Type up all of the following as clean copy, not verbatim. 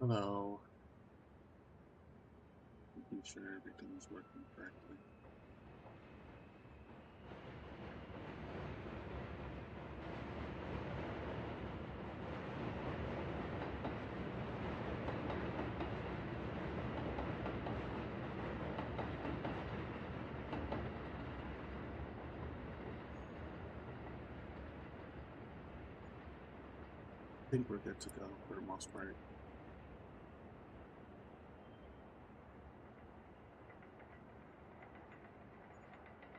Hello. Making sure everything's working correctly. I think we're good to go for the most part.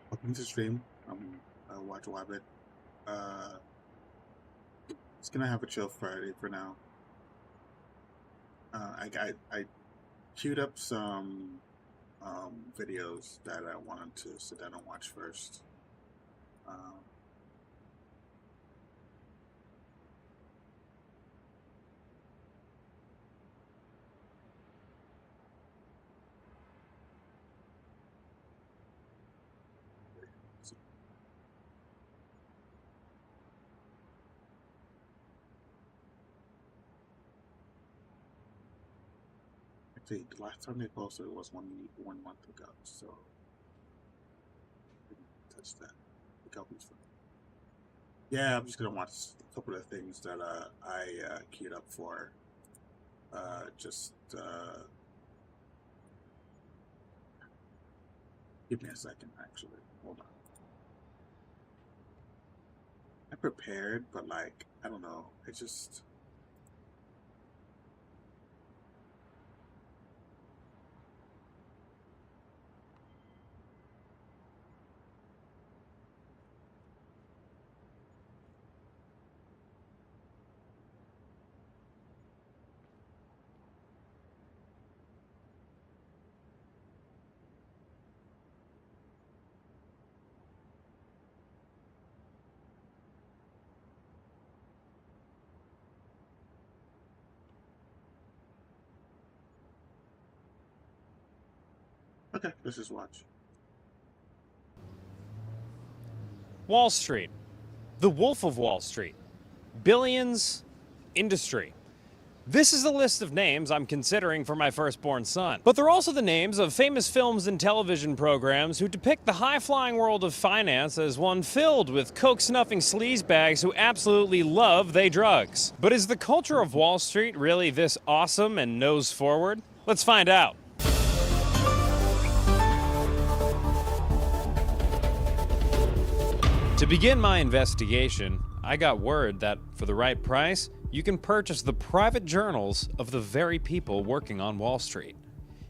Welcome to stream. Watch Wabbit. It's gonna have a chill Friday for now. I queued up some videos that I wanted to sit down and watch first. Actually, the last time they posted was one month ago, so I didn't touch that. The Gamin's fun. Yeah, I'm just gonna watch a couple of things that I queued up for. Give me a second, actually. Hold on. I prepared, but like, I don't know. I just. Okay, let's just watch. Wall Street. The Wolf of Wall Street. Billions. Industry. This is a list of names I'm considering for my firstborn son. But they're also the names of famous films and television programs who depict the high-flying world of finance as one filled with coke-snuffing sleazebags who absolutely love they drugs. But is the culture of Wall Street really this awesome and nose-forward? Let's find out. To begin my investigation, I got word that, for the right price, you can purchase the private journals of the very people working on Wall Street.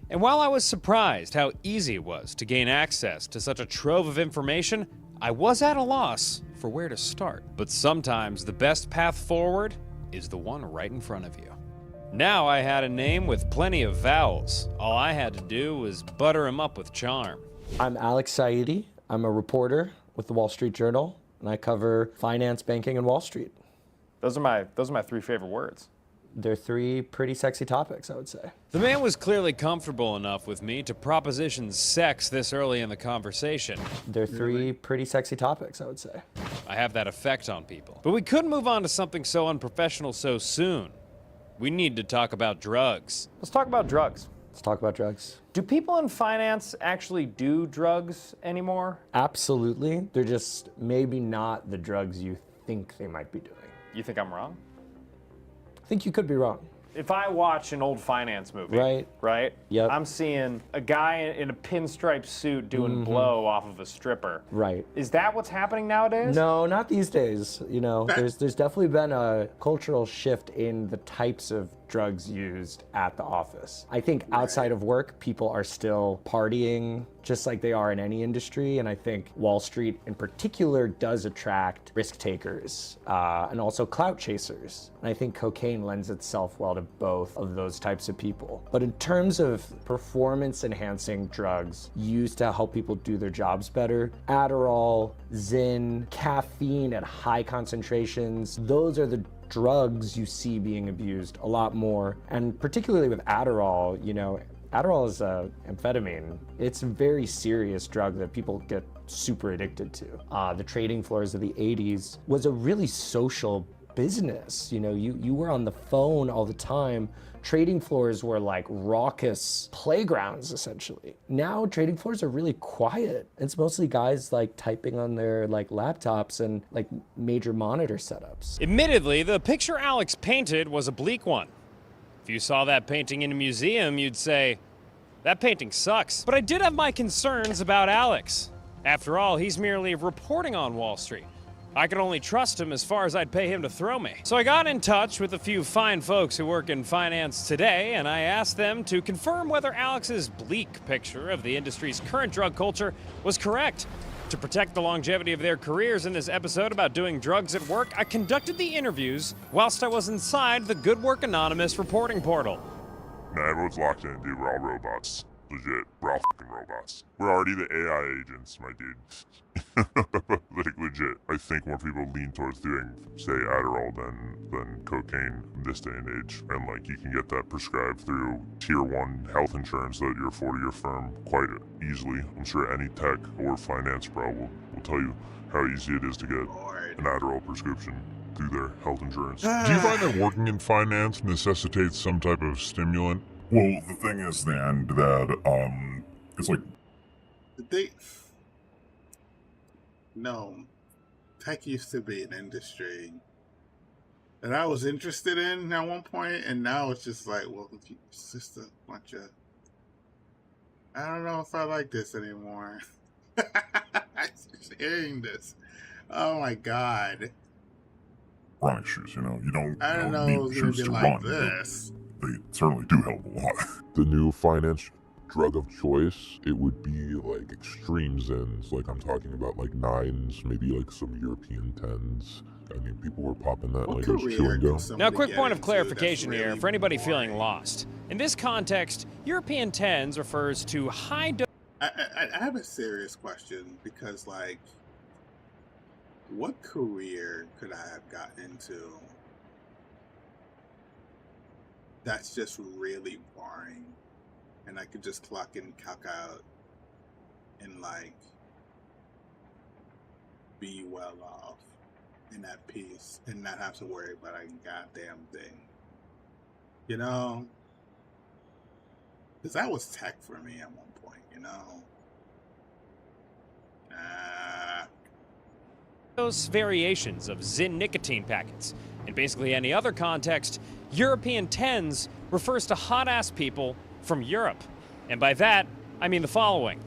And while I was surprised how easy it was to gain access to such a trove of information, I was at a loss for where to start. But sometimes the best path forward is the one right in front of you. Now I had a name with plenty of vowels. All I had to do was butter him up with charm. I'm Alex Saidi. I'm a reporter with the Wall Street Journal, and I cover finance, banking, and Wall Street. Those are my three favorite words. They're three pretty sexy topics, I would say. The man was clearly comfortable enough with me to proposition sex this early in the conversation. They're three pretty sexy topics, I would say. I have that effect on people. But we couldn't move on to something so unprofessional so soon. We need to talk about drugs. Let's talk about drugs. Let's talk about drugs. Do people in finance actually do drugs anymore? Absolutely. They're just maybe not the drugs you think they might be doing. You think I'm wrong? I think you could be wrong. If I watch an old finance movie, right? Yep. I'm seeing a guy in a pinstripe suit doing blow off of a stripper. Right. Is that what's happening nowadays? No, not these days. You know, there's definitely been a cultural shift in the types of drugs used at the office. I think outside of work, people are still partying just like they are in any industry, and I think Wall Street in particular does attract risk takers and also clout chasers. And I think cocaine lends itself well to both of those types of people. But in terms of performance enhancing drugs used to help people do their jobs better, Adderall, Zyn, caffeine at high concentrations, those are the drugs you see being abused a lot more. And particularly with Adderall, you know, Adderall is amphetamine. It's a very serious drug that people get super addicted to. The trading floors of the 80s was a really social business. You know, you were on the phone all the time. Trading floors were like raucous playgrounds, essentially. Now trading floors are really quiet. It's mostly guys like typing on their like laptops and like major monitor setups. Admittedly, the picture Alex painted was a bleak one. If you saw that painting in a museum, you'd say, that painting sucks. But I did have my concerns about Alex. After all, he's merely reporting on Wall Street. I could only trust him as far as I'd pay him to throw me. So I got in touch with a few fine folks who work in finance today, and I asked them to confirm whether Alex's bleak picture of the industry's current drug culture was correct. To protect the longevity of their careers in this episode about doing drugs at work, I conducted the interviews whilst I was inside the Good Work Anonymous reporting portal. Nah, everyone's locked in, dude. We're all robots. Legit. We're all fucking robots. We're already the AI agents, my dude. Like, legit. I think more people lean towards doing, say, Adderall than cocaine in this day and age. And, like, you can get that prescribed through Tier 1 health insurance that you're afforded your firm quite easily. I'm sure any tech or finance bro will tell you how easy it is to get an Adderall prescription through their health insurance. Do you find that working in finance necessitates some type of stimulant? Well, the thing is, Dan, that, it's like... No. Tech used to be an industry that I was interested in at one point, and now it's just like, well, it's just a bunch of... I don't know if I like this anymore. I'm just hearing this. Oh my god. Running shoes, you know? You don't need shoes to run. This. They certainly do help a lot. The new finance drug of choice, it would be like extreme Zins, like I'm talking about like 9s, maybe like some European 10s. I mean, people were popping that like it was chewing gum. Now, a quick point of clarification here for anybody feeling lost. In this context, European 10s refers to high dose. I have a serious question because, like, what career could I have gotten into that's just really boring and I could just clock in, clock out, and like be well off and at peace and not have to worry about a goddamn thing, you know? Because that was tech for me at one point, you know? Those variations of Zyn nicotine packets. In basically any other context, European 10s refers to hot-ass people from Europe. And by that, I mean the following.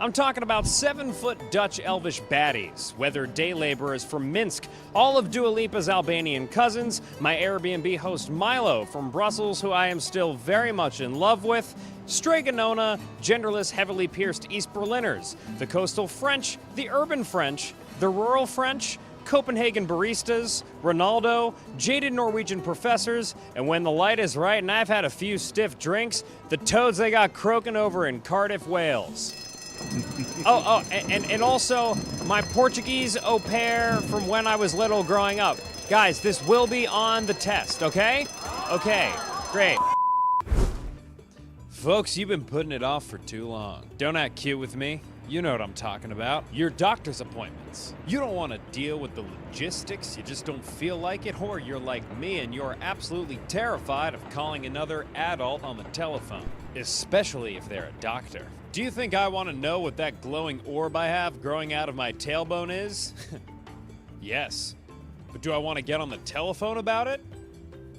I'm talking about 7-foot Dutch elvish baddies, weathered day laborers from Minsk, all of Dua Lipa's Albanian cousins, my Airbnb host Milo from Brussels, who I am still very much in love with, Stregonona, genderless, heavily pierced East Berliners, the coastal French, the urban French, the rural French, Copenhagen baristas, Ronaldo, jaded Norwegian professors, and when the light is right and I've had a few stiff drinks, the toads they got croaking over in Cardiff, Wales. And also my Portuguese au pair from when I was little growing up. Guys, this will be on the test, okay? Okay, great. Folks, you've been putting it off for too long. Don't act cute with me. You know what I'm talking about. Your doctor's appointments. You don't want to deal with the logistics, you just don't feel like it, or you're like me and you're absolutely terrified of calling another adult on the telephone, especially if they're a doctor. Do you think I want to know what that glowing orb I have growing out of my tailbone is? Yes. But do I want to get on the telephone about it?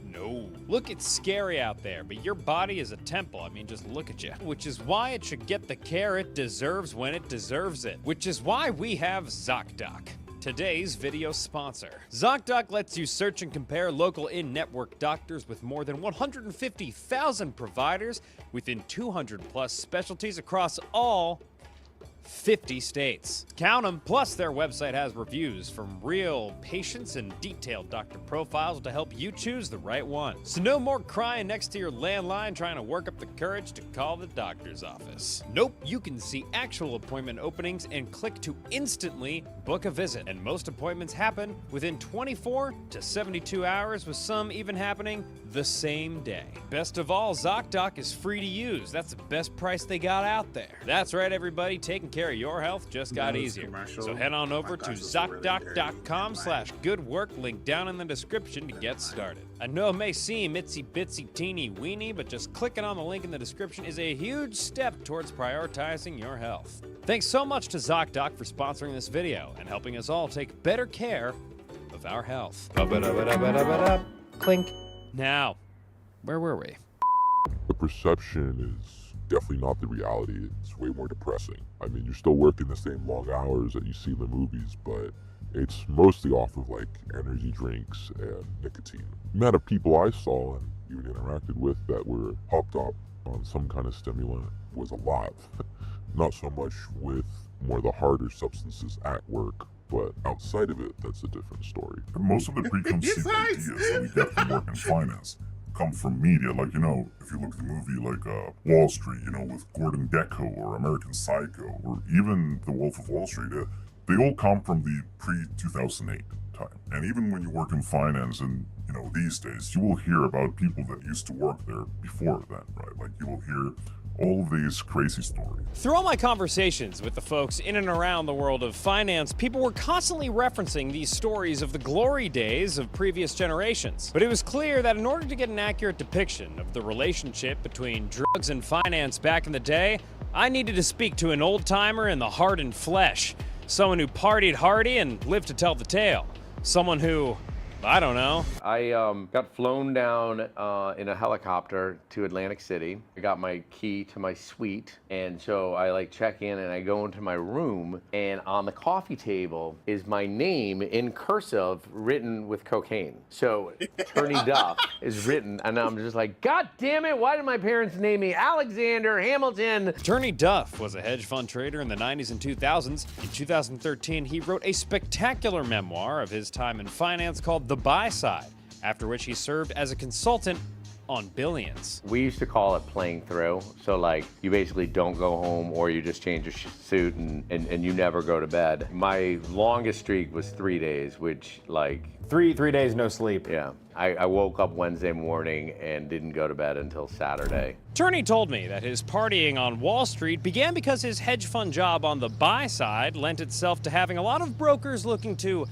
No. Look, it's scary out there, but your body is a temple. I mean, just look at you. Which is why it should get the care it deserves when it deserves it. Which is why we have ZocDoc, today's video sponsor. ZocDoc lets you search and compare local in-network doctors with more than 150,000 providers within 200 plus specialties across all 50 states. Count them. Plus, their website has reviews from real patients and detailed doctor profiles to help you choose the right one. So no more crying next to your landline trying to work up the courage to call the doctor's office. Nope, you can see actual appointment openings and click to instantly book a visit. And most appointments happen within 24 to 72 hours, with some even happening the same day. Best of all, ZocDoc is free to use. That's the best price they got out there. That's right, everybody. Taking care of your health just got easier. So head on over to ZocDoc.com/goodwork, link down in the description to get started. I know it may seem itsy bitsy teeny weeny, but just clicking on the link in the description is a huge step towards prioritizing your health. Thanks so much to ZocDoc for sponsoring this video and helping us all take better care of our health. Clink. Now, where were we? The perception is definitely not the reality. It's way more depressing. I mean, you're still working the same long hours that you see in the movies, but it's mostly off of like energy drinks and nicotine. The amount of people I saw and even interacted with that were hopped up on some kind of stimulant was a lot. Not so much with more of the harder substances at work, but outside of it, that's a different story. And most of the preconceived ideas that we get from work in finance come from media. Like, you know, if you look at the movie like Wall Street, you know, with Gordon Gekko or American Psycho, or even The Wolf of Wall Street, they all come from the pre-2008 time. And even when you work in finance and, you know, these days, you will hear about people that used to work there before then, right? Like, you will hear all of these crazy stories. Through all my conversations with the folks in and around the world of finance, people were constantly referencing these stories of the glory days of previous generations. But it was clear that in order to get an accurate depiction of the relationship between drugs and finance back in the day, I needed to speak to an old-timer in the heart and flesh. Someone who partied hardy and lived to tell the tale. Someone who, I don't know. I got flown down in a helicopter to Atlantic City. I got my key to my suite, and so I like check in and I go into my room, and on the coffee table is my name in cursive written with cocaine. So Attorney Duff is written, and I'm just like, God damn it, why did my parents name me Alexander Hamilton? Attorney Duff was a hedge fund trader in the 90s and 2000s. In 2013, he wrote a spectacular memoir of his time in finance called The Buy Side, after which he served as a consultant on billions. We used to call it playing through. So like, you basically don't go home or you just change your suit and you never go to bed. My longest streak was 3 days, which like... Three days, no sleep. Yeah. I woke up Wednesday morning and didn't go to bed until Saturday. Turney told me that his partying on Wall Street began because his hedge fund job on the buy side lent itself to having a lot of brokers looking to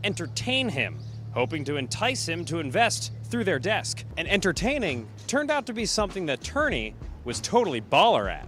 entertain him, hoping to entice him to invest through their desk. And entertaining turned out to be something that Turney was totally baller at.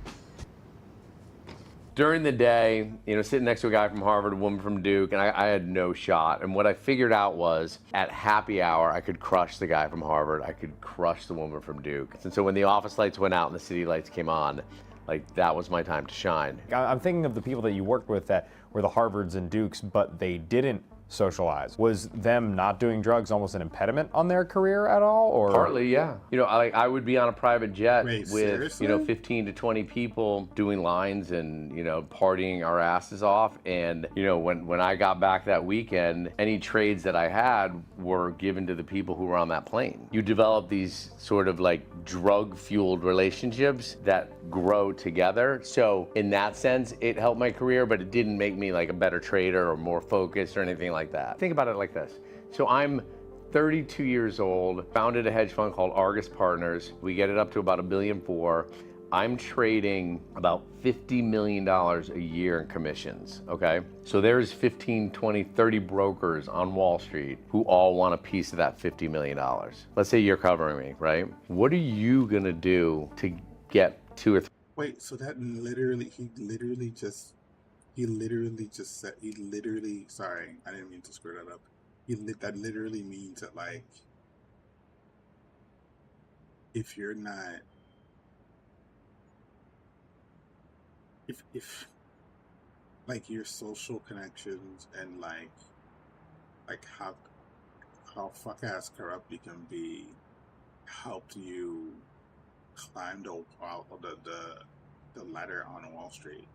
During the day, you know, sitting next to a guy from Harvard, a woman from Duke, and I had no shot. And what I figured out was at happy hour, I could crush the guy from Harvard. I could crush the woman from Duke. And so when the office lights went out and the city lights came on, like that was my time to shine. I'm thinking of the people that you worked with that were the Harvards and Dukes, but they didn't socialize. Was them not doing drugs almost an impediment on their career at all, or? Partly, yeah. You know, I would be on a private jet Wait, with, seriously? you know, 15 to 20 people doing lines and, you know, partying our asses off. And, you know, when I got back that weekend, any trades that I had were given to the people who were on that plane. You develop these sort of like drug-fueled relationships that grow together. So in that sense, it helped my career, but it didn't make me like a better trader or more focused or anything like that. Think about it like this. So I'm 32 years old, founded a hedge fund called Argus Partners. We get it up to about $1.4 billion. I'm trading about $50 million a year in commissions, okay? So there's 15, 20, 30 brokers on Wall Street who all want a piece of that $50 million. Let's say you're covering me, right? What are you gonna do to get 2 or 3? Wait, so that he literally just said, sorry, I didn't mean to screw that up. That literally means that, like, if you're not, if like your social connections and like how fuck ass corrupt you can be helped you climb the ladder on Wall Street.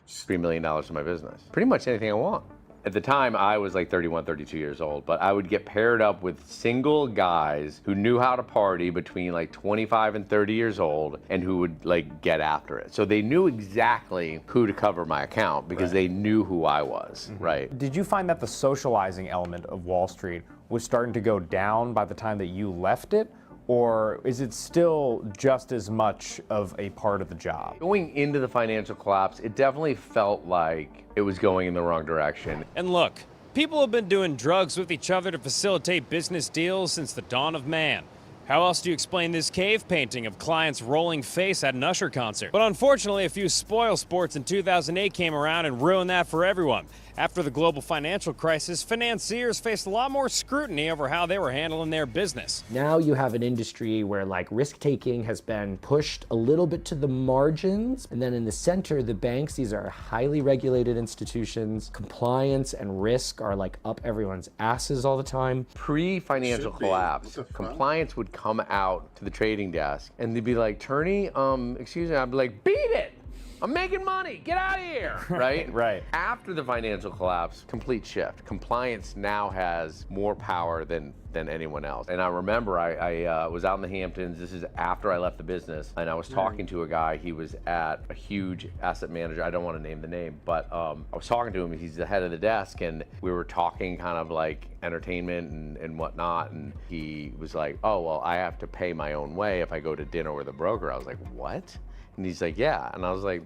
$3 million in my business. Pretty much anything I want. At the time, I was like 31, 32 years old, but I would get paired up with single guys who knew how to party between like 25 and 30 years old and who would like get after it. So they knew exactly who to cover my account because they knew who I was, right? Did you find that the socializing element of Wall Street was starting to go down by the time that you left it? Or is it still just as much of a part of the job? Going into the financial collapse, it definitely felt like it was going in the wrong direction. And look, people have been doing drugs with each other to facilitate business deals since the dawn of man. How else do you explain this cave painting of clients rolling face at an Usher concert? But unfortunately, a few spoil sports in 2008 came around and ruined that for everyone. After the global financial crisis, financiers faced a lot more scrutiny over how they were handling their business. Now you have an industry where like risk-taking has been pushed a little bit to the margins, and then in the center, the banks, these are highly regulated institutions. Compliance and risk are like up everyone's asses all the time. Pre-financial Should be. collapse, What the fuck? compliance would come out to the trading desk and they'd be like, Turney, excuse me, I'd be like, beat it! I'm making money, get out of here, right? Right. After the financial collapse, complete shift. Compliance now has more power than anyone else. And I remember I was out in the Hamptons, this is after I left the business, and I was talking to a guy, he was at a huge asset manager, I don't want to name the name, but I was talking to him, he's the head of the desk, and we were talking kind of like entertainment and whatnot, and he was like, oh, well, I have to pay my own way if I go to dinner with a broker. I was like, what? And he's like, yeah. And I was like,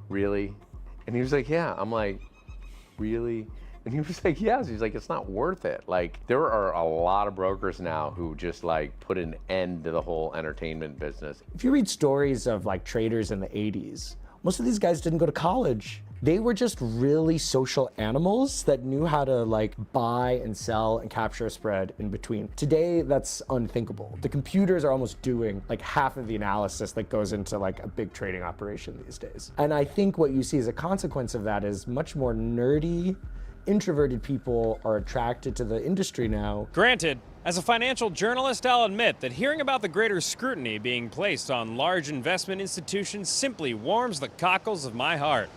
really? And he was like, yeah. I'm like, really? And he was like, yes. He's like, it's not worth it. Like, there are a lot of brokers now who just like put an end to the whole entertainment business. If you read stories of like traders in the 80s, most of these guys didn't go to college. They were just really social animals that knew how to like buy and sell and capture a spread in between. Today, that's unthinkable. The computers are almost doing like half of the analysis that goes into like a big trading operation these days. And I think what you see as a consequence of that is much more nerdy, introverted people are attracted to the industry now. Granted, as a financial journalist, I'll admit that hearing about the greater scrutiny being placed on large investment institutions simply warms the cockles of my heart.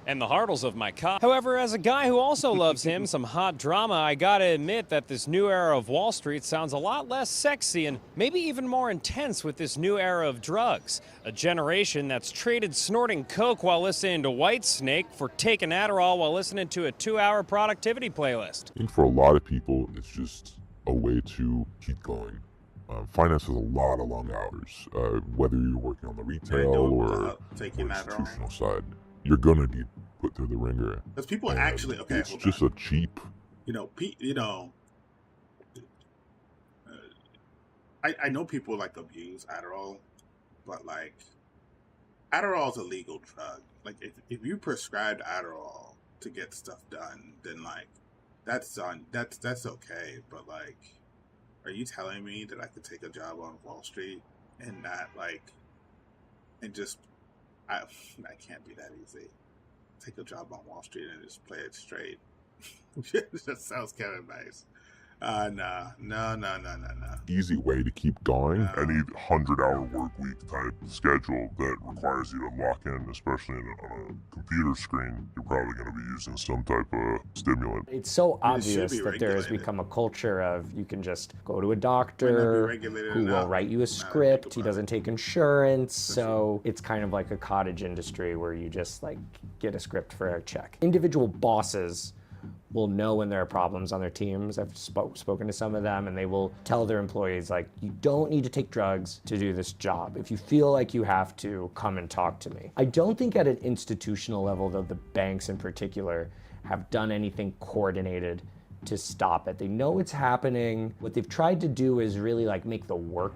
And the heartles of my cock. However, as a guy who also loves him some hot drama, I gotta admit that this new era of Wall Street sounds a lot less sexy and maybe even more intense with this new era of drugs. A generation that's traded snorting coke while listening to Whitesnake for taking Adderall while listening to a 2-hour productivity playlist. I think for a lot of people, it's just a way to keep going. Finance has a lot of long hours, whether you're working on the retail or taking institutional side. You're gonna be put through the ringer. Because people And actually, okay, it's hold just on. a cheap. I know people like abuse Adderall, but like Adderall's a legal drug. Like if you prescribed Adderall to get stuff done, then like that's okay. But like, are you telling me that I could take a job on Wall Street and not like, and just I can't be that easy. Take a job on Wall Street and just play it straight. That sounds kind of nice. No. Easy way to keep going. Any 100-hour work week type schedule that requires you to lock in, especially on a computer screen, you're probably going to be using some type of stimulant. It's so I mean, it should obvious be that there has regulated. become a culture of you can just go to a Might not be doctor regulated who will enough. write you a Now that I think script. He about it. doesn't take insurance. So it's kind of like a cottage industry where you just like get a script for a check. Individual bosses will know when there are problems on their teams. I've spoken to some of them, and they will tell their employees, like, you don't need to take drugs to do this job. If you feel like you have to, come and talk to me. I don't think at an institutional level, though, the banks in particular have done anything coordinated to stop it. They know it's happening. What they've tried to do is really like make the work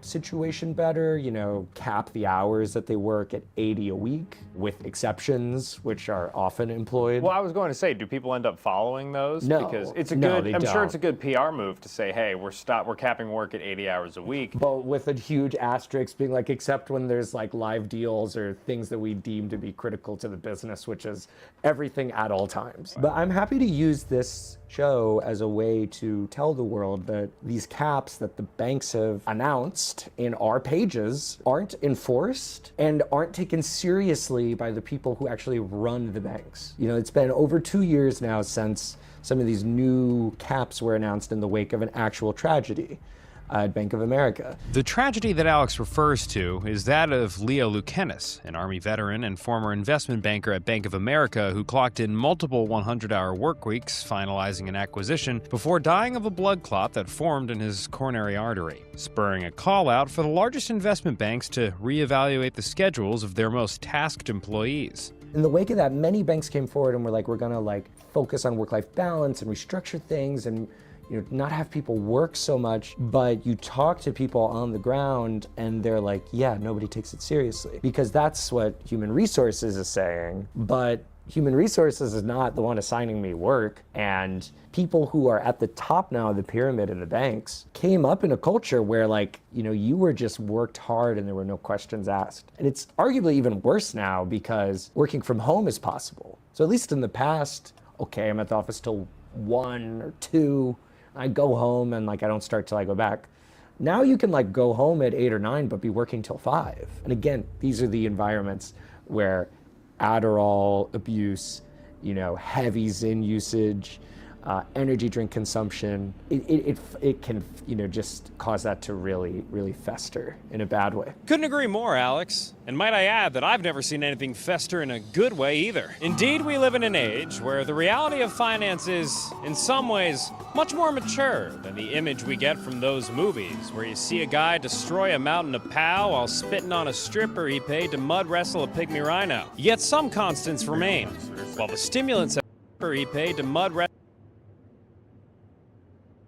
situation better, you know, cap the hours that they work at 80 a week with exceptions, which are often employed. Well, I was going to say, do people end up following those? No. Because it's a No, good, they I'm sure it's don't. a good PR move to say, hey, we're capping work at 80 hours a week. But with a huge asterisk being like, except when there's like live deals or things that we deem to be critical to the business, which is everything at all times. But I'm happy to use this show as a way to tell the world that these caps that the banks have announced in our pages aren't enforced and aren't taken seriously by the people who actually run the banks. You know, it's been over 2 years now since some of these new caps were announced in the wake of an actual tragedy at Bank of America. The tragedy that Alex refers to is that of Leo Lucanis, an Army veteran and former investment banker at Bank of America who clocked in multiple 100-hour work weeks finalizing an acquisition before dying of a blood clot that formed in his coronary artery, spurring a call out for the largest investment banks to reevaluate the schedules of their most tasked employees. In the wake of that, many banks came forward and were like, we're gonna focus on work-life balance and restructure things and not have people work so much. But you talk to people on the ground and they're like, yeah, nobody takes it seriously. Because that's what human resources is saying. But human resources is not the one assigning me work. And people who are at the top now of the pyramid in the banks came up in a culture where you were just worked hard and there were no questions asked. And it's arguably even worse now because working from home is possible. So at least in the past, okay, I'm at the office till 1 or 2. I go home and I don't start till I go back. Now you can go home at 8 or 9, but be working till 5. And again, these are the environments where Adderall abuse, heavy Zyn usage, energy drink consumption, it can, just cause that to really, really fester in a bad way. Couldn't agree more, Alex. And might I add that I've never seen anything fester in a good way either. Indeed, we live in an age where the reality of finance is, in some ways, much more mature than the image we get from those movies where you see a guy destroy a mountain of POW while spitting on a stripper he paid to mud wrestle a pygmy rhino. Yet some constants remain, while the stimulants he paid to mud wrestle.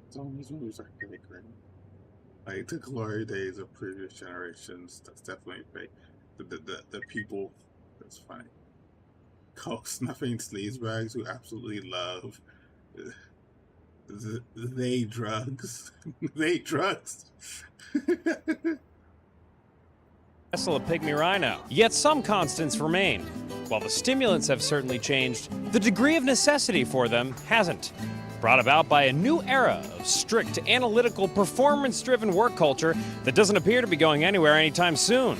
Some of these movies are really great. The glory days of previous generations, that's definitely fake. The people, that's funny. Snuffing sleazebags who absolutely love they drugs. They drugs. Wrestle a pygmy rhino. Yet some constants remain. While the stimulants have certainly changed, the degree of necessity for them hasn't. Brought about by a new era of strict, analytical, performance-driven work culture that doesn't appear to be going anywhere anytime soon,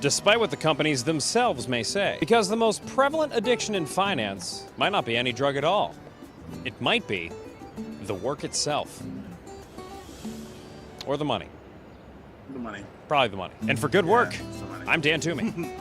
despite what the companies themselves may say. Because the most prevalent addiction in finance might not be any drug at all. It might be the work itself. Or the money. The money. Probably the money. And for good work, it's the money. I'm Dan Toomey.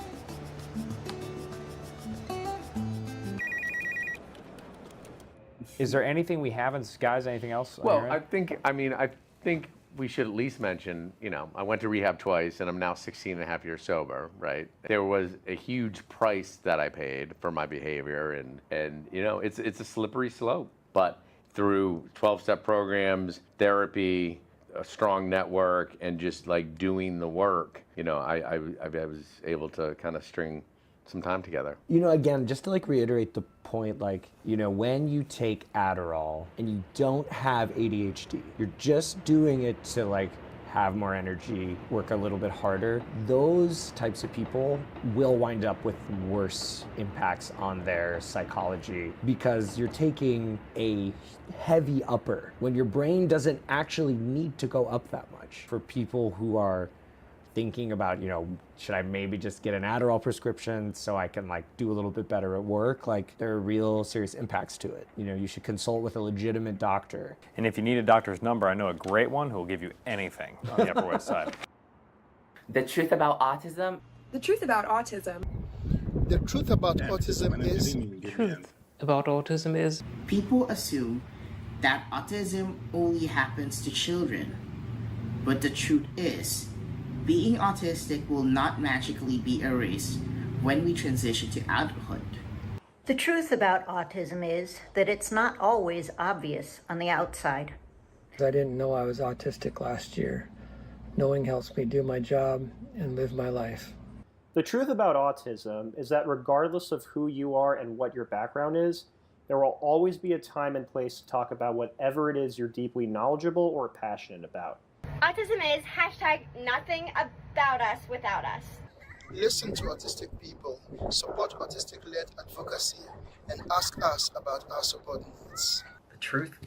Is there anything we haven't, guys? Anything else? on Well, your end? I think we should at least mention, I went to rehab twice and I'm now 16 and a half years sober, right? There was a huge price that I paid for my behavior and it's a slippery slope. But through 12-step programs, therapy, a strong network, and just doing the work, I was able to kind of string some time together. Again, just to reiterate the point, when you take Adderall and you don't have ADHD, you're just doing it to have more energy, work a little bit harder, those types of people will wind up with worse impacts on their psychology because you're taking a heavy upper when your brain doesn't actually need to go up that much. For people who are thinking about, should I maybe just get an Adderall prescription so I can do a little bit better at work? There are real serious impacts to it. You should consult with a legitimate doctor. And if you need a doctor's number, I know a great one who will give you anything on the Upper West Side. The truth about autism. The truth about autism. The truth about autism is... Truth about autism is... People assume that autism only happens to children. But the truth is, being autistic will not magically be erased when we transition to adulthood. The truth about autism is that it's not always obvious on the outside. I didn't know I was autistic last year. Knowing helps me do my job and live my life. The truth about autism is that regardless of who you are and what your background is, there will always be a time and place to talk about whatever it is you're deeply knowledgeable or passionate about. Autism is #nothing about us without us. Listen to autistic people, support autistic-led advocacy, and ask us about our support needs. The truth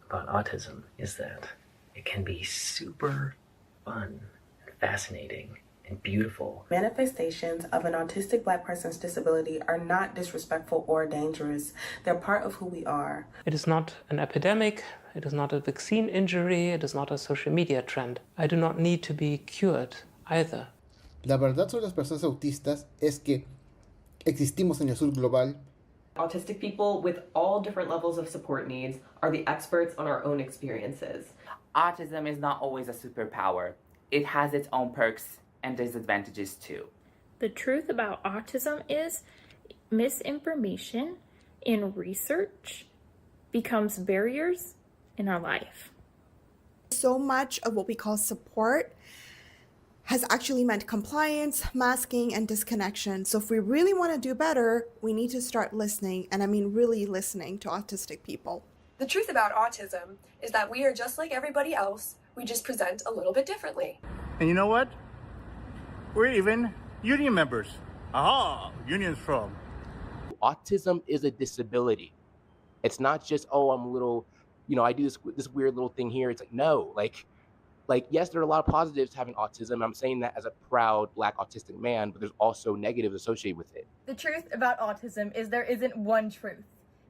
about autism is that it can be super fun and fascinating and beautiful. Manifestations of an autistic Black person's disability are not disrespectful or dangerous. They're part of who we are. It is not an epidemic, it is not a vaccine injury, it is not a social media trend. I do not need to be cured either. La verdad sobre las personas autistas es que existimos en el sur global. Autistic people with all different levels of support needs are the experts on our own experiences. Autism is not always a superpower. It has its own perks and disadvantages too. The truth about autism is misinformation in research becomes barriers in our life. So much of what we call support has actually meant compliance, masking, and disconnection. So if we really want to do better, we need to start listening, and I mean really listening to autistic people. The truth about autism is that we are just like everybody else, we just present a little bit differently. And you know what? We're even union members. Aha, union's from. Autism is a disability. It's not just, oh, I'm a little, I do this weird little thing here. It's like, no, like, yes, there are a lot of positives to having autism. I'm saying that as a proud Black autistic man, but there's also negatives associated with it. The truth about autism is there isn't one truth.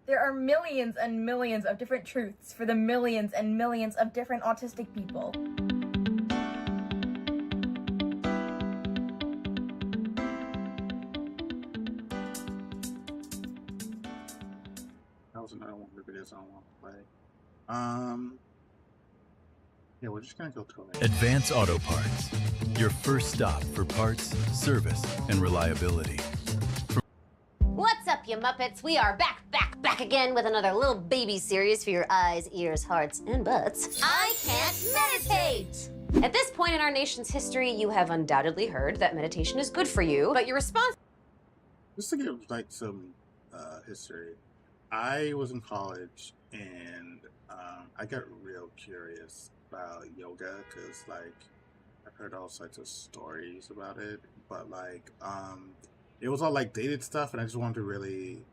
There are millions and millions of different truths for the millions and millions of different autistic people. That was another one of the videos I want to play. Yeah, we're just gonna go to it. Advance Auto Parts, your first stop for parts, service, and reliability. What's up, you Muppets? We are back again with another little baby series for your eyes, ears, hearts, and butts. I can't meditate! At this point in our nation's history, you have undoubtedly heard that meditation is good for you, but your response... Just to give like some history, I was in college and I got real curious about yoga because like I've heard all sorts of stories about it, but like it was all like dated stuff, and I just wanted to really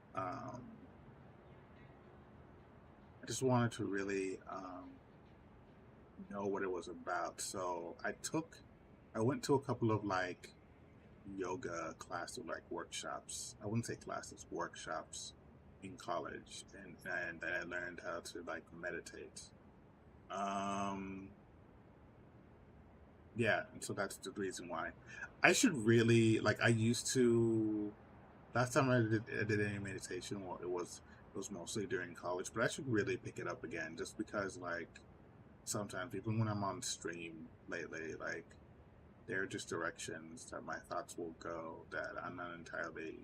know what it was about. So I went to a couple of like yoga classes, like workshops. I wouldn't say classes, workshops in college, and then I learned how to like meditate. Yeah, and so that's the reason why I should really like. I used to. Last time I did any meditation, well, it was mostly during college, but I should really pick it up again, just because like sometimes even when I'm on stream lately, like there are just directions that my thoughts will go that I'm not entirely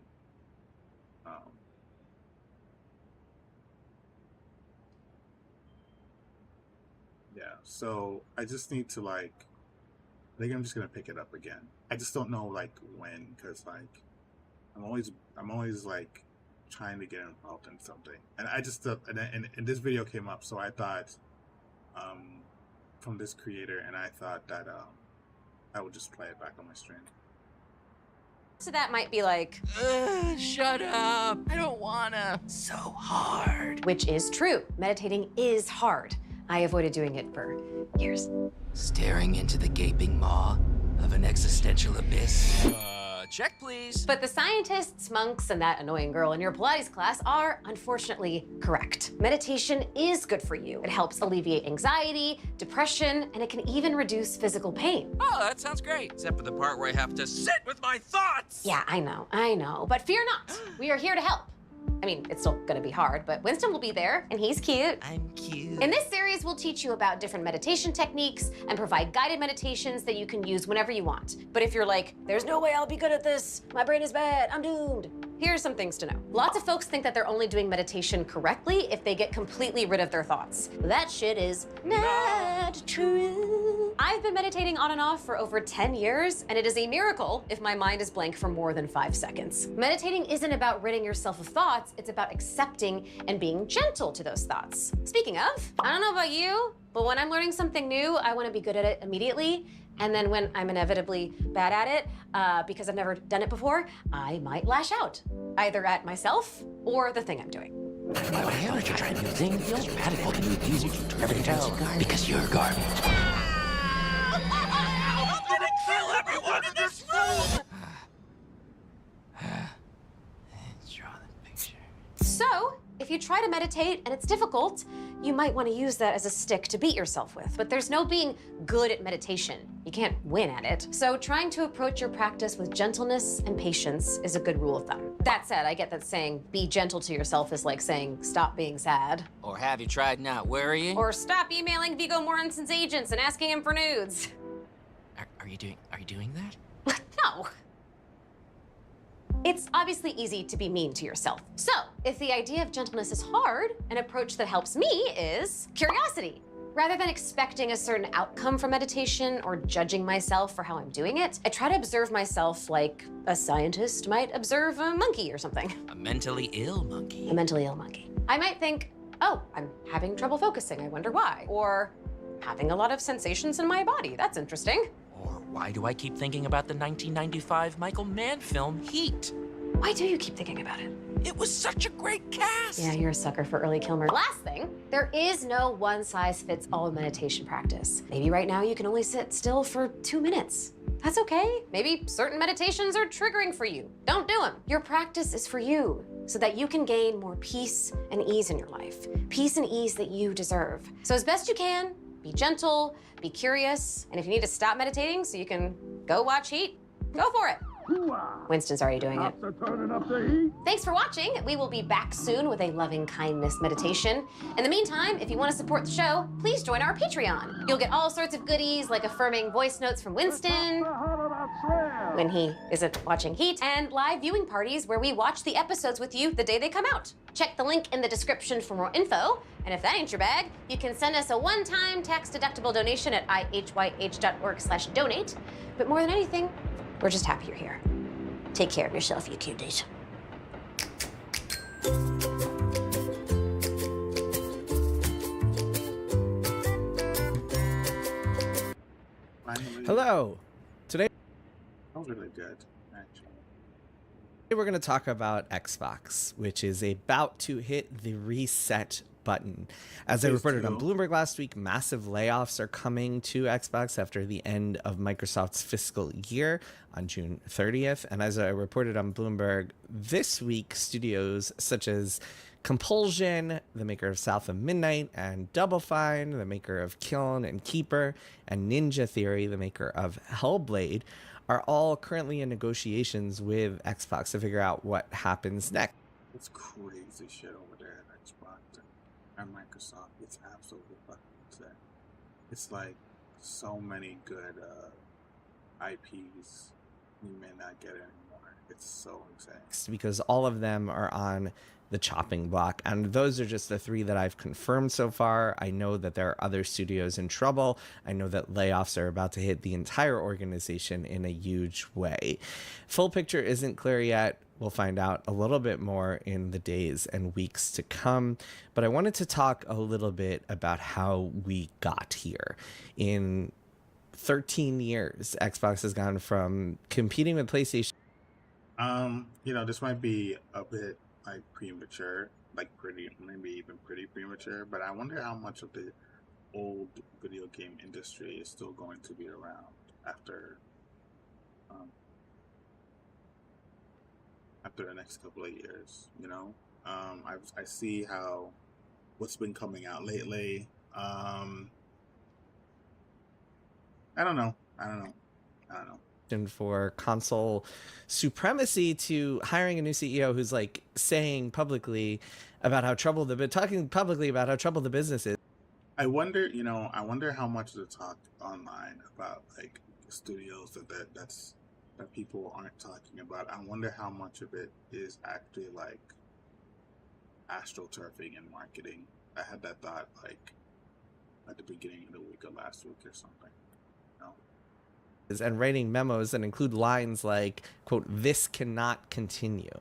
yeah, so I just need to like, I think I'm just gonna pick it up again. I just don't know like when, because like I'm always like trying to get involved in something, and I just and this video came up, so I thought from this creator, and I thought that I would just play it back on my stream. So that might be like, shut up, I don't wanna. So hard. Which is true. Meditating is hard. I avoided doing it for years. Staring into the gaping maw of an existential abyss. Check, please. But the scientists, monks, and that annoying girl in your Pilates class are, unfortunately, correct. Meditation is good for you. It helps alleviate anxiety, depression, and it can even reduce physical pain. Oh, that sounds great. Except for the part where I have to sit with my thoughts. Yeah, I know. But fear not. We are here to help. I mean, it's still gonna be hard, but Winston will be there, and he's cute. I'm cute. In this series, we'll teach you about different meditation techniques and provide guided meditations that you can use whenever you want. But if you're like, there's no way I'll be good at this, my brain is bad, I'm doomed, here's some things to know. Lots of folks think that they're only doing meditation correctly if they get completely rid of their thoughts. That shit is not true. I've been meditating on and off for over 10 years, and it is a miracle if my mind is blank for more than 5 seconds. Meditating isn't about ridding yourself of thoughts, it's about accepting and being gentle to those thoughts. Speaking of, I don't know about you, but when I'm learning something new, I want to be good at it immediately. And then when I'm inevitably bad at it, because I've never done it before, I might lash out, either at myself or the thing I'm doing. Why haven't you tried new things? It's radical to new things. You can never tell. Because you're garbage. I'm gonna kill everyone in this room! So, if you try to meditate and it's difficult, you might want to use that as a stick to beat yourself with. But there's no being good at meditation. You can't win at it. So trying to approach your practice with gentleness and patience is a good rule of thumb. That said, I get that saying be gentle to yourself is like saying stop being sad. Or have you tried not worrying? Or stop emailing Viggo Mortensen's agents and asking him for nudes. Are you doing that? No. It's obviously easy to be mean to yourself. So, if the idea of gentleness is hard, an approach that helps me is curiosity. Rather than expecting a certain outcome from meditation or judging myself for how I'm doing it, I try to observe myself like a scientist might observe a monkey or something. A mentally ill monkey. A mentally ill monkey. I might think, oh, I'm having trouble focusing, I wonder why. Or having a lot of sensations in my body, that's interesting. Or why do I keep thinking about the 1995 Michael Mann film, Heat? Why do you keep thinking about it? It was such a great cast! Yeah, you're a sucker for early Kilmer. Last thing, there is no one-size-fits-all meditation practice. Maybe right now you can only sit still for 2 minutes. That's okay. Maybe certain meditations are triggering for you. Don't do them. Your practice is for you, so that you can gain more peace and ease in your life. Peace and ease that you deserve. So as best you can, be gentle, be curious, and if you need to stop meditating so you can go watch Heat, go for it. Winston's already doing it. Thanks for watching. We will be back soon with a loving kindness meditation. In the meantime, if you want to support the show, please join our Patreon. You'll get all sorts of goodies like affirming voice notes from Winston when he isn't watching Heat, and live viewing parties where we watch the episodes with you the day they come out. Check the link in the description for more info. And if that ain't your bag, you can send us a one-time tax-deductible donation at ihyh.org/donate. But more than anything, we're just happy you're here. Take care of yourself, you cuties. Hello. Today Oh, really good, actually. we're going to talk about Xbox, which is about to hit the reset button. As I reported on Bloomberg last week, massive layoffs are coming to Xbox after the end of Microsoft's fiscal year on June 30th. And as I reported on Bloomberg this week, studios such as Compulsion, the maker of South of Midnight, and Double Fine, the maker of Kiln and Keeper, and Ninja Theory, the maker of Hellblade, are all currently in negotiations with Xbox to figure out what happens next. It's crazy shit over there at Xbox and Microsoft. It's absolutely fucking insane. It's like so many good IPs we may not get anymore. It's so insane. Because all of them are on the chopping block, and those are just the 3 that I've confirmed so far. I know that there are other studios in trouble. I know that layoffs are about to hit the entire organization in a huge way. Full picture isn't clear yet. We'll find out a little bit more in the days and weeks to come, but I wanted to talk a little bit about how we got here. In 13 years, Xbox has gone from competing with PlayStation. This might be a bit like premature, maybe even pretty premature, but I wonder how much of the old video game industry is still going to be around after the next couple of years. I see how what's been coming out lately. I don't know. For console supremacy to hiring a new CEO who's like saying publicly about how troubled talking publicly about how troubled the business is. I wonder how much of the talk online about like studios that people aren't talking about. I wonder how much of it is actually like astroturfing and marketing. I had that thought like at the beginning of the week or last week or something. And writing memos that include lines like, quote, "this cannot continue."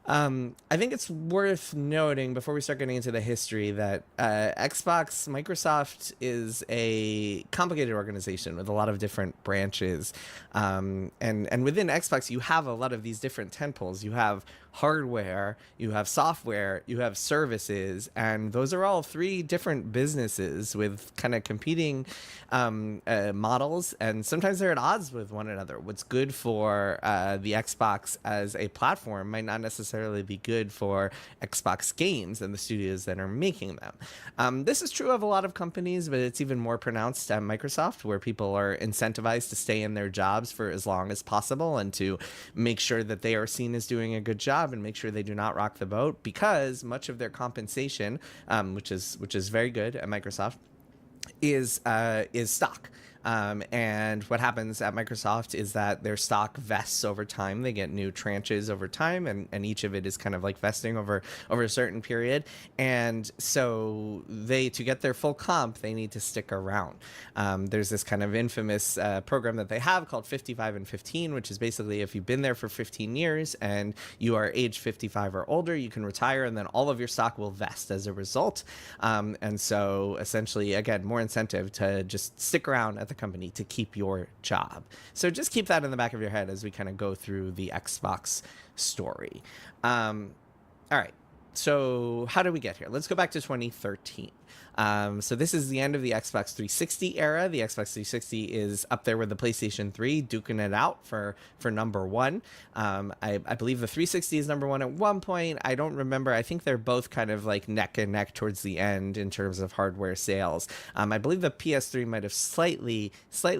I think it's worth noting before we start getting into the history that Microsoft is a complicated organization with a lot of different branches. And within Xbox, you have a lot of these different tentpoles. You have hardware, you have software, you have services, and those are all three different businesses with kind of competing models, and sometimes they're at odds with one another. What's good for the Xbox as a platform might not necessarily be good for Xbox games and the studios that are making them. This is true of a lot of companies, but it's even more pronounced at Microsoft, where people are incentivized to stay in their jobs for as long as possible and to make sure that they are seen as doing a good job and make sure they do not rock the boat, because much of their compensation, which is very good at Microsoft, is stock. And what happens at Microsoft is that their stock vests over time. They get new tranches over time, and each of it is kind of like vesting over a certain period. And so to get their full comp, they need to stick around. There's this kind of infamous program that they have called 55 and 15, which is basically if you've been there for 15 years and you are age 55 or older, you can retire, and then all of your stock will vest as a result. And so essentially, again, more incentive to just stick around at the company to keep your job. So just keep that in the back of your head as we kind of go through the Xbox story. All right. So how did we get here? Let's go back to 2013. So this is the end of the Xbox 360 era. The Xbox 360 is up there with the PlayStation 3, duking it out for number one. I believe the 360 is number one at one point. I don't remember. I think they're both kind of like neck and neck towards the end in terms of hardware sales. I believe the PS3 might have slightly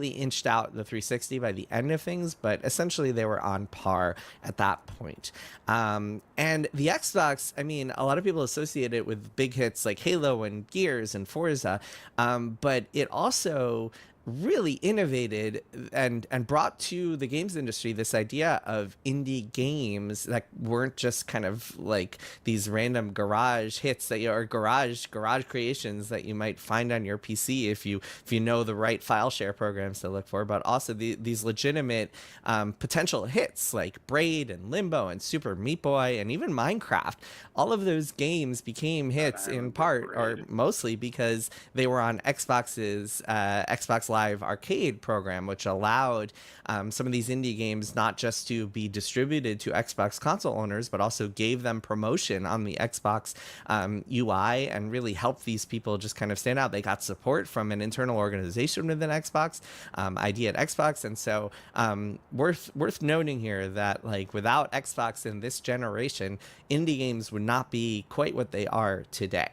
inched out the 360 by the end of things, but essentially they were on par at that point. And the Xbox, I mean, a lot of people associate it with big hits like Halo and Gears and Forza, but it also really innovated and brought to the games industry this idea of indie games that weren't just kind of like these random garage hits that or garage creations that you might find on your PC if you know the right file share programs to look for, but also these legitimate potential hits like Braid and Limbo and Super Meat Boy and even Minecraft. All of those games became hits in part or mostly because they were on Xbox's Xbox Live Arcade program, which allowed some of these indie games not just to be distributed to Xbox console owners, but also gave them promotion on the Xbox UI and really helped these people just kind of stand out. They got support from an internal organization within Xbox, ID at Xbox, and so worth noting here that like without Xbox in this generation, indie games would not be quite what they are today.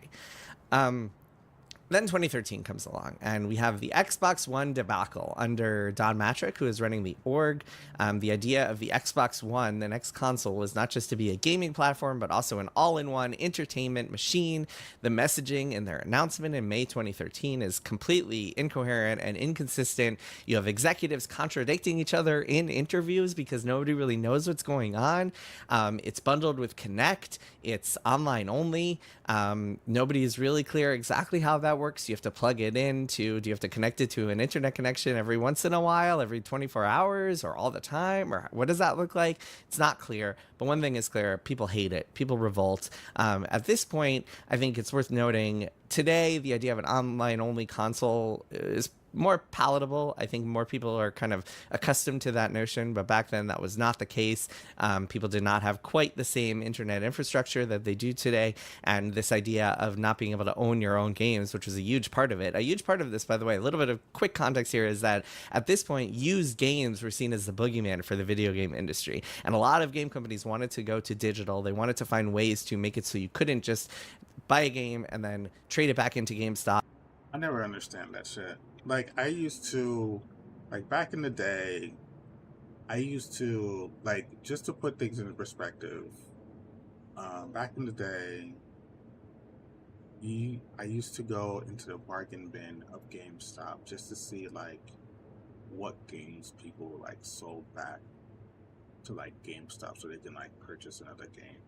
Then 2013 comes along, and we have the Xbox One debacle under Don Matrick, who is running the org. The idea of the Xbox One, the next console, was not just to be a gaming platform, but also an all-in-one entertainment machine. The messaging in their announcement in May 2013 is completely incoherent and inconsistent. You have executives contradicting each other in interviews because nobody really knows what's going on. It's bundled with Kinect. It's online only. Nobody is really clear exactly how that works. You have to plug it do you have to connect it to an internet connection every once in a while, every 24 hours, or all the time, or what does that look like? It's not clear, but one thing is clear: people hate it, people revolt. At this point, I think it's worth noting today the idea of an online only console is more palatable. I think more people are kind of accustomed to that notion, but back then that was not the case. People did not have quite the same internet infrastructure that they do today, and this idea of not being able to own your own games, which was a huge part of it. A huge part of this, by the way, a little bit of quick context here, is that at this point, used games were seen as the boogeyman for the video game industry, and a lot of game companies wanted to go to digital. They wanted to find ways to make it so you couldn't just buy a game and then trade it back into GameStop. I never understand that shit. Like, I used to, like, back in the day, I used to, like, just to put things into perspective, back in the day, I used to go into the bargain bin of GameStop just to see, like, what games people, like, sold back to, like, GameStop so they can, like, purchase another game.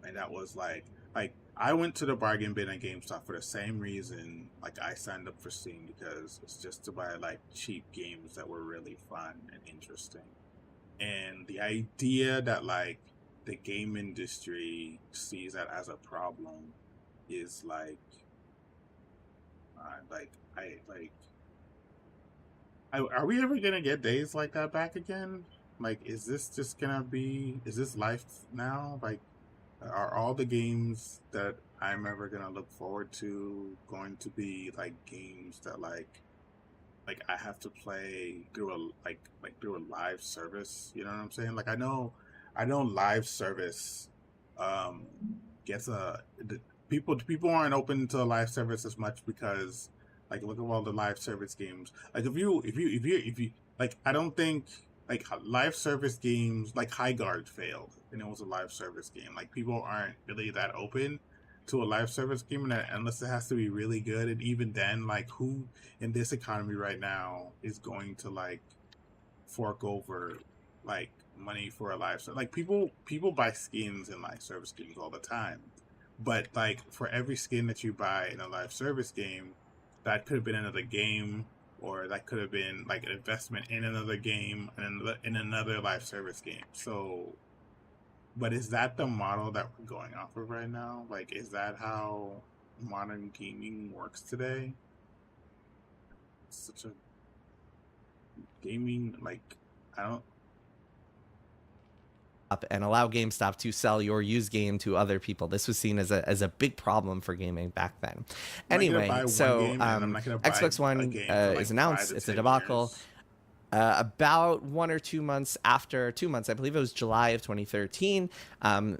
And that was, like, I went to the bargain bin at GameStop for the same reason, like, I signed up for Steam, because it's just to buy, like, cheap games that were really fun and interesting. And the idea that, like, the game industry sees that as a problem is, like, are we ever gonna get days like that back again? Like, is this just gonna be? Is this life now? Like, are all the games that I'm ever gonna look forward to going to be like games that like I have to play through a through a live service? You know what I'm saying? Like, I know live service gets people aren't open to live service as much because like look at all the live service games. Like if you like, I don't think like live service games like High Guard failed and it was a live service game. Like people aren't really that open to a live service game unless it has to be really good, and even then, like who in this economy right now is going to like fork over like money for a live service? Like people buy skins in live service games all the time, but like for every skin that you buy in a live service game, that could have been another game, or that could have been like an investment in another game and in another live service game. So, but is that the model that we're going off of right now? Like, is that how modern gaming works today? It's such a gaming, like, I don't. And allow GameStop to sell your used game to other people. This was seen as a big problem for gaming back then. Anyway, so Xbox One is announced. It's a debacle. About 1 or 2 months after, 2 months, I believe it was July of 2013,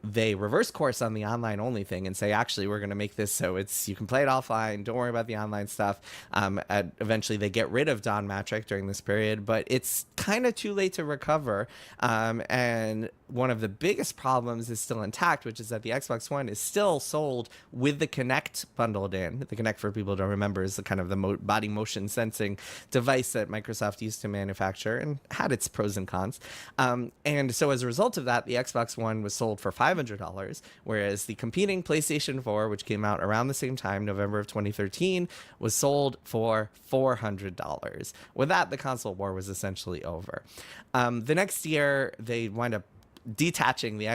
they reverse course on the online only thing and say, actually, we're going to make this so you can play it offline. Don't worry about the online stuff. Eventually, they get rid of Don Matrick during this period, but it's kind of too late to recover. And one of the biggest problems is still intact, which is that the Xbox One is still sold with the Kinect bundled in. The Kinect, for people to remember, is the kind of the body motion sensing device that Microsoft used to manufacture and had its pros and cons. And so as a result of that, the Xbox One was sold for $500, whereas the competing PlayStation 4, which came out around the same time, November of 2013, was sold for $400. With that, the console war was essentially over. The next year, they wind up detaching the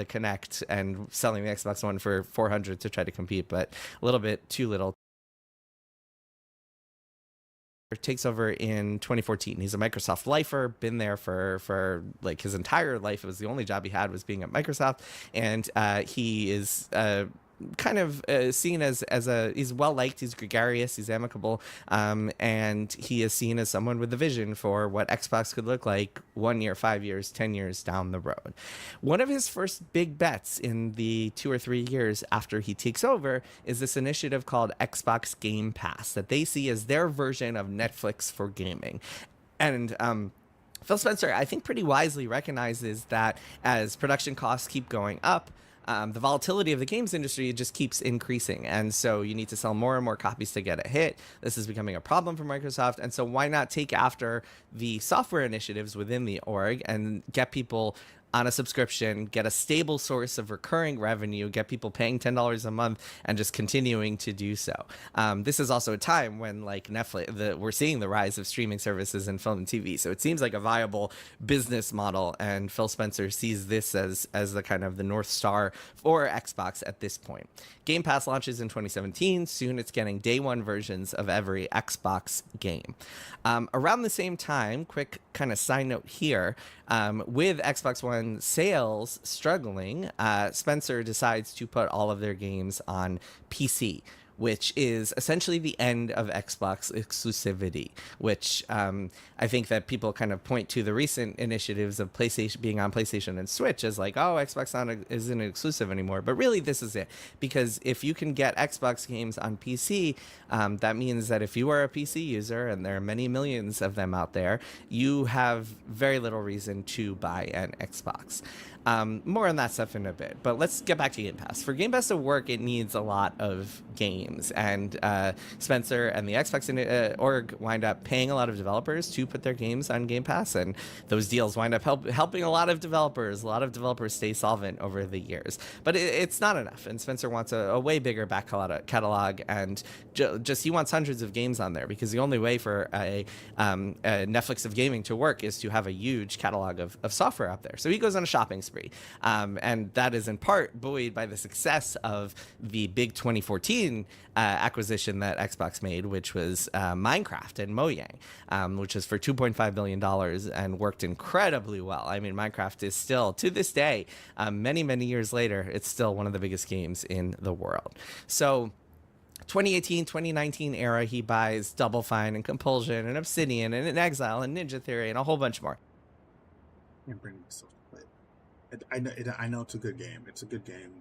Kinect and selling the Xbox One for $400 to try to compete, but a little bit too little. Takes over in 2014. He's a Microsoft lifer, been there for like his entire life. It was the only job he had was being at Microsoft, and he is kind of seen as he's well liked, he's gregarious, he's amicable, and he is seen as someone with a vision for what Xbox could look like 1 year, 5 years, 10 years down the road. One of his first big bets in the 2 or 3 years after he takes over is this initiative called Xbox Game Pass that they see as their version of Netflix for gaming. And Phil Spencer, I think, pretty wisely recognizes that as production costs keep going up, the volatility of the games industry just keeps increasing. And so you need to sell more and more copies to get a hit. This is becoming a problem for Microsoft. And so why not take after the software initiatives within the org and get people on a subscription, get a stable source of recurring revenue, get people paying $10 a month and just continuing to do so. This is also a time when, like Netflix, we're seeing the rise of streaming services in film and TV. So it seems like a viable business model. And Phil Spencer sees this as the kind of the North Star for Xbox at this point. Game Pass launches in 2017. Soon it's getting day one versions of every Xbox game. Around the same time, quick kind of side note here, with Xbox One sales struggling, Spencer decides to put all of their games on PC, which is essentially the end of Xbox exclusivity, which I think that people kind of point to the recent initiatives of PlayStation being on PlayStation and Switch as like, oh, Xbox isn't exclusive anymore. But really, this is it. Because if you can get Xbox games on PC, that means that if you are a PC user, and there are many millions of them out there, you have very little reason to buy an Xbox. More on that stuff in a bit, but let's get back to Game Pass. For Game Pass to work, it needs a lot of games, and Spencer and the Xbox org wind up paying a lot of developers to put their games on Game Pass, and those deals wind up helping a lot of developers. A lot of developers stay solvent over the years, but it's not enough, and Spencer wants a way bigger back catalog, and just he wants hundreds of games on there, because the only way for a Netflix of gaming to work is to have a huge catalog of software out there. So he goes on a shopping spree. spree. And that is in part buoyed by the success of the big 2014 acquisition that Xbox made, which was Minecraft and Mojang, which is for $2.5 billion and worked incredibly well. I mean, Minecraft is still, to this day, many, many years later, it's still one of the biggest games in the world. So 2018, 2019 era, he buys Double Fine and Compulsion and Obsidian and In Exile and Ninja Theory and a whole bunch more. I can't bring myself to play it. I know it's a good game. It's a good game.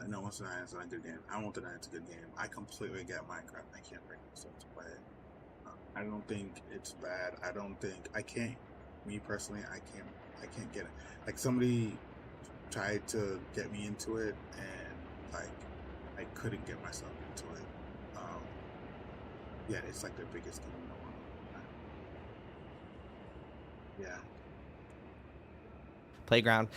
No one's denying it's not a good game. I won't deny it's a good game. I completely get Minecraft. I can't bring myself to play it. I don't think it's bad. I can't. Me personally, I can't get it. Like, somebody tried to get me into it, and like I couldn't get myself into it. Yeah, it's like the biggest game in the world. Yeah. Playground.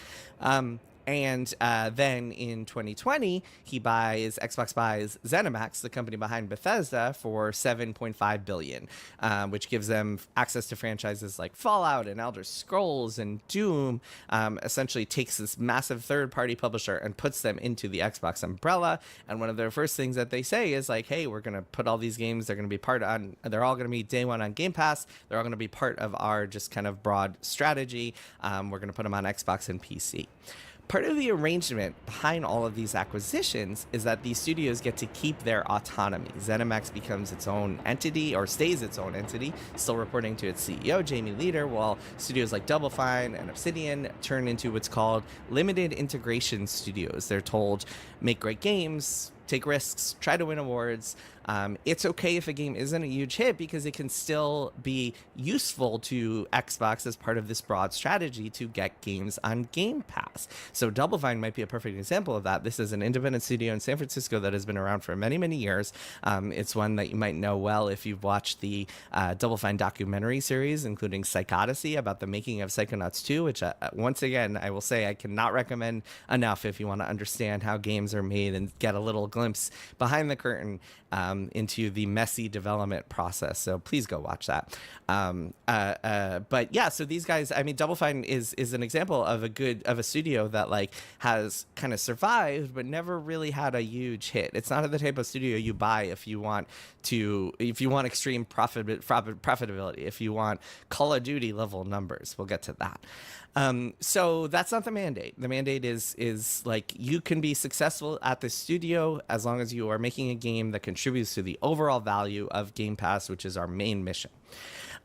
And then in 2020, Xbox buys ZeniMax, the company behind Bethesda, for $7.5 billion, which gives them access to franchises like Fallout and Elder Scrolls and Doom. Essentially takes this massive third-party publisher and puts them into the Xbox umbrella. And one of their first things that they say is like, hey, we're going to put all these games, they're all going to be day one on Game Pass. They're all going to be part of our just kind of broad strategy. We're going to put them on Xbox and PC. Part of the arrangement behind all of these acquisitions is that these studios get to keep their autonomy. ZeniMax becomes its own entity, or stays its own entity, still reporting to its CEO, Jamie Leader, while studios like Double Fine and Obsidian turn into what's called limited integration studios. They're told, make great games, take risks, try to win awards. It's okay if a game isn't a huge hit because it can still be useful to Xbox as part of this broad strategy to get games on Game Pass. So Double Fine might be a perfect example of that. This is an independent studio in San Francisco that has been around for many, many years. It's one that you might know well if you've watched the Double Fine documentary series, including Psychodyssey, about the making of Psychonauts 2, which once again, I will say I cannot recommend enough if you want to understand how games are made and get a little glimpse behind the curtain into the messy development process. So please go watch that. But yeah, so these guys, I mean, Double Fine is an example of a studio that like has kind of survived, but never really had a huge hit. It's not the type of studio you buy if you want extreme profitability, if you want Call of Duty level numbers. We'll get to that. So that's not the mandate. The mandate is like, you can be successful at the studio as long as you are making a game that contributes to the overall value of Game Pass, which is our main mission.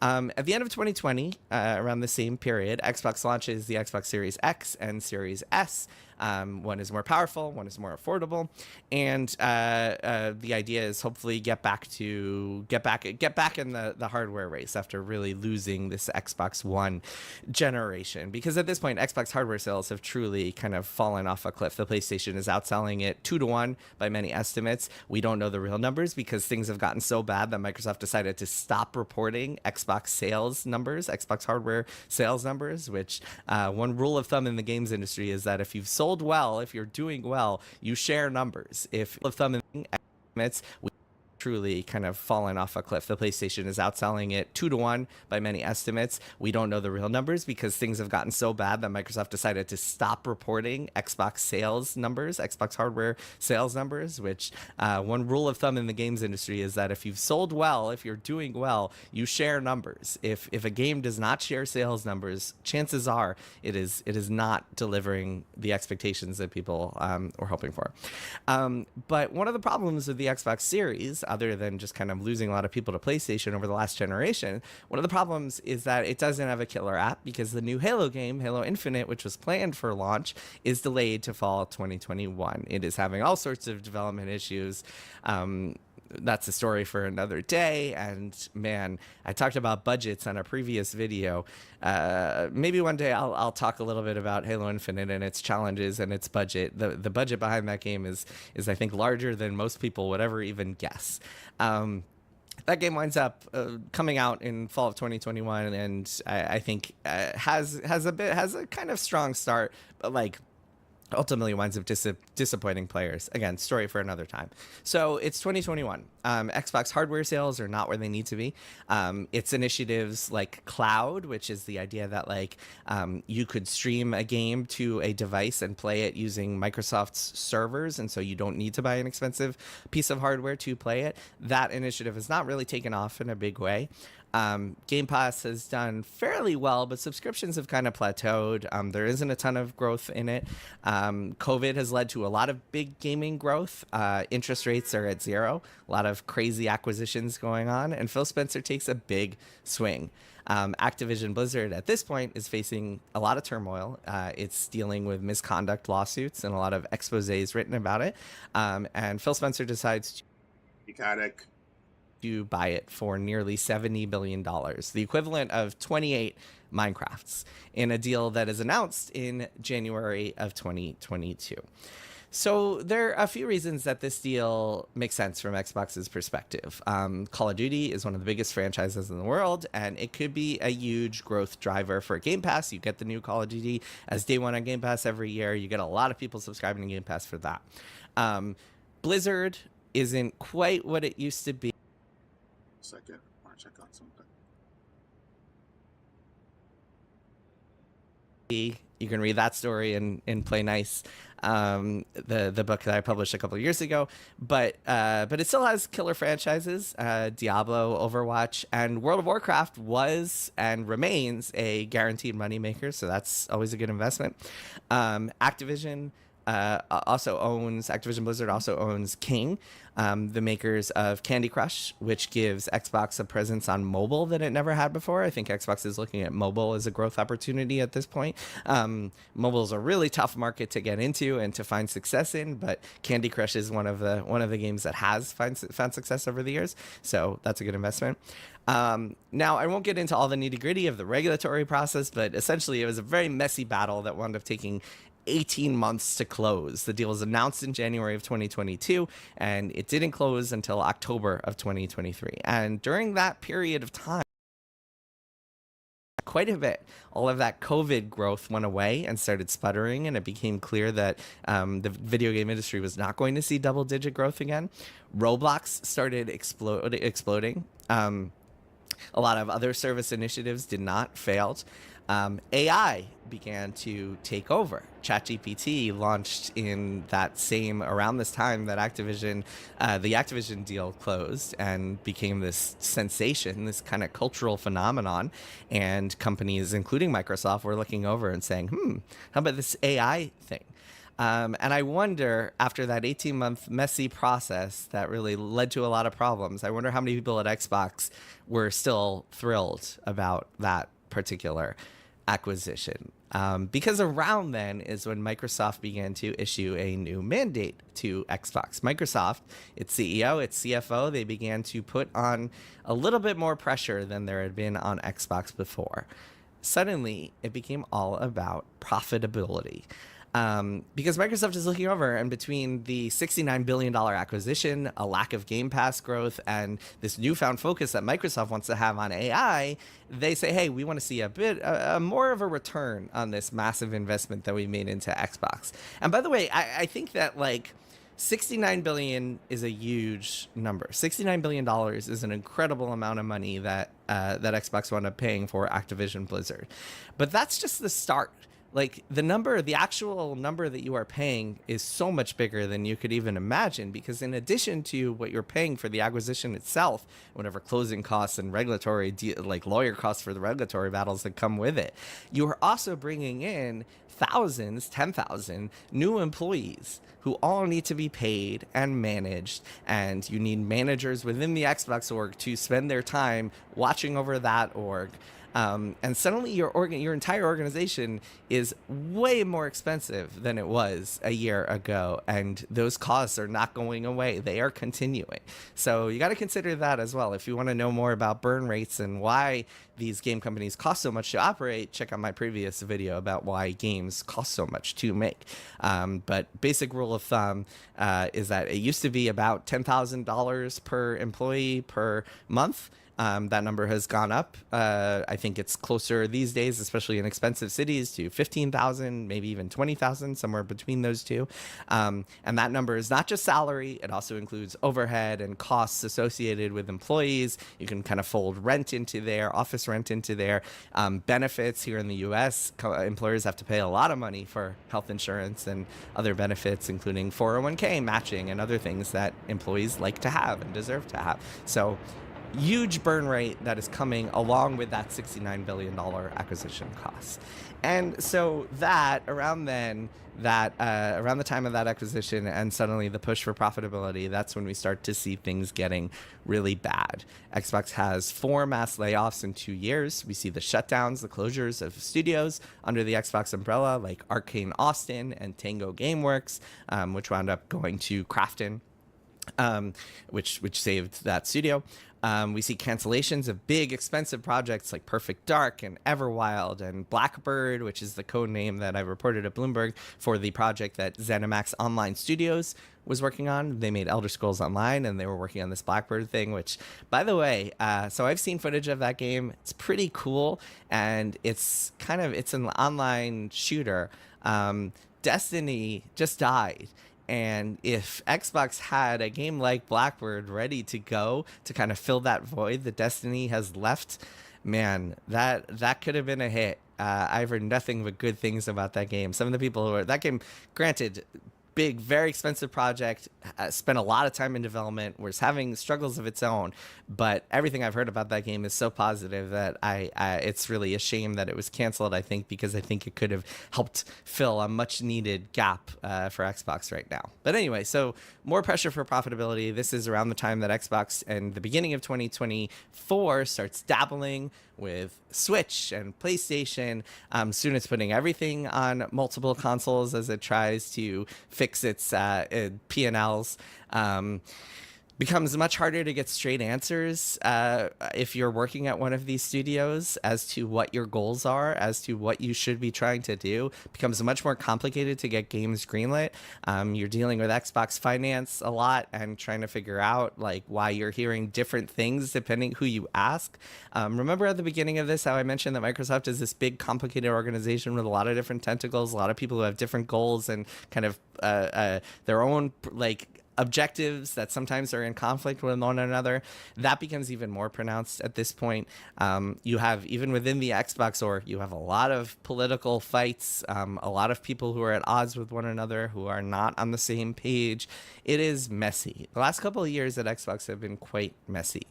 At the end of 2020, around the same period, Xbox launches the Xbox Series X and Series S. One is more powerful, one is more affordable, and the idea is hopefully get back in the hardware race after really losing this Xbox One generation. Because at this point, Xbox hardware sales have truly kind of fallen off a cliff. The PlayStation is outselling it 2-1 by many estimates. We don't know the real numbers because things have gotten so bad that Microsoft decided to stop reporting Xbox sales numbers, Xbox hardware sales numbers, which one rule of thumb in the games industry is that if you've sold well, if you're doing well, you share numbers. If rule of thumb in estimates, we truly kind of fallen off a cliff. The PlayStation is outselling it 2-1 by many estimates. We don't know the real numbers because things have gotten so bad that Microsoft decided to stop reporting Xbox sales numbers, Xbox hardware sales numbers, which one rule of thumb in the games industry is that if you've sold well, if you're doing well, you share numbers. If a game does not share sales numbers, chances are it is not delivering the expectations that people were hoping for. But one of the problems with the Xbox Series, other than just kind of losing a lot of people to PlayStation over the last generation, one of the problems is that it doesn't have a killer app because the new Halo game, Halo Infinite, which was planned for launch, is delayed to fall 2021. It is having all sorts of development issues. That's a story for another day. And man, I talked about budgets on a previous video. Maybe one day I'll talk a little bit about Halo Infinite and its challenges and its budget. The budget behind that game is I think larger than most people would ever even guess. That game winds up coming out in fall of 2021, and I think has a kind of strong start, but like ultimately winds up disappointing players. Again, story for another time. So it's 2021. Xbox hardware sales are not where they need to be. It's initiatives like cloud, which is the idea that like you could stream a game to a device and play it using Microsoft's servers, and so you don't need to buy an expensive piece of hardware to play it. That initiative has not really taken off in a big way. Game Pass has done fairly well, but subscriptions have kind of plateaued. There isn't a ton of growth in it. COVID has led to a lot of big gaming growth. Interest rates are at zero. A lot of crazy acquisitions going on. And Phil Spencer takes a big swing. Activision Blizzard at this point is facing a lot of turmoil. It's dealing with misconduct lawsuits and a lot of exposés written about it. And Phil Spencer decides to buy it for nearly $70 billion, the equivalent of 28 Minecrafts, in a deal that is announced in January of 2022. So there are a few reasons that this deal makes sense from Xbox's perspective. Call of Duty is one of the biggest franchises in the world, and it could be a huge growth driver for Game Pass. You get the new Call of Duty as day one on Game Pass every year. You get a lot of people subscribing to Game Pass for that. Blizzard isn't quite what it used to be. Second, I want to check on something. You can read that story and play nice, the book that I published a couple of years ago, but it still has killer franchises. Diablo, Overwatch, and World of Warcraft was and remains a guaranteed moneymaker, so that's always a good investment. Activision Blizzard also owns King, the makers of Candy Crush, which gives Xbox a presence on mobile that it never had before. I think Xbox is looking at mobile as a growth opportunity at this point. Mobile is a really tough market to get into and to find success in, but Candy Crush is one of the games that has found success over the years, so that's a good investment. Now, I won't get into all the nitty-gritty of the regulatory process, but essentially it was a very messy battle that wound up taking 18 months to close. The deal was announced in January of 2022, and it didn't close until October of 2023. And during that period of time, quite a bit, all of that COVID growth went away and started sputtering, and it became clear that the video game industry was not going to see double-digit growth again. Roblox started exploding. A lot of other service initiatives did not fail. AI began to take over. ChatGPT launched in around this time that the Activision deal closed and became this sensation, this kind of cultural phenomenon. And companies, including Microsoft, were looking over and saying, how about this AI thing? And I wonder, after that 18-month messy process that really led to a lot of problems, I wonder how many people at Xbox were still thrilled about that particular acquisition. Because around then is when Microsoft began to issue a new mandate to Xbox. Microsoft, its CEO, its CFO, they began to put on a little bit more pressure than there had been on Xbox before. Suddenly, it became all about profitability. Because Microsoft is looking over, and between the $69 billion acquisition, a lack of Game Pass growth, and this newfound focus that Microsoft wants to have on AI, they say, hey, we want to see more of a return on this massive investment that we made into Xbox. And by the way, I think that $69 billion is a huge number. $69 billion is an incredible amount of money that Xbox wound up paying for Activision Blizzard. But that's just the start. The actual number that you are paying is so much bigger than you could even imagine, because in addition to what you're paying for the acquisition itself, whatever closing costs and regulatory, lawyer costs for the regulatory battles that come with it, you are also bringing in 10,000 new employees who all need to be paid and managed, and you need managers within the Xbox org to spend their time watching over that org. And suddenly your entire organization is way more expensive than it was a year ago, and those costs are not going away. They are continuing. So you got to consider that as well. If you want to know more about burn rates and why these game companies cost so much to operate, check out my previous video about why games cost so much to make. But basic rule of thumb is that it used to be about $10,000 per employee per month. That number has gone up. I think it's closer these days, especially in expensive cities, to 15,000, maybe even 20,000, somewhere between those two. And that number is not just salary. It also includes overhead and costs associated with employees. You can kind of fold rent into there, office rent into there. Benefits here in the U.S., employers have to pay a lot of money for health insurance and other benefits, including 401k matching and other things that employees like to have and deserve to have. So huge burn rate that is coming along with that $69 billion acquisition cost. And so that around then, around the time of that acquisition and suddenly the push for profitability, that's when we start to see things getting really bad. Xbox has 4 mass layoffs in 2 years. We see the shutdowns, the closures of studios under the Xbox umbrella, like Arcane Austin and Tango Gameworks, which wound up going to Crafton, which saved that studio. We see cancellations of big, expensive projects like Perfect Dark and Everwild and Blackbird, which is the code name that I reported at Bloomberg for the project that ZeniMax Online Studios was working on. They made Elder Scrolls Online, and they were working on this Blackbird thing, which, by the way, so I've seen footage of that game. It's pretty cool, and it's an online shooter. Destiny just died. And if Xbox had a game like Blackbird ready to go to kind of fill that void that Destiny has left, man, that could have been a hit. I've heard nothing but good things about that game. Some of the people who are that game, granted, big, very expensive project, spent a lot of time in development, was having struggles of its own, but everything I've heard about that game is so positive that it's really a shame that it was canceled, I think, because I think it could have helped fill a much needed gap for Xbox right now. But anyway, so more pressure for profitability. This is around the time that Xbox and the beginning of 2024 starts dabbling with Switch and PlayStation. Soon it's putting everything on multiple consoles as it tries to fix its P&Ls. Becomes much harder to get straight answers if you're working at one of these studios as to what your goals are, as to what you should be trying to do. Becomes much more complicated to get games greenlit. You're dealing with Xbox finance a lot and trying to figure out like why you're hearing different things depending who you ask. Remember at the beginning of this how I mentioned that Microsoft is this big complicated organization with a lot of different tentacles, a lot of people who have different goals and kind of their own like objectives that sometimes are in conflict with one another. That becomes even more pronounced at this point. You have, even within the Xbox org, you have a lot of political fights, a lot of people who are at odds with one another, who are not on the same page. It is messy. The last couple of years at Xbox have been quite messy.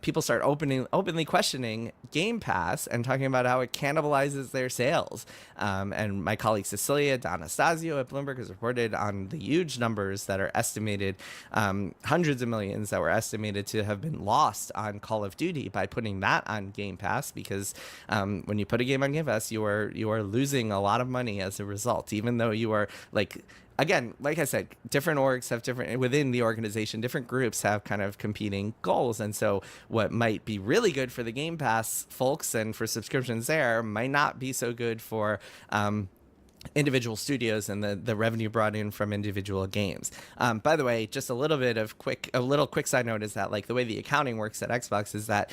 People start openly questioning Game Pass and talking about how it cannibalizes their sales. And my colleague Cecilia D'Anastasio at Bloomberg has reported on the huge numbers that are estimated, hundreds of millions that were estimated to have been lost on Call of Duty by putting that on Game Pass, because when you put a game on Game Pass, you are losing a lot of money as a result, even though you are like, again, like I said, different orgs have different, within the organization, different groups have kind of competing goals. And so what might be really good for the Game Pass folks and for subscriptions there might not be so good for individual studios and the revenue brought in from individual games. By the way, just a little quick side note is that like the way the accounting works at Xbox is that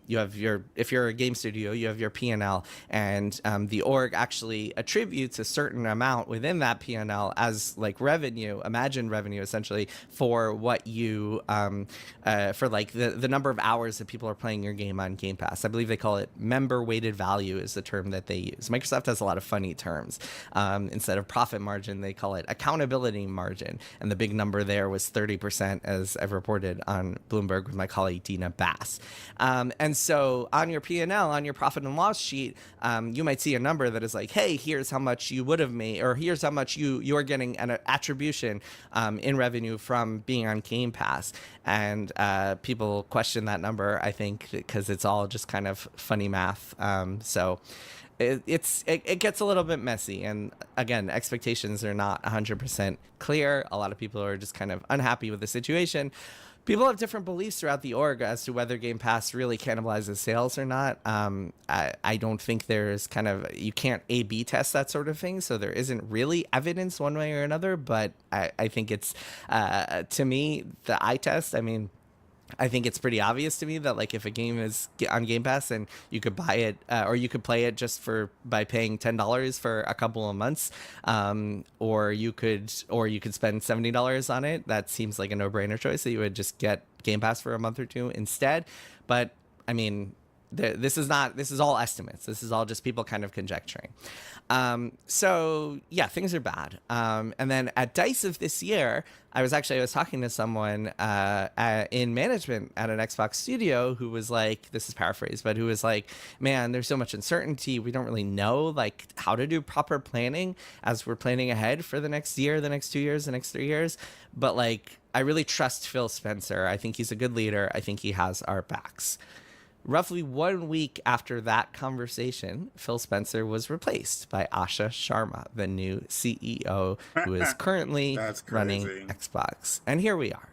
you have if you're a game studio, you have your P&L, and the org actually attributes a certain amount within that P&L as like revenue, imagined revenue essentially, for what you for like the number of hours that people are playing your game on Game Pass. I believe they call it member weighted value is the term that they use. Microsoft has a lot of funny terms. Instead of profit margin, they call it accountability margin. And the big number there was 30%, as I've reported on Bloomberg with my colleague Dina Bass. And so on your P&L, on your profit and loss sheet, you might see a number that is like, hey, here's how much you would have made, or here's how much you're getting an attribution in revenue from being on Game Pass. And people question that number, I think, because it's all just kind of funny math. So it gets a little bit messy, and again, expectations are not 100% clear. A lot of people are just kind of unhappy with the situation. People have different beliefs throughout the org as to whether Game Pass really cannibalizes sales or not. I don't think there's you can't A/B test that sort of thing, so there isn't really evidence one way or another, but I think it's, to me, the eye test, I mean, I think it's pretty obvious to me that like if a game is on Game Pass and you could buy it or you could play it just by paying $10 for a couple of months, or you could spend $70 on it. That seems like a no-brainer choice. That you would just get Game Pass for a month or two instead. But I mean, this is all estimates. This is all just people kind of conjecturing. So yeah, things are bad. And then at DICE of this year, I was talking to someone in management at an Xbox studio who was like, this is paraphrased, but who was like, man, there's so much uncertainty. We don't really know like how to do proper planning as we're planning ahead for the next year, the next 2 years, the next 3 years. But like, I really trust Phil Spencer. I think he's a good leader. I think he has our backs. Roughly 1 week after that conversation, Phil Spencer was replaced by Asha Sharma, the new CEO who is currently running Xbox. And here we are.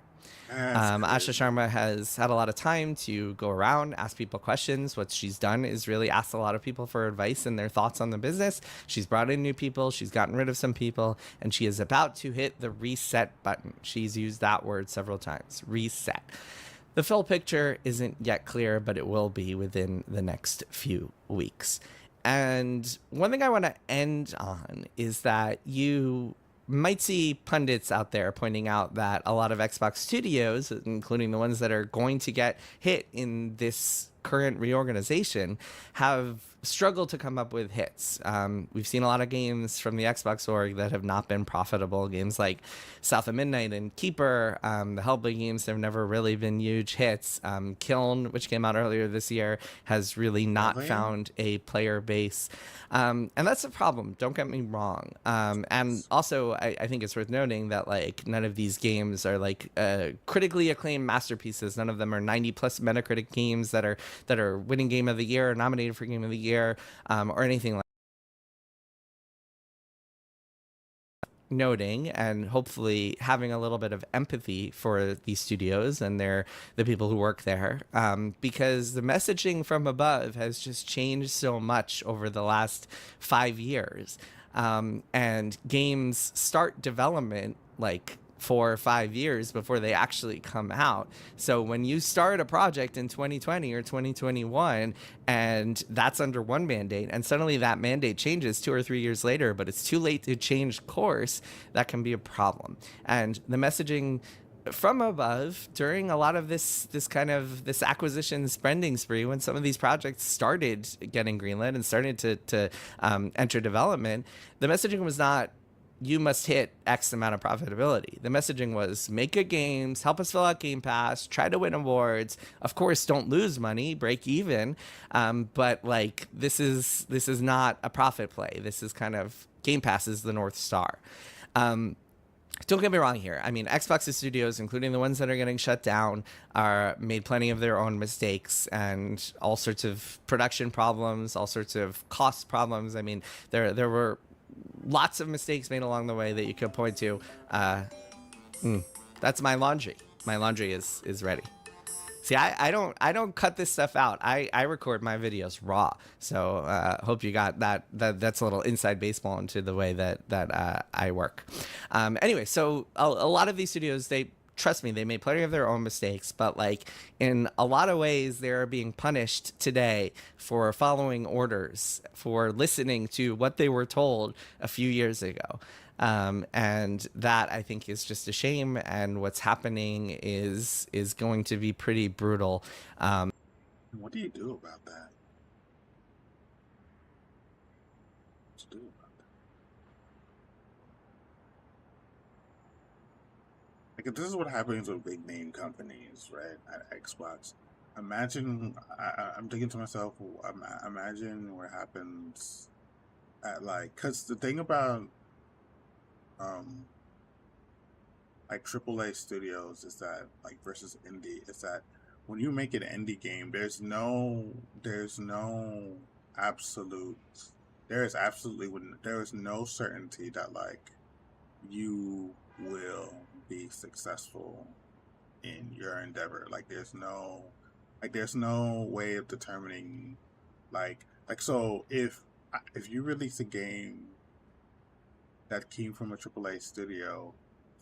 Asha Sharma has had a lot of time to go around, ask people questions. What she's done is really asked a lot of people for advice and their thoughts on the business. She's brought in new people. She's gotten rid of some people. And she is about to hit the reset button. She's used that word several times, reset. The full picture isn't yet clear, but it will be within the next few weeks. And one thing I want to end on is that you might see pundits out there pointing out that a lot of Xbox studios, including the ones that are going to get hit in this current reorganization, have struggled to come up with hits. We've seen a lot of games from the Xbox org that have not been profitable. Games like South of Midnight and Keeper, the Hellblade games have never really been huge hits. Kiln, which came out earlier this year, has really not found a player base. And that's a problem, don't get me wrong. And also, I think it's worth noting that like none of these games are like critically acclaimed masterpieces. None of them are 90+ Metacritic games that are winning Game of the Year or nominated for Game of the Year, or anything like that. Noting and hopefully having a little bit of empathy for these studios and the people who work there, because the messaging from above has just changed so much over the last 5 years, and games start development like 4 or 5 years before they actually come out. So when you start a project in 2020 or 2021 and that's under one mandate and suddenly that mandate changes 2 or 3 years later, but it's too late to change course, that can be a problem. And the messaging from above during a lot of this acquisition spending spree, when some of these projects started getting greenlit and started to enter development, the messaging was not, you must hit X amount of profitability. The messaging was, make good games, help us fill out Game Pass, try to win awards. Of course, don't lose money, break even. But like, this is not a profit play. This is kind of, Game Pass is the North Star. Don't get me wrong here. I mean, Xbox's studios, including the ones that are getting shut down, made plenty of their own mistakes and all sorts of production problems, all sorts of cost problems. I mean, there were lots of mistakes made along the way that you could point to. That's my laundry. My laundry is ready. See, I don't cut this stuff out. I record my videos raw. So hope you got that. That's a little inside baseball into the way that I work. Anyway, so a lot of these studios, trust me, they made plenty of their own mistakes, but like in a lot of ways, they're being punished today for following orders, for listening to what they were told a few years ago. And that, I think, is just a shame. And what's happening is going to be pretty brutal. What do you do about that? What do you do about that? Like, if this is what happens with big name companies, right? At Xbox, imagine. I'm thinking to myself, imagine what happens at like, because the thing about like AAA studios is that, like, versus indie, is that when you make an indie game, there is no certainty that like you will be successful in your endeavor. Like there's no way of determining like so if you release a game that came from a AAA studio,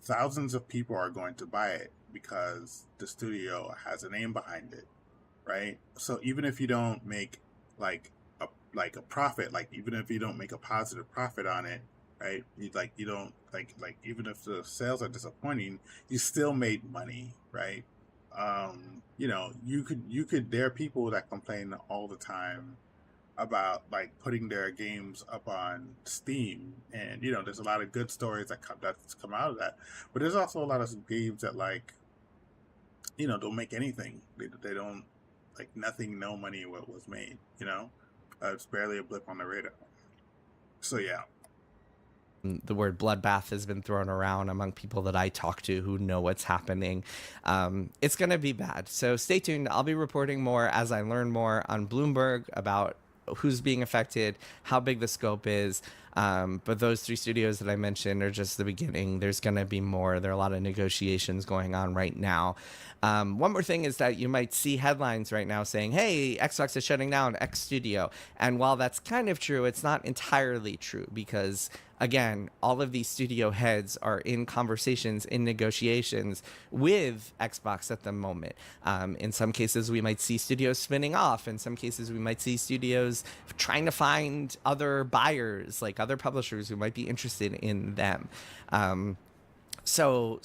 thousands of people are going to buy it, because the studio has a name behind it, right? So even if you don't make like a profit, like even if you don't make a positive profit on it, right? You don't even if the sales are disappointing, you still made money, right? You know, you could there are people that complain all the time about like putting their games up on Steam, and you know, there's a lot of good stories that's come out of that, but there's also a lot of games that like, you know, don't make anything. They don't, like, nothing, no money what was made, you know. It's barely a blip on the radar. So yeah, the word bloodbath has been thrown around among people that I talk to who know what's happening. It's going to be bad. So stay tuned. I'll be reporting more as I learn more on Bloomberg about who's being affected, how big the scope is. But those 3 studios that I mentioned are just the beginning. There's going to be more. There are a lot of negotiations going on right now. One more thing is that you might see headlines right now saying, hey, Xbox is shutting down X studio. And while that's kind of true, it's not entirely true because, again, all of these studio heads are in conversations, in negotiations with Xbox at the moment. In some cases, we might see studios spinning off. In some cases, we might see studios trying to find other buyers, like other publishers who might be interested in them. So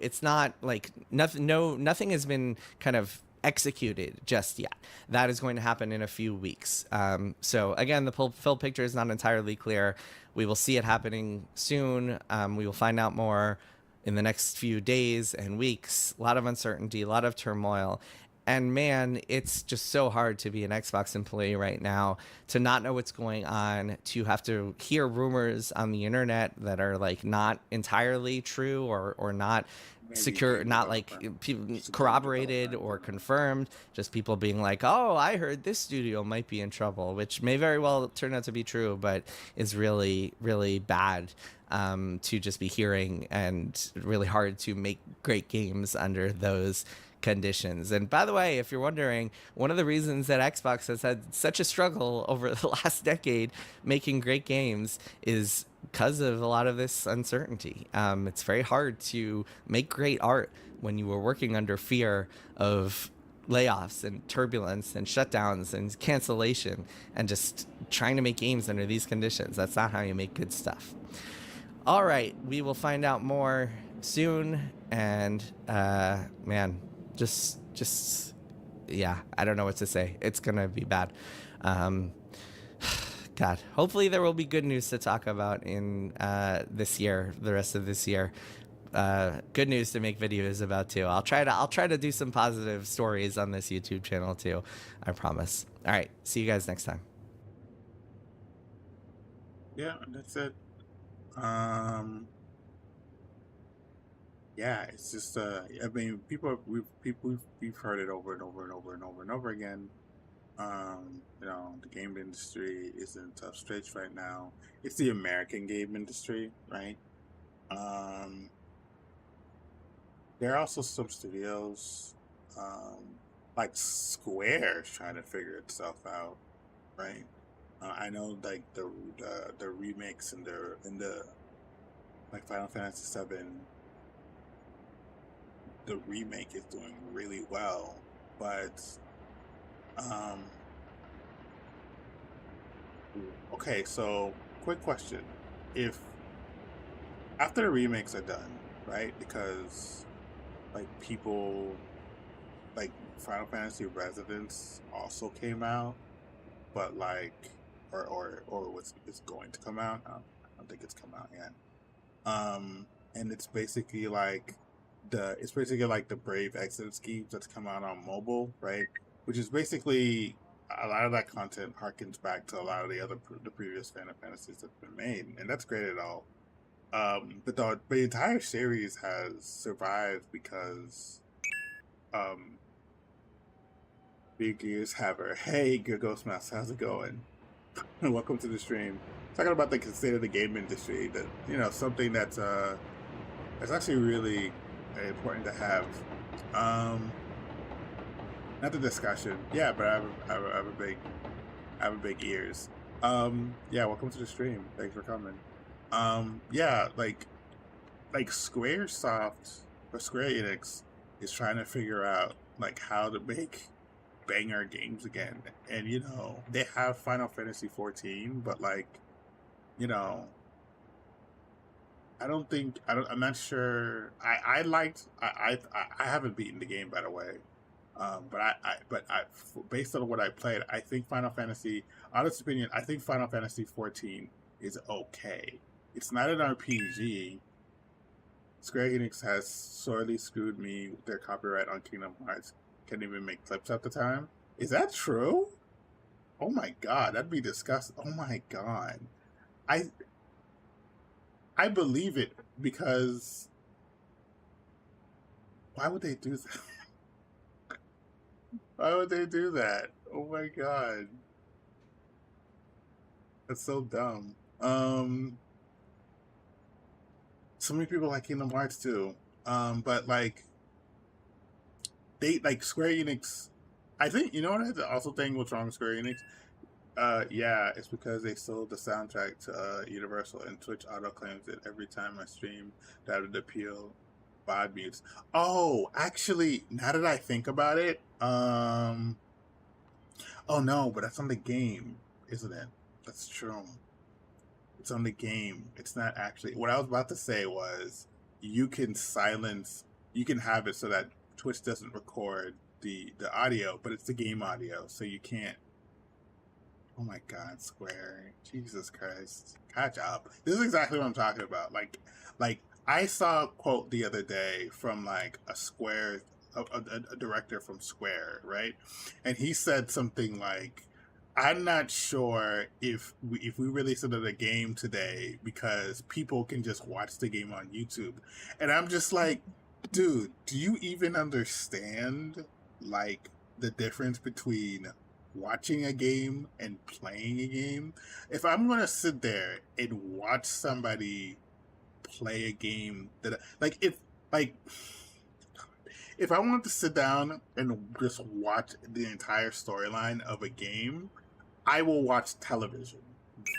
it's not like nothing has been kind of executed just yet. That is going to happen in a few weeks. So again, the full picture is not entirely clear. We will see it happening soon. We will find out more in the next few days and weeks. A lot of uncertainty, a lot of turmoil. And man, it's just so hard to be an Xbox employee right now, to not know what's going on, to have to hear rumors on the internet that are like not entirely true or not secure, not like corroborated or confirmed, just people being like, oh, I heard this studio might be in trouble, which may very well turn out to be true, but is really, really bad to just be hearing, and really hard to make great games under those conditions. And by the way, if you're wondering, one of the reasons that Xbox has had such a struggle over the last decade making great games is because of a lot of this uncertainty. It's very hard to make great art when you were working under fear of layoffs and turbulence and shutdowns and cancellation, and just trying to make games under these conditions. That's not how you make good stuff. All right, we will find out more soon. And man, just yeah, I don't know what to say. It's gonna be bad. God, hopefully there will be good news to talk about in this year, the rest of this year. Good news to make videos about too. I'll try to do some positive stories on this YouTube channel too. I promise. All right, see you guys next time. Yeah, that's it. Yeah, it's just I mean, we've heard it over and over and over and over and over again. You know, the game industry is in tough straits right now. It's the American game industry, right? There are also some studios, like Square, is trying to figure itself out, right? I know like the remakes in the like Final Fantasy VII. The remake is doing really well, but okay, so quick question. If after the remakes are done, right, because like people like Final Fantasy Residence also came out, but like or it's going to come out. I don't think it's come out yet. And it's basically like the Brave Exodus games that's come out on mobile, right? Which is basically a lot of that content harkens back to a lot of the previous Final Fantasies that's been made, and that's great at all. But the entire series has survived because Big Ears Haver. Hey, good Ghost Mouse, how's it going? Welcome to the stream. Talking about the state of the game industry, that, you know, something that's actually really important to have. Not the discussion, yeah, but I have a big ears. Yeah, welcome to the stream. Thanks for coming. Yeah, like Squaresoft or Square Enix is trying to figure out like how to make banger games again. And you know, they have Final Fantasy 14, but like, you know, I'm not sure. I haven't beaten the game, by the way. But based on what I played, I think Final Fantasy, honest opinion, I think Final Fantasy 14 is okay. It's not an RPG. Square Enix has sorely screwed me with their copyright on Kingdom Hearts. Can't even make clips at the time. Is that true? Oh my god, that'd be disgusting. Oh my god. I believe it, because why would they do that? Why would they do that? Oh my god. That's so dumb. So many people like Kingdom Hearts too. But like they like Square Enix, I think, you know what I also think what's wrong with Square Enix? Yeah, it's because they sold the soundtrack to Universal, and Twitch auto claims it every time I stream. That would appeal bad mutes. Oh, actually, now that I think about it, oh no, but that's on the game, isn't it? That's true. It's on the game. It's not actually. What I was about to say was you can have it so that Twitch doesn't record the audio, but it's the game audio, so you can't. Oh my god, Square. Jesus Christ. Catch up. This is exactly what I'm talking about. Like I saw a quote the other day from like a director from Square, right? And he said something like, I'm not sure if we release another game today because people can just watch the game on YouTube. And I'm just like, dude, do you even understand like the difference between watching a game and playing a game? If I'm gonna sit there and watch somebody play a game that if I want to sit down and just watch the entire storyline of a game, I will watch television.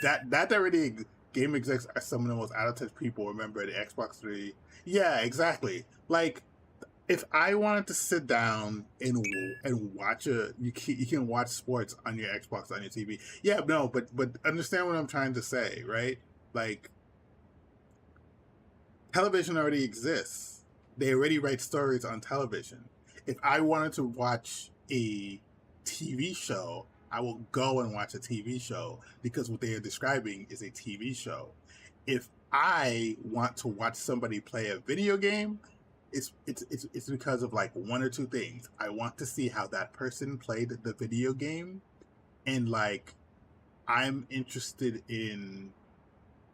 That already, game execs are some of the most out of touch people. Remember the Xbox 3? Yeah, exactly. Like, if I wanted to sit down and watch you can watch sports on your Xbox, on your TV. Yeah, no, but understand what I'm trying to say, right? Like, television already exists. They already write stories on television. If I wanted to watch a TV show, I will go and watch a TV show because what they are describing is a TV show. If I want to watch somebody play a video game, it's because of like one or two things. I want to see how that person played the video game, and like I'm interested in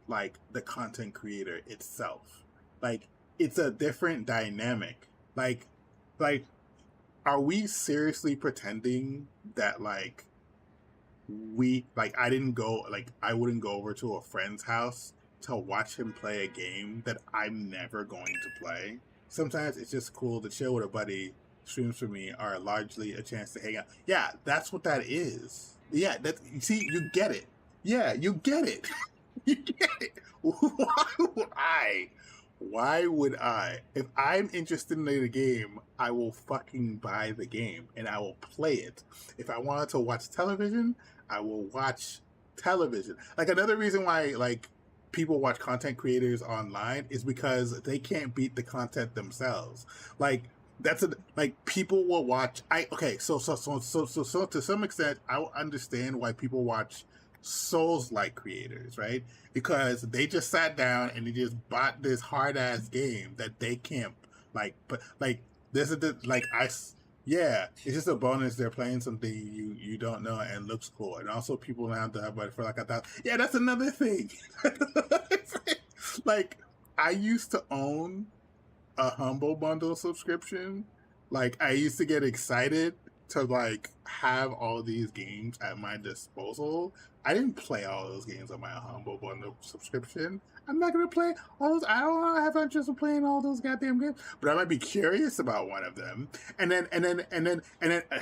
like the content creator itself. Like, it's a different dynamic. Like are we seriously pretending that I wouldn't go over to a friend's house to watch him play a game that I'm never going to play? Sometimes it's just cool to chill with a buddy. Streams for me are largely a chance to hang out. Yeah, that's what that is. Yeah, you see, you get it. Yeah, you get it. You get it. Why would I? If I'm interested in the game, I will fucking buy the game and I will play it. If I wanted to watch television, I will watch television. Like, another reason why like people watch content creators online is because they can't beat the content themselves. Like, people will watch. So to some extent, I will understand why people watch Souls-like creators, right? Because they just sat down and they just bought this hard ass game that they can't yeah, it's just a bonus. They're playing something you don't know and looks cool, and also people don't have to have money for like $1,000. Yeah, that's another thing. Like, I used to own a Humble Bundle subscription. Like, I used to get excited to like have all these games at my disposal. I didn't play all those games on my Humble Bundle subscription. I'm not gonna play all those. I don't have interest in playing all those goddamn games, but I might be curious about one of them. And then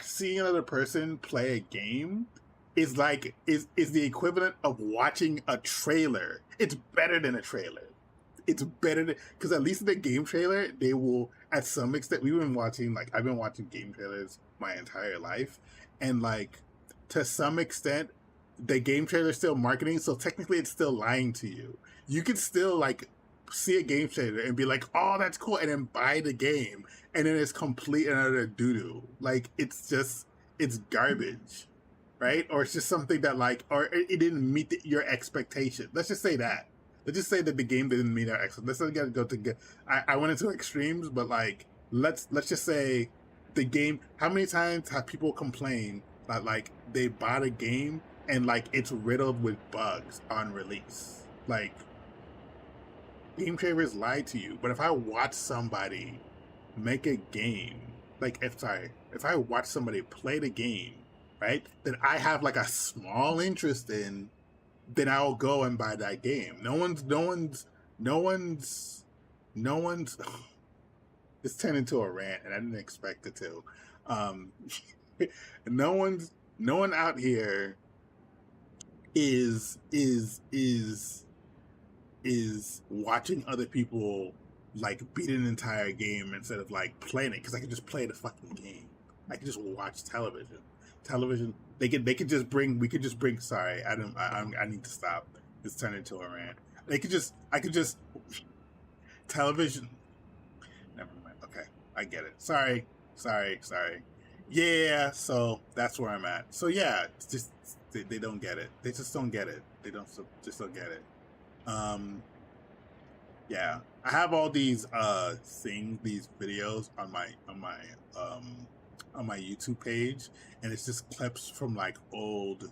seeing another person play a game is the equivalent of watching a trailer. It's better than a trailer. it's better because at least in the game trailer, they will, at some extent, I've been watching game trailers my entire life, and like to some extent, the game trailer is still marketing, so technically it's still lying to you. You can still like see a game trailer and be like, oh, that's cool, and then buy the game, and then it's complete and utter doo-doo. Like, it's garbage, right? Or it's just something that like, or it didn't meet your expectation. Let's just say that. Let's just say that the game didn't meet our expectations. Let's not go to I went into extremes, but like, let's just say the game, how many times have people complained that like they bought a game and like it's riddled with bugs on release? Like, game trailers lie to you. But if I watch somebody make a game, like if I watch somebody play the game, right, that I have like a small interest in, then I'll go and buy that game. No one's it's turned into a rant, and I didn't expect it to. No one out here is watching other people like beat an entire game instead of like playing it, because I could just play the fucking game. I could just watch television. We could just bring. Sorry, I need to stop. It's turned into a rant. I could just television. Never mind. Okay, I get it. Sorry. Yeah, so that's where I'm at. So yeah, it's just they don't get it. They just don't get it. They just don't get it. Yeah, I have all these these videos on my YouTube page, and it's just clips from like old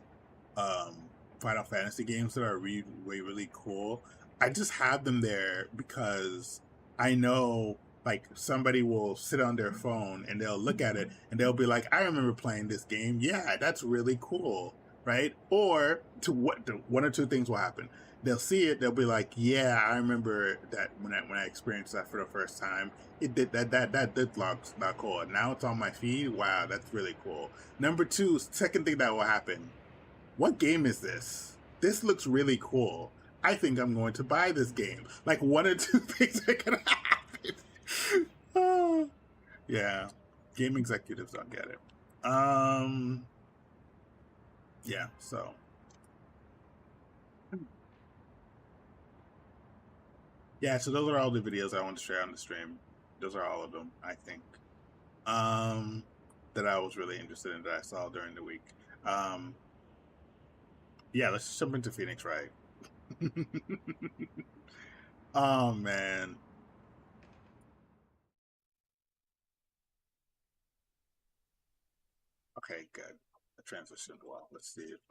Final Fantasy games that are really cool. I just have them there because I know like somebody will sit on their phone and they'll look at it and they'll be like, I remember playing this game. Yeah, that's really cool, right? Or one or two things will happen. They'll see it. They'll be like, "Yeah, I remember that when I experienced that for the first time. It did that did not cool. And now it's on my feed. Wow, that's really cool." Number two, second thing that will happen. What game is this? This looks really cool. I think I'm going to buy this game. Like one or two things are gonna happen. Oh, yeah, game executives don't get it. Yeah, so. Yeah, so those are all the videos I want to share on the stream. Those are all of them, I think, that I was really interested in that I saw during the week. Yeah, let's just jump into Phoenix Wright. Oh, man. Okay, good. The transition well. Let's see if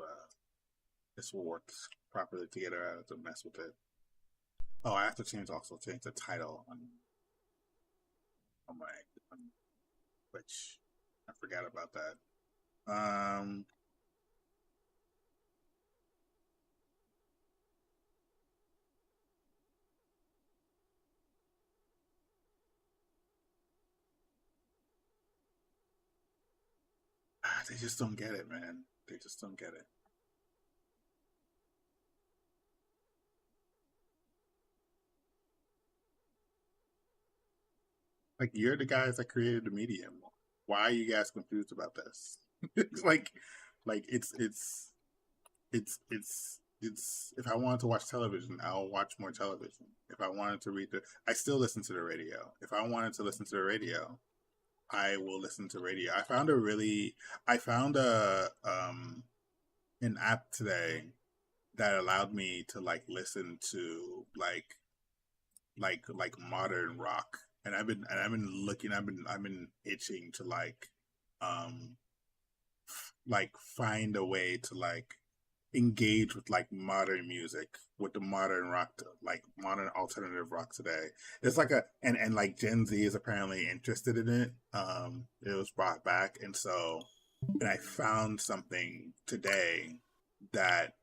this will work properly together. I have to mess with it. Oh, I have to change the title on Twitch. I forgot about that. They just don't get it, man. They just don't get it. Like, you're the guys that created the medium. Why are you guys confused about this? like it's if I wanted to watch television, I'll watch more television. If I wanted to I still listen to the radio. If I wanted to listen to the radio, I will listen to radio. I found an app today that allowed me to like listen to like modern rock. And I've been itching to find a way to like engage with like modern music, with the modern rock, modern alternative rock today. It's like and like Gen Z is apparently interested in it. It was brought back, and I found something today that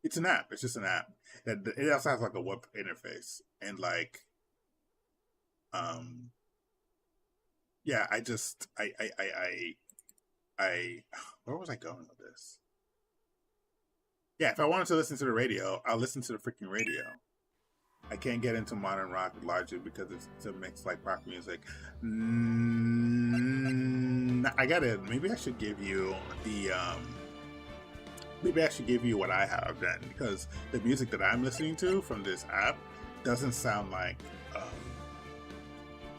it's an app. It's just an app that it also has like a web interface, and yeah, where was I going with this? Yeah, if I wanted to listen to the radio, I'll listen to the freaking radio. I can't get into modern rock largely because it's a mix like rock music. I gotta. Maybe I should give you the. Maybe I should give you what I have then, because the music that I'm listening to from this app doesn't sound like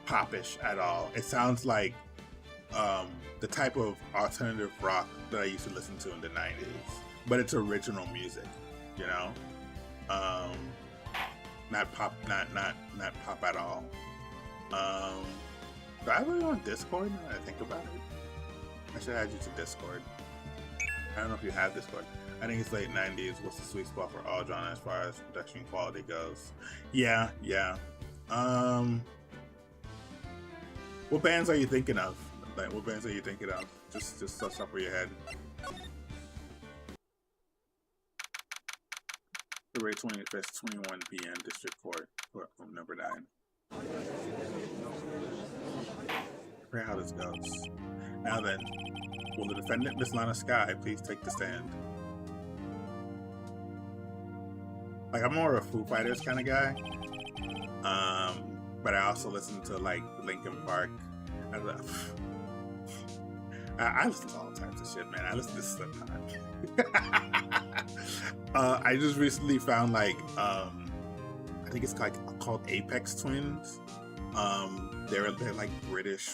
popish at all. It sounds like the type of alternative rock that I used to listen to in the 90s, but it's original music, you know. Not pop at all. Do I really want Discord now that I think about it? I should add you to Discord. I don't know if you have Discord. I think it's late 90s. What's the sweet spot for all genre as far as production quality goes? Yeah. What bands are you thinking of? Like, what bands are you thinking of? Just off the top of your head. February 25th, 21 p.m. District Court, from number 9. Pray how this goes. Now then, will the defendant, Miss Lana Sky, please take the stand? Like, I'm more of a Foo Fighters kind of guy. But I also listen to, like, Linkin Park. I listen to all types of shit, man. I listen to Slipknot. I just recently found, like, I think it's called Apex Twins. They're like British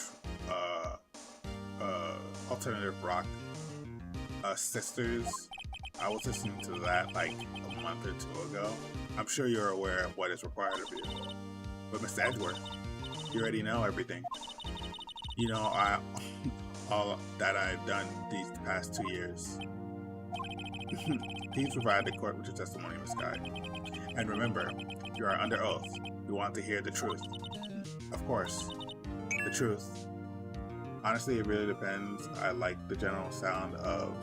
alternative rock sisters. I was listening to that like a month or two ago. I'm sure you're aware of what is required of you. But Mr. Edgeworth, you already know everything. You know, all that I've done these past 2 years. Please provide the court with your testimony, Ms. Sky. And remember, you are under oath. You want to hear the truth. Of course, the truth. Honestly, it really depends. I like the general sound of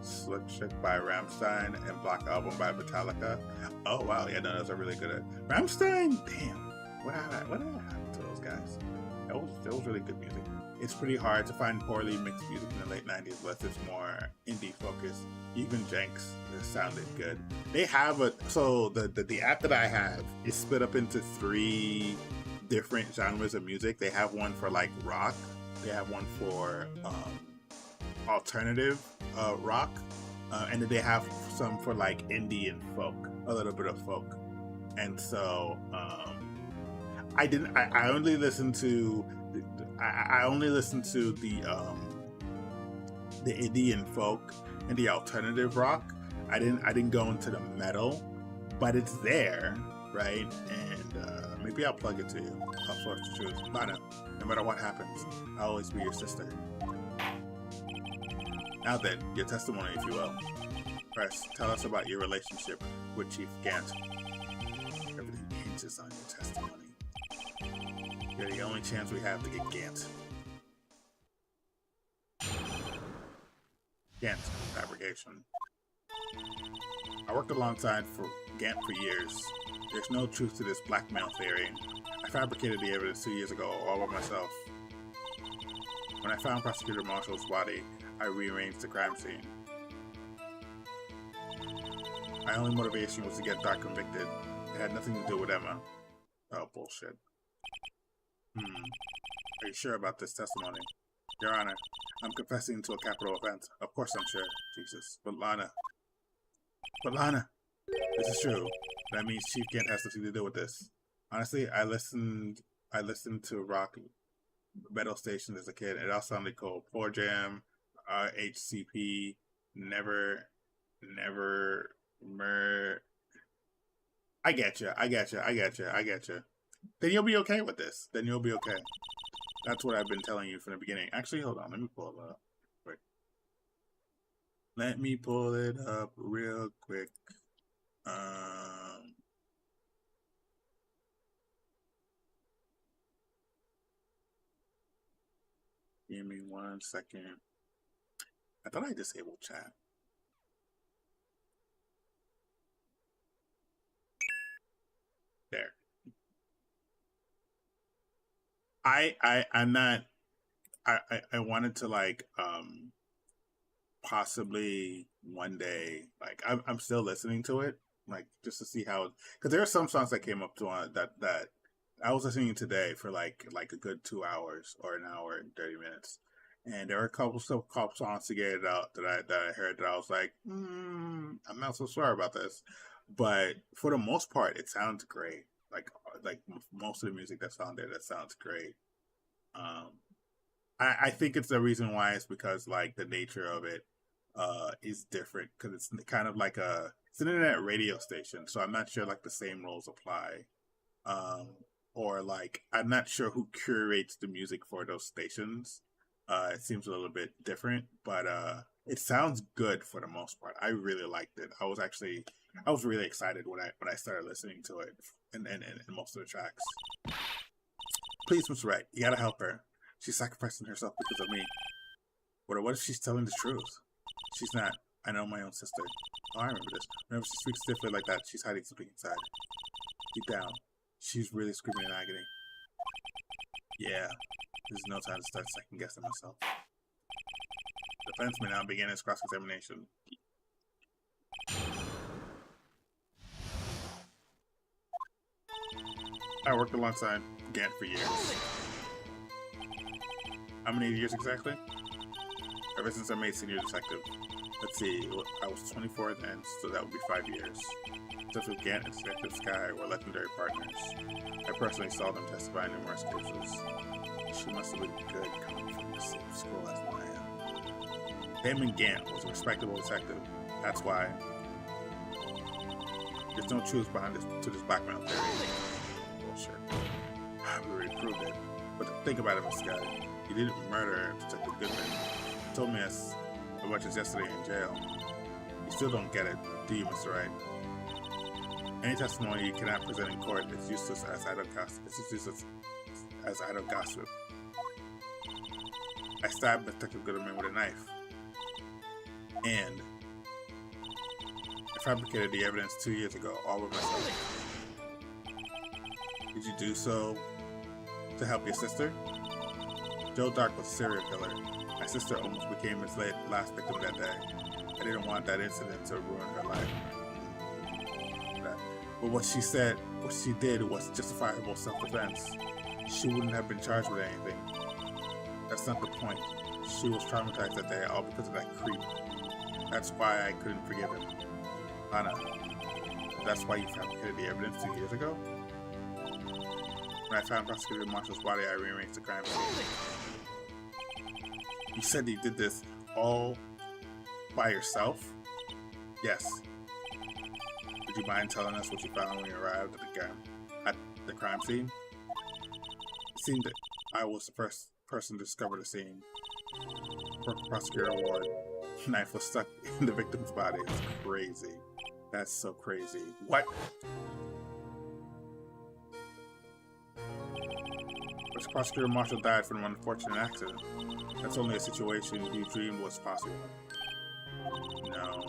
Slick Chick by Rammstein and Black Album by Metallica. Oh wow, yeah, no, those are really good. Rammstein, damn, what happened to those guys? That was really good music. It's pretty hard to find poorly mixed music in the late 90s unless it's more indie focused. Even Jenks sounded good. They have the app that I have is split up into 3 different genres of music. They have one for like rock. They have one for alternative rock, and then they have some for like indie and folk, a little bit of folk. And so I only listened to the indie and folk and the alternative rock. I didn't go into the metal, but it's there, right? And maybe I'll plug it to you. I'll source the truth. Lana, no matter what happens, I'll always be your sister. Now then, your testimony, if you will. First, tell us about your relationship with Chief Gant. Everything hinges on your testimony. You're the only chance we have to get Gant. Gant fabrication. I worked alongside Gant for years. There's no truth to this blackmail theory. I fabricated the evidence 2 years ago all by myself. When I found Prosecutor Marshall's body, I rearranged the crime scene. My only motivation was to get Dark convicted. It had nothing to do with Emma. Oh, bullshit. Are you sure about this testimony? Your Honor, I'm confessing to a capital offense. Of course I'm sure. Jesus. But Lana, this is true. That means Chief Gant has something to do with this. Honestly, I listened to rock metal stations as a kid. It all sounded cool. Floor Jam, HCP, Never. I get you. Then you'll be okay with this. Then you'll be okay. That's what I've been telling you from the beginning. Actually, hold on. Let me pull it up. Wait. Let me pull it up real quick. Give me 1 second. I thought I disabled chat. There. I'm not. I wanted to like possibly one day, like I'm still listening to it, like just to see how, because there are some songs that came up to that I was listening to today for like a good 2 hours or an hour and 30 minutes, and there were a couple songs to get it out that I heard that I was like, I'm not so sure about this, but for the most part, it sounds great. Like most of the music that's on there, that sounds great. I think it's the reason why is because like the nature of it is different, because it's kind of like it's an internet radio station, so I'm not sure like the same rules apply, or like I'm not sure who curates the music for those stations. It seems a little bit different, but it sounds good for the most part. I really liked it. I was really excited when I started listening to it and most of the tracks. Please, Mr. Wright, you gotta help her. She's sacrificing herself because of me. What if she's telling the truth? She's not. I know my own sister. Oh, I remember this. Whenever she speaks stiffly like that, she's hiding something inside. Deep down, she's really screaming in agony. Yeah, there's no time to start second guessing myself. Defense may now begin its cross-examination. I worked alongside Gant for years. How many years exactly? Ever since I made senior detective. Let's see, I was 24 then, so that would be 5 years. Detective Gant and Detective Sky were legendary partners. I personally saw them testify in numerous cases. She must have been good coming from the same school as I am. Gamin Gant was a respectable detective. That's why. There's no truth behind this blackmail theory. Bullshit. We already proved it. But think about it, Miss Sky. You didn't murder Detective Goodman. You told me as much as yesterday in jail. You still don't get it, do you, Mr. Wright? Any testimony you cannot present in court is useless as idle gossip. I stabbed Detective Goodman with a knife. And I fabricated the evidence 2 years ago, all by myself. Did you do so to help your sister? Joe Dark was a serial killer. My sister almost became his last victim that day. I didn't want that incident to ruin her life. But what she did was justifiable self-defense. She wouldn't have been charged with anything. That's not the point. She was traumatized that day, all because of that creep. That's why I couldn't forgive him. Lana, that's why you fabricated the evidence 2 years ago? When I found Prosecutor Marshall's body, I rearranged the crime scene. You said you did this all by yourself? Yes. Would you mind telling us what you found when you arrived at the crime scene? It seemed that I was the first person to discover the scene. Prosecutor Ward. Knife was stuck in the victim's body. It's crazy. That's so crazy. What? Prosecutor Marshall died from an unfortunate accident. That's only a situation you dreamed was possible. No,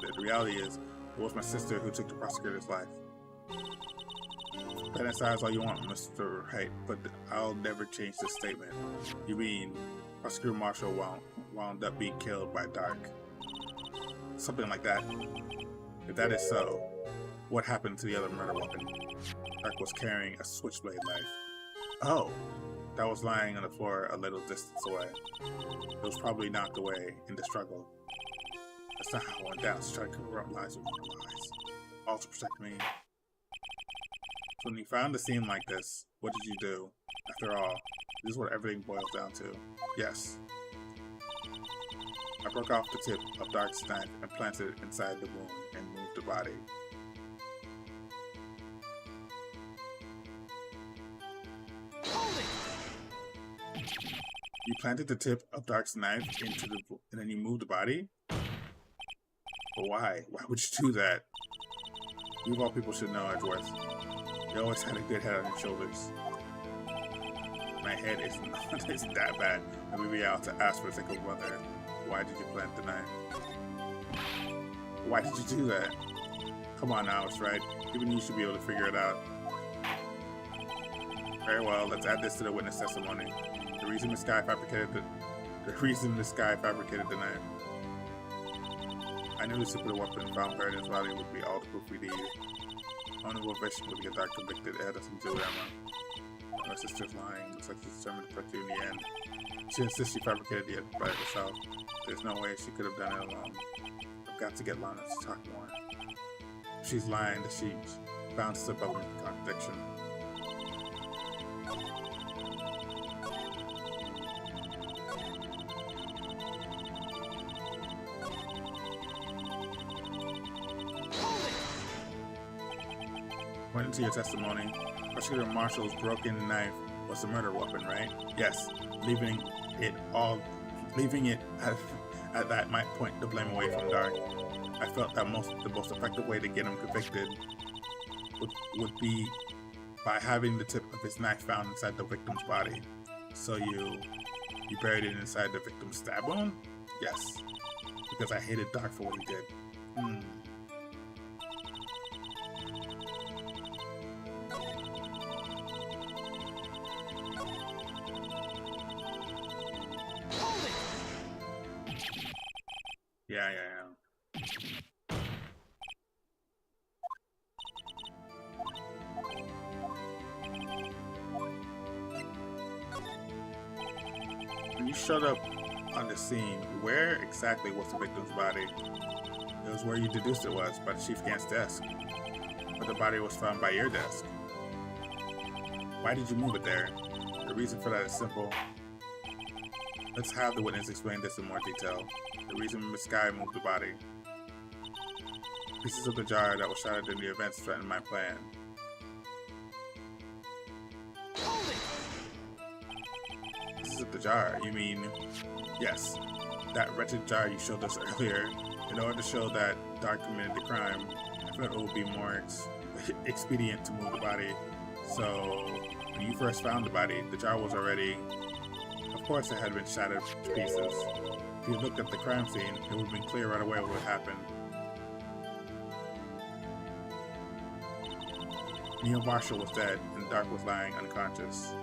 the reality is, it was my sister who took the prosecutor's life. Fantasize all you want, Mr. Wright, but I'll never change this statement. You mean Prosecutor Marshall wound up being killed by Dark? Something like that. If that is so, what happened to the other murder weapon? Dark was carrying a switchblade knife. Oh, that was lying on the floor a little distance away. It was probably knocked away in the struggle. That's not how it went down. She tried to cover up lies with more lies. All to protect me. So when you found a scene like this, what did you do? After all, this is what everything boils down to. Yes. I broke off the tip of Dark's knife and planted it inside the wound and moved the body. You planted the tip of Dark's knife into the and then you moved the body? But why? Why would you do that? You of all people should know, Edgeworth. You always had a good head on your shoulders. My head isn't that bad. And maybe I'll have to ask for the sake of brother. Why did you plant the knife? Why did you do that? Come on now, it's right. Even you should be able to figure it out. Very well, let's add this to the witness testimony. The reason this guy fabricated the knife. I knew the secret weapon found buried in his body would be all the proof we need. Only what vegetable to get Doc convicted. It had nothing to do with Emma. My sister's lying. Looks like she's determined to protect you in the end. She insists she fabricated the by herself. There's no way she could have done it alone. I've got to get Lana to talk more. If she's lying, that she bound to slip up with the contradiction. According to your testimony, Prosecutor Marshall's broken knife was the murder weapon, right? Yes, leaving it at that might point the blame away from Dark. I felt that the most effective way to get him convicted would be by having the tip of his knife found inside the victim's body. So you buried it inside the victim's stab wound? Yes, because I hated Dark for what he did. Yeah. When you showed up on the scene, where exactly was the victim's body? It was where you deduced it was, by the Chief Gant's desk. But the body was found by your desk. Why did you move it there? The reason for that is simple. Let's have the witness explain this in more detail. The reason Miss Sky moved the body. Pieces of the jar that was shattered in the events threatened my plan. Pieces of the jar, you mean? Yes, that wretched jar you showed us earlier. In order to show that Dark committed the crime, I thought it would be more expedient to move the body. So, when you first found the body, the jar was already... Of course it had been shattered to pieces. If you looked at the crime scene, it would have been clear right away what had happened. Neil Marshall was dead, and Dark was lying unconscious.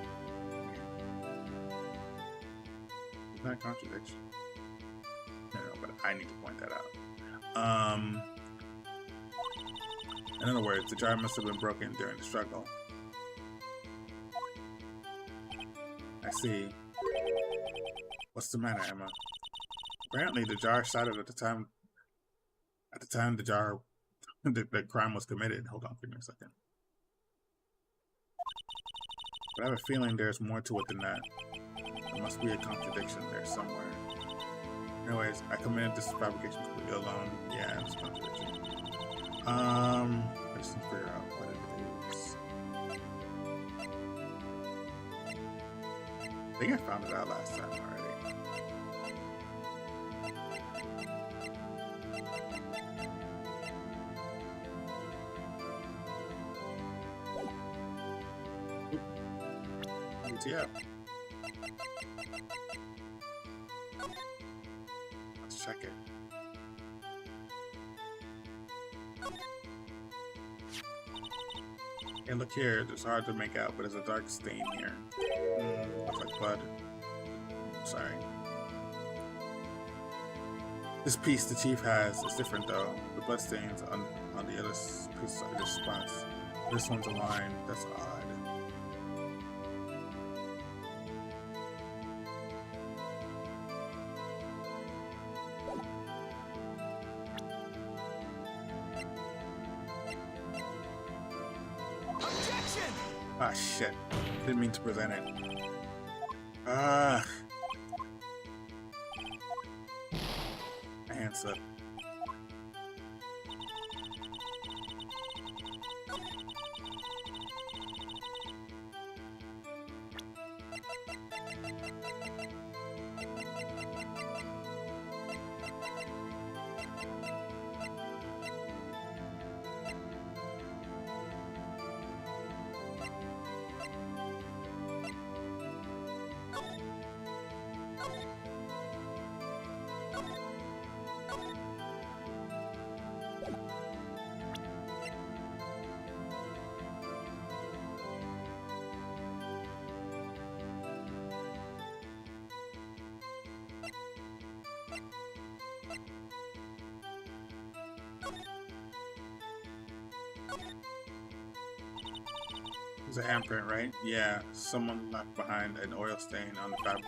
It's not a contradiction. No, but I need to point that out. In other words, the jar must have been broken during the struggle. I see. What's the matter, Emma? Apparently, the jar shattered at the time. At the time, the crime was committed. Hold on, give me a second. But I have a feeling there's more to it than that. There must be a contradiction there somewhere. Anyways, I committed this fabrication completely alone. Yeah, it's a contradiction. I just need to figure out what it is. I think I found it out last time already. WTF. Let's check it. And look here, it's hard to make out, but there's a dark stain here. Looks like blood. Sorry. This piece the chief has is different though. The blood stains on the other pieces are just spots. This one's a line. That's odd. Ah, shit. Didn't mean to present it. My hand slipped. It's a handprint, right? Yeah, someone left behind an oil stain on the fabric.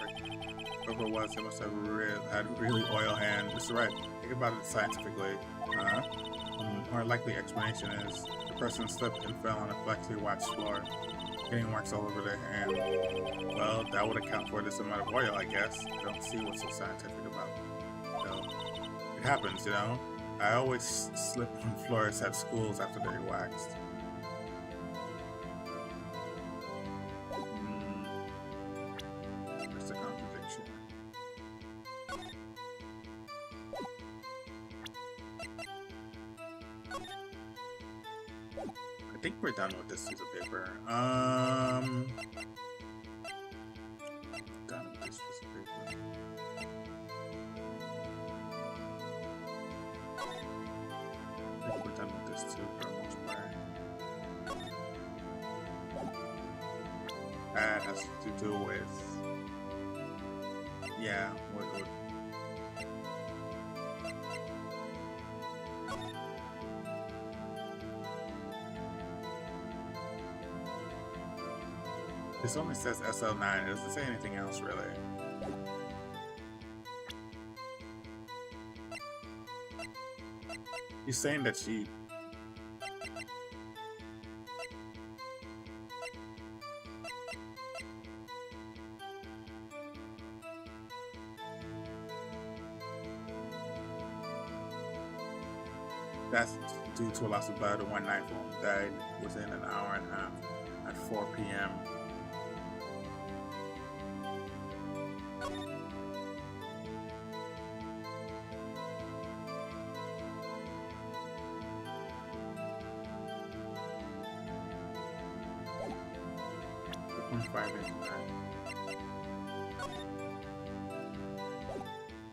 Whoever it was, they must have had really oil hands. That's right. Think about it scientifically. A more likely explanation is the person slipped and fell on a flexibly waxed floor, getting wax all over their hand. Well, that would account for this amount of oil, I guess. I don't see what's so scientific about it, though. It happens, you know? I always slip on floors at schools after they're waxed. That's a contradiction. I think we're done with this piece of paper. Done with this piece of paper. I think we're done with this too for the most part. That has to do with, yeah, what this only says SL9, it doesn't say anything else really. He's saying that she that's due to a loss of blood. One knife wound died within an hour and a half at 4 p.m.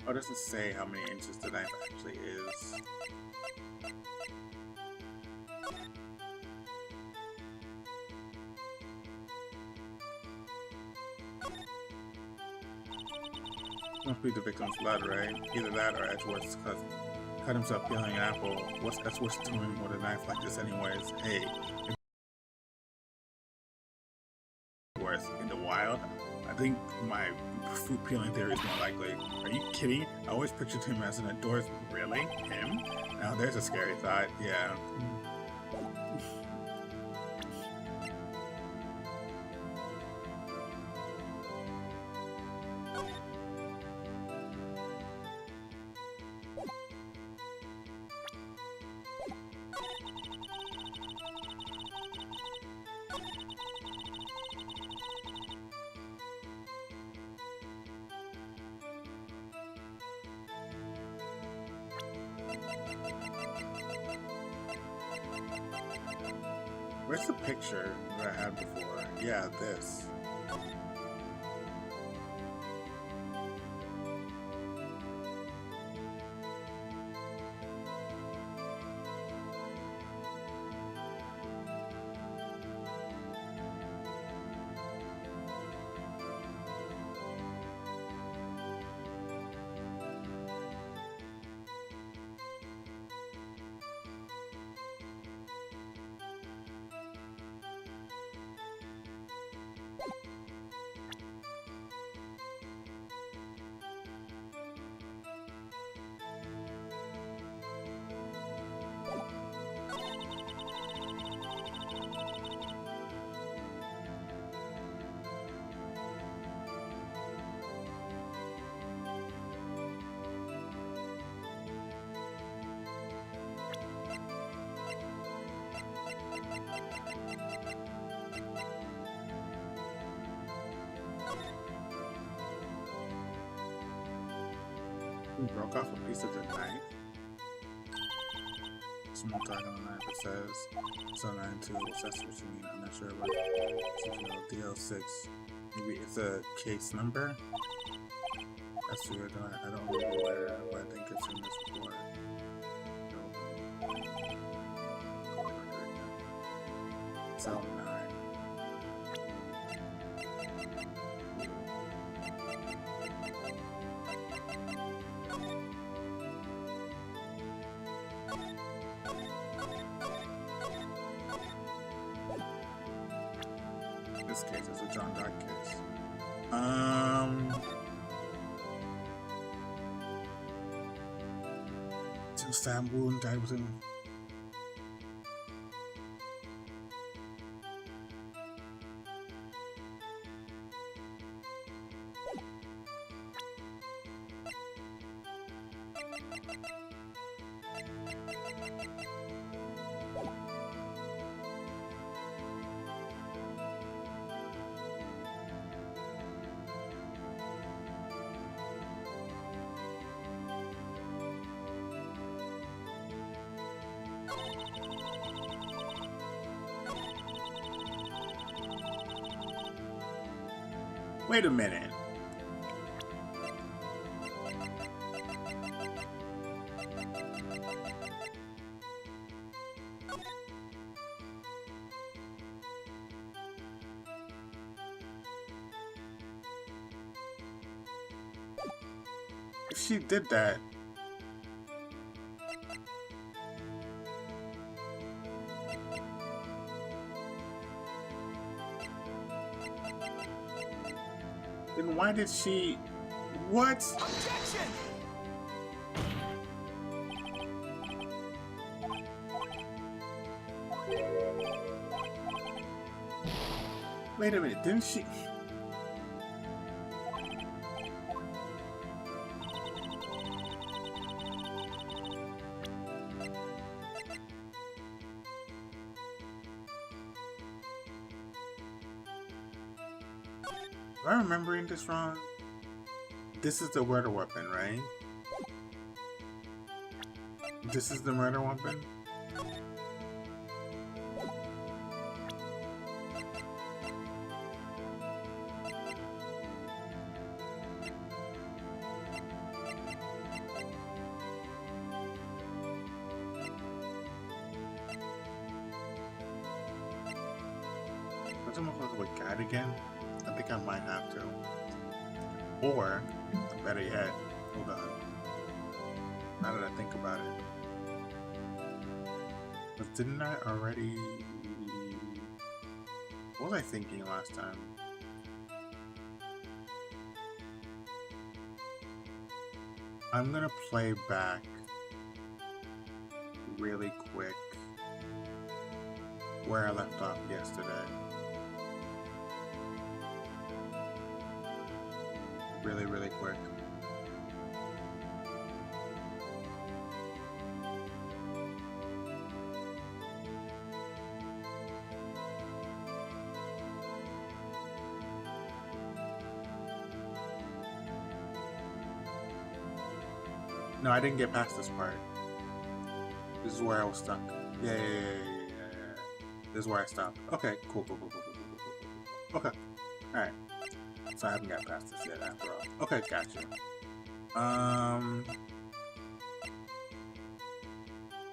Oh, it doesn't say how many inches the knife actually is. Must be the victim's blood, right? Either that or Edgeworth's cousin cut himself peeling an apple. What's Edgeworth doing with a knife like this anyways? Hey, Edgeworth in the wild? I think my fruit peeling theory is more likely. Are you kidding? I always pictured him as an outdoorsman. Really? Him? Now there's a scary thought. Yeah. Where's the picture that I had before? Yeah, this. He broke off a piece of the knife. Small tag on the knife. It says so 92. That's what you mean. I'm not sure what DL6. Maybe it's a case number. That's weird. I don't know where, but I think I've seen this before. Cell 9. this case as a John Doe case. Till Sam Woon died within. Wait a minute. If she did that, then why did she? What? Objection! Wait a minute, didn't she? Am I remembering this wrong? This is the murder weapon, right? This is the murder weapon? Let's almost look with God again. I think I might have to. Or, better yet, hold on. Now that I think about it. But didn't I already... What was I thinking last time? I'm gonna play back really quick where I left off yesterday. Really quick. No, I didn't get past this part. This is where I was stuck. Yeah. This is where I stopped. Okay, cool. Okay. Alright. So I haven't got past this yet after all. Okay, gotcha.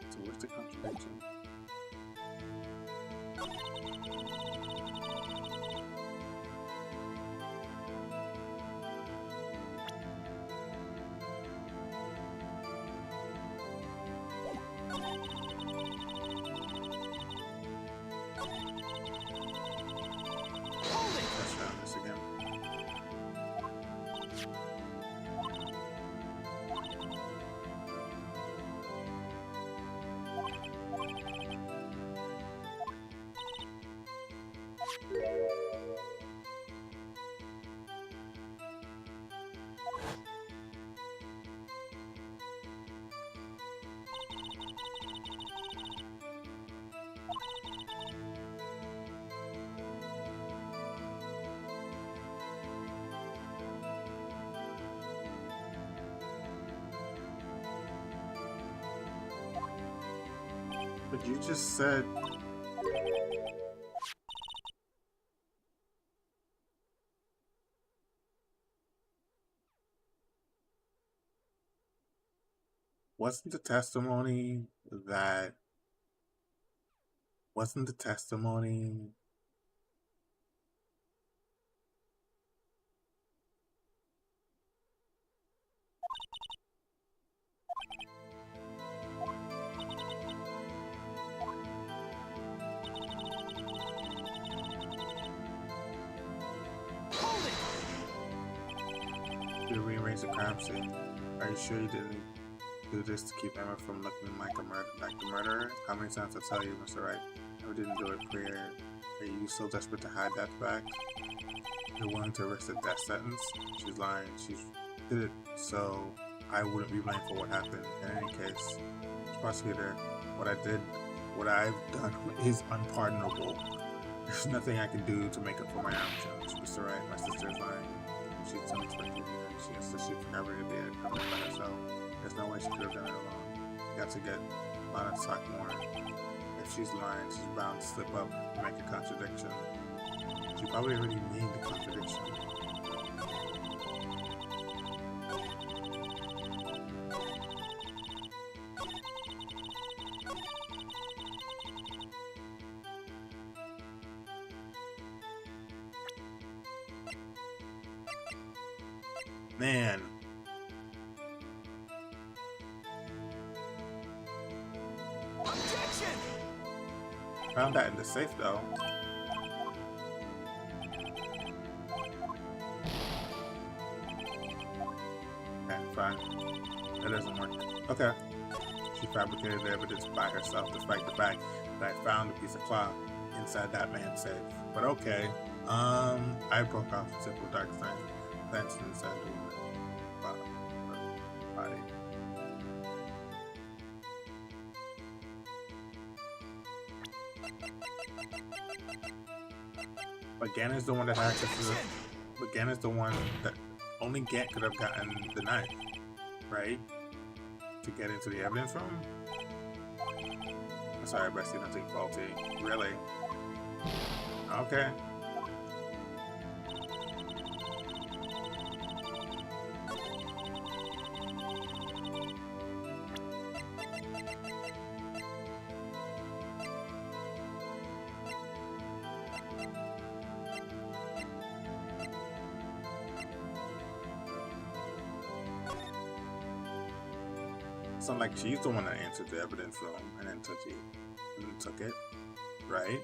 So where's the contradiction? Let's try this again. But you just said... Wasn't the testimony that... Wasn't the testimony... you rearrange the crime scene? Are you sure you didn't do this to keep Emma from looking like the murderer? How many times I tell you, Mr. Wright? Emma didn't do it prayer. Are you so desperate to hide that fact? You're willing to risk a death sentence? She's lying. She did it so I wouldn't be blamed for what happened. In any case, prosecutor, what I've done is unpardonable. There's nothing I can do to make up for my actions. Mr. Wright, my sister is lying. She's unexpected and she insists she never did it by herself. There's no way she could have done it alone. You got to get Lana to talk more. If she's lying, she's bound to slip up and make a contradiction. She probably already made the contradiction. Man. Objection! Found that in the safe though. Okay, fine. That doesn't work. Okay. She fabricated the evidence by herself despite the fact that I found a piece of cloth inside that man's safe. But okay. I broke off a simple dark sign. That's inside the body. But Ganon's the one that had access to the. But Ganon's the one that only Gant could have gotten the knife, right? To get into the evidence room. I'm sorry, Bessie, nothing faulty. Really? Okay. So like she's the one that answered the evidence room and then took it, right?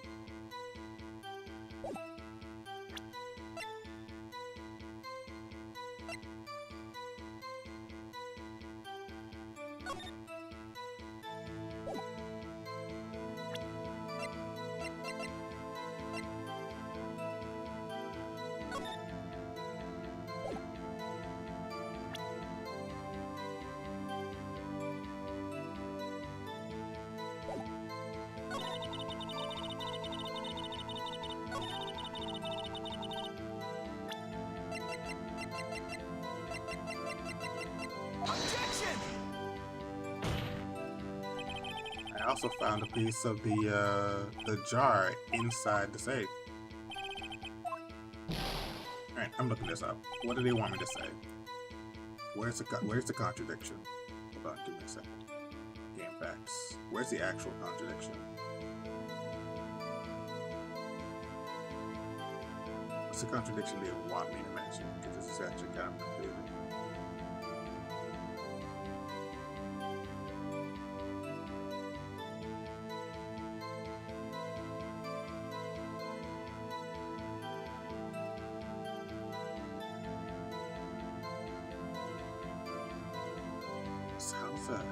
I also found a piece of the jar inside the safe. Alright, I'm looking this up. What do they want me to say? Where's the contradiction? Hold on, give me a second. Game facts. Where's the actual contradiction? What's the contradiction they want me to mention? Because this is actually kind of confusing.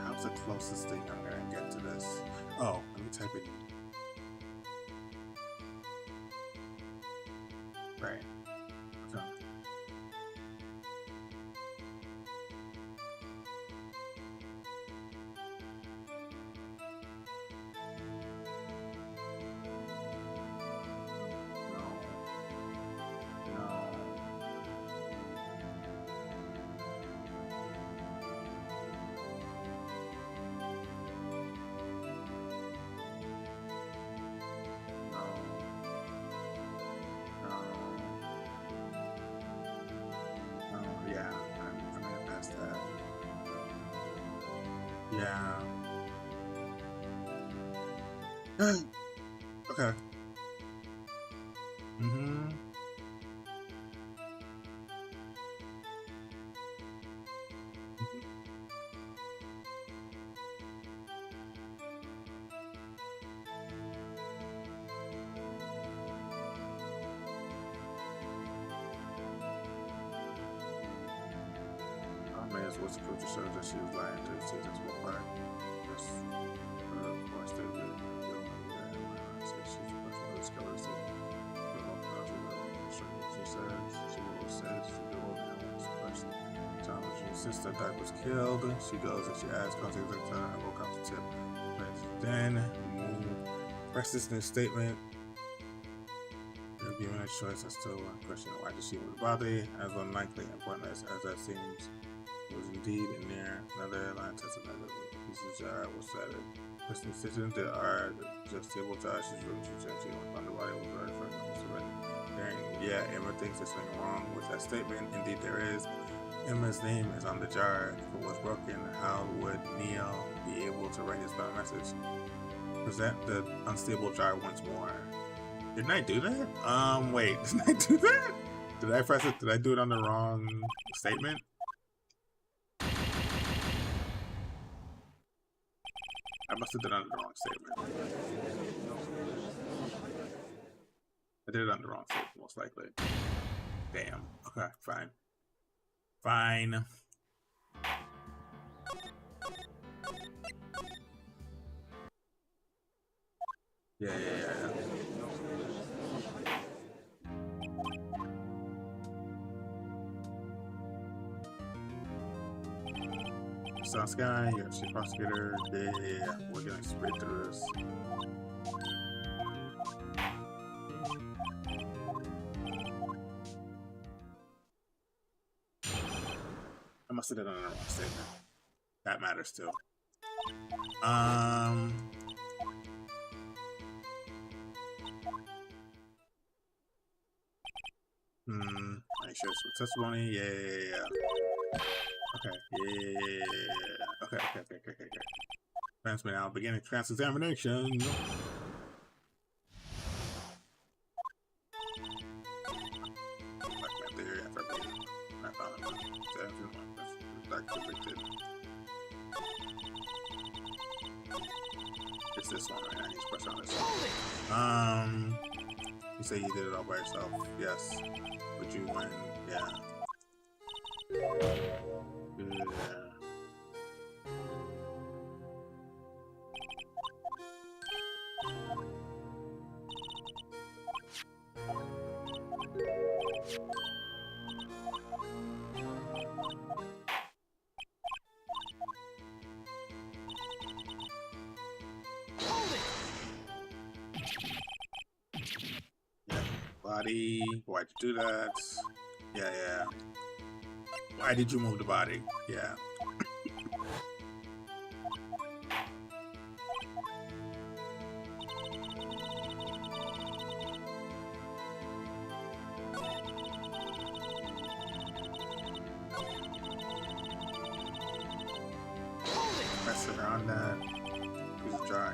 How's the closest thing I'm gonna get to this? Oh, let me type it in. Right. Okay. Yeah. Okay. Mm-hmm. Emma's was proof to show that she was lying to the season's part. Yes. Of course, they did. She's the person who discovered it. She said she will say she will Emma's person. Challenge's sister Dyke was killed. She goes and she asks Constance to tell her woke up to tip. Then press this new statement. You're given a choice as to one question: why did she move the body? As unlikely and pointless as that seems, it was indeed in there. Another line tested that the piece of jar was shattered. Person decision that are just able to she's really she went on the body was very fragmented. Yeah, Emma thinks there's something wrong with that statement. Indeed, there is. Emma's name is on the jar. If it was broken, how would Neil be able to write his final message? Present the unstable jar once more. Didn't I do that? Wait, didn't I do that? Did I press it? Did I do it on the wrong statement? I must have done it on the wrong statement. I did it on the wrong statement, most likely. Damn. Okay, fine. Fine. Yeah. South Sky, you have prosecutor. Yeah. We're gonna sprint through this. I must have done it on the wrong statement. That matters too. Are you sure it's with testimony? Yeah. Okay. Yeah. Okay. Transmit now. Beginning cross-examination. It's this one right now. He's pressing on this one. You say you did it all by yourself. Yes. Would you win? Yeah. Body. Why'd you do that? Yeah. Why did you move the body? Yeah. Press around that. Who's dry?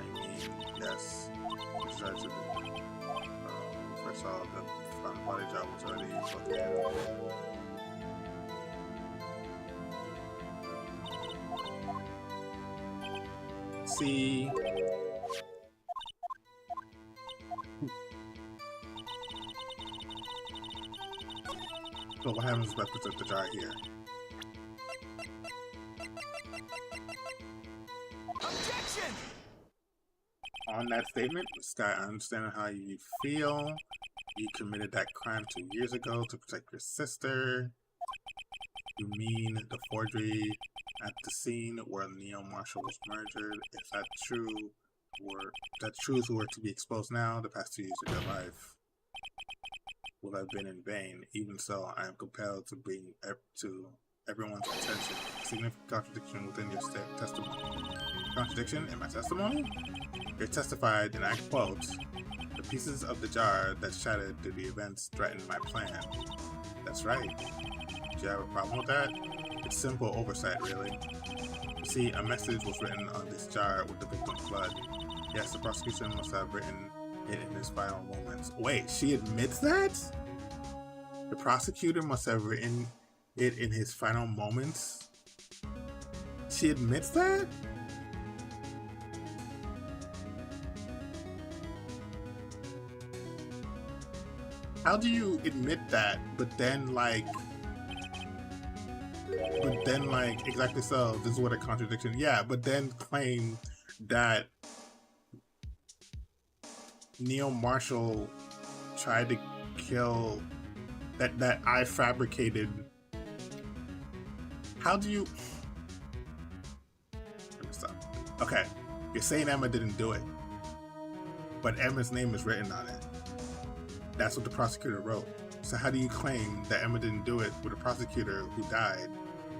Yes. First off, the front body job was already fucking. See. So what happens if I put the jar here? Objection! On that statement, Sky, I understand how you feel. You committed that crime 2 years ago to protect your sister. You mean the forgery at the scene where Neil Marshall was murdered? If that truth were to be exposed now, the past 2 years of your life will have been in vain. Even so, I am compelled to bring to everyone's attention a significant contradiction within your testimony. Contradiction in my testimony? You testified, and I quote, "The pieces of the jar that shattered through the events threatened my plan." That's right. Do you have a problem with that? It's simple oversight, really. You see, a message was written on this jar with the victim's blood. Yes, the prosecution must have written it in his final moments. Wait, she admits that? The prosecutor must have written it in his final moments? She admits that? How do you admit that, but then, like, But then, like, exactly so. This is what a contradiction. Yeah, but then claim that Neil Marshall tried to kill, that I fabricated. How do you? Let me stop. Okay, you're saying Emma didn't do it, but Emma's name is written on it. That's what the prosecutor wrote. So how do you claim that Emma didn't do it when the prosecutor who died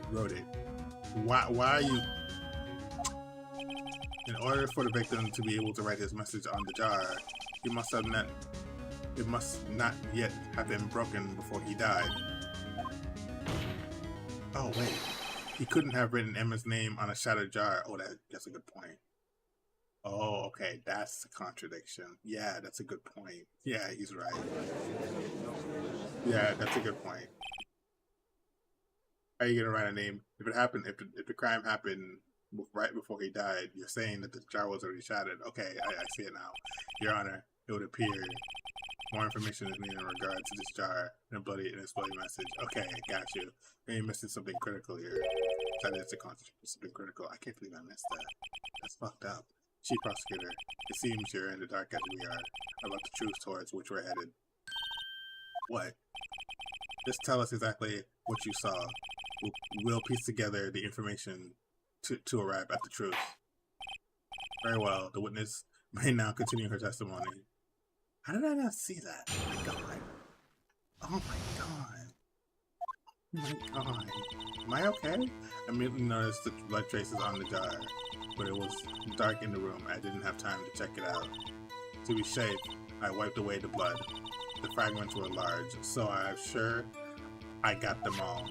wrote it? Why are you? In order for the victim to be able to write his message on the jar, it must not yet have been broken before he died. Oh wait, he couldn't have written Emma's name on a shattered jar. Oh, that's a good point. Oh, okay, that's the contradiction. Yeah, that's a good point. Yeah, he's right. Yeah, that's a good point. How are you gonna write a name if it happened? If the crime happened right before he died, you're saying that the jar was already shattered. Okay, I see it now. Your Honor, it would appear more information is needed in regard to this jar and its bloody message. Okay, I got you. You're missing something critical here. That is the contradiction. Something critical. I can't believe I missed that. That's fucked up. Chief Prosecutor, it seems you're in the dark as we are about the truth towards which we're headed. What? Just tell us exactly what you saw. We'll piece together the information to arrive at the truth. Very well. The witness may now continue her testimony. How did I not see that? Oh my god. Oh my god. Oh my god. Am I okay? I immediately noticed the blood traces on the jar, but it was dark in the room. I didn't have time to check it out. To be safe, I wiped away the blood. The fragments were large, so I'm sure I got them all.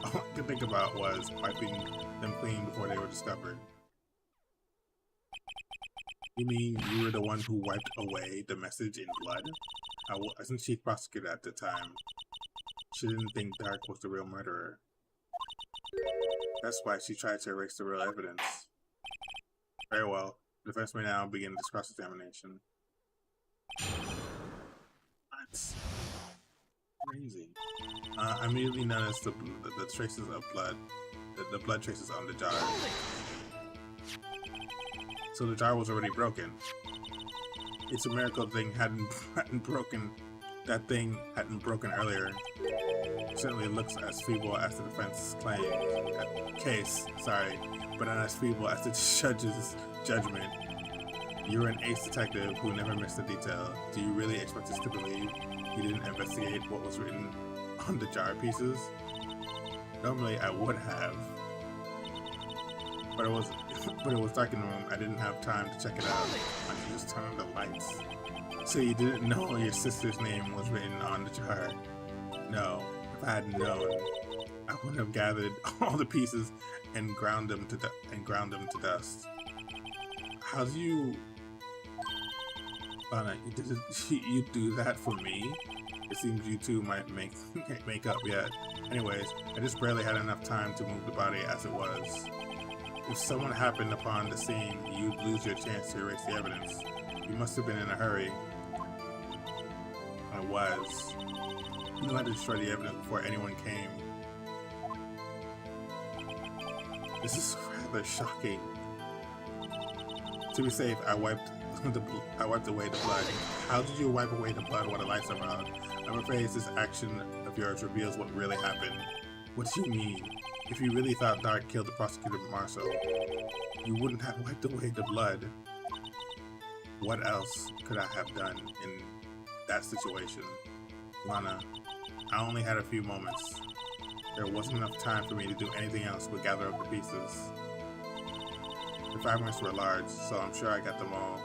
All I could think about was wiping them clean before they were discovered. You mean you were the one who wiped away the message in blood? I wasn't chief prosecutor at the time. She didn't think Dark was the real murderer. That's why she tried to erase the real evidence. Very well. The defense may now begin this cross-examination. That's crazy. I immediately noticed the traces of blood, the blood traces on the jar. So the jar was already broken. It's a miracle the thing hadn't broken. That thing hadn't broken earlier. Certainly it looks as feeble as the defense case, but not as feeble as the judge's judgment. You're an ace detective who never missed a detail. Do you really expect us to believe you didn't investigate what was written on the jar pieces? Normally I would have, but it was dark in the room. I didn't have time to check it out. I just turned on the lights. So you didn't know your sister's name was written on the jar? No. If I had known, I would have gathered all the pieces and ground them to dust. How do you, Lana? You do that for me? It seems you two might make up yet. Anyways, I just barely had enough time to move the body as it was. If someone happened upon the scene, you'd lose your chance to erase the evidence. You must have been in a hurry. I was. You knew how to destroy the evidence before anyone came. This is rather shocking. To be safe, I wiped away the blood. How did you wipe away the blood while the lights are on? I'm afraid this action of yours reveals what really happened. What do you mean? If you really thought Dark killed the prosecutor Marshall, you wouldn't have wiped away the blood. What else could I have done in that situation? Lana, I only had a few moments. There wasn't enough time for me to do anything else but gather up the pieces. The fragments were large, so I'm sure I got them all.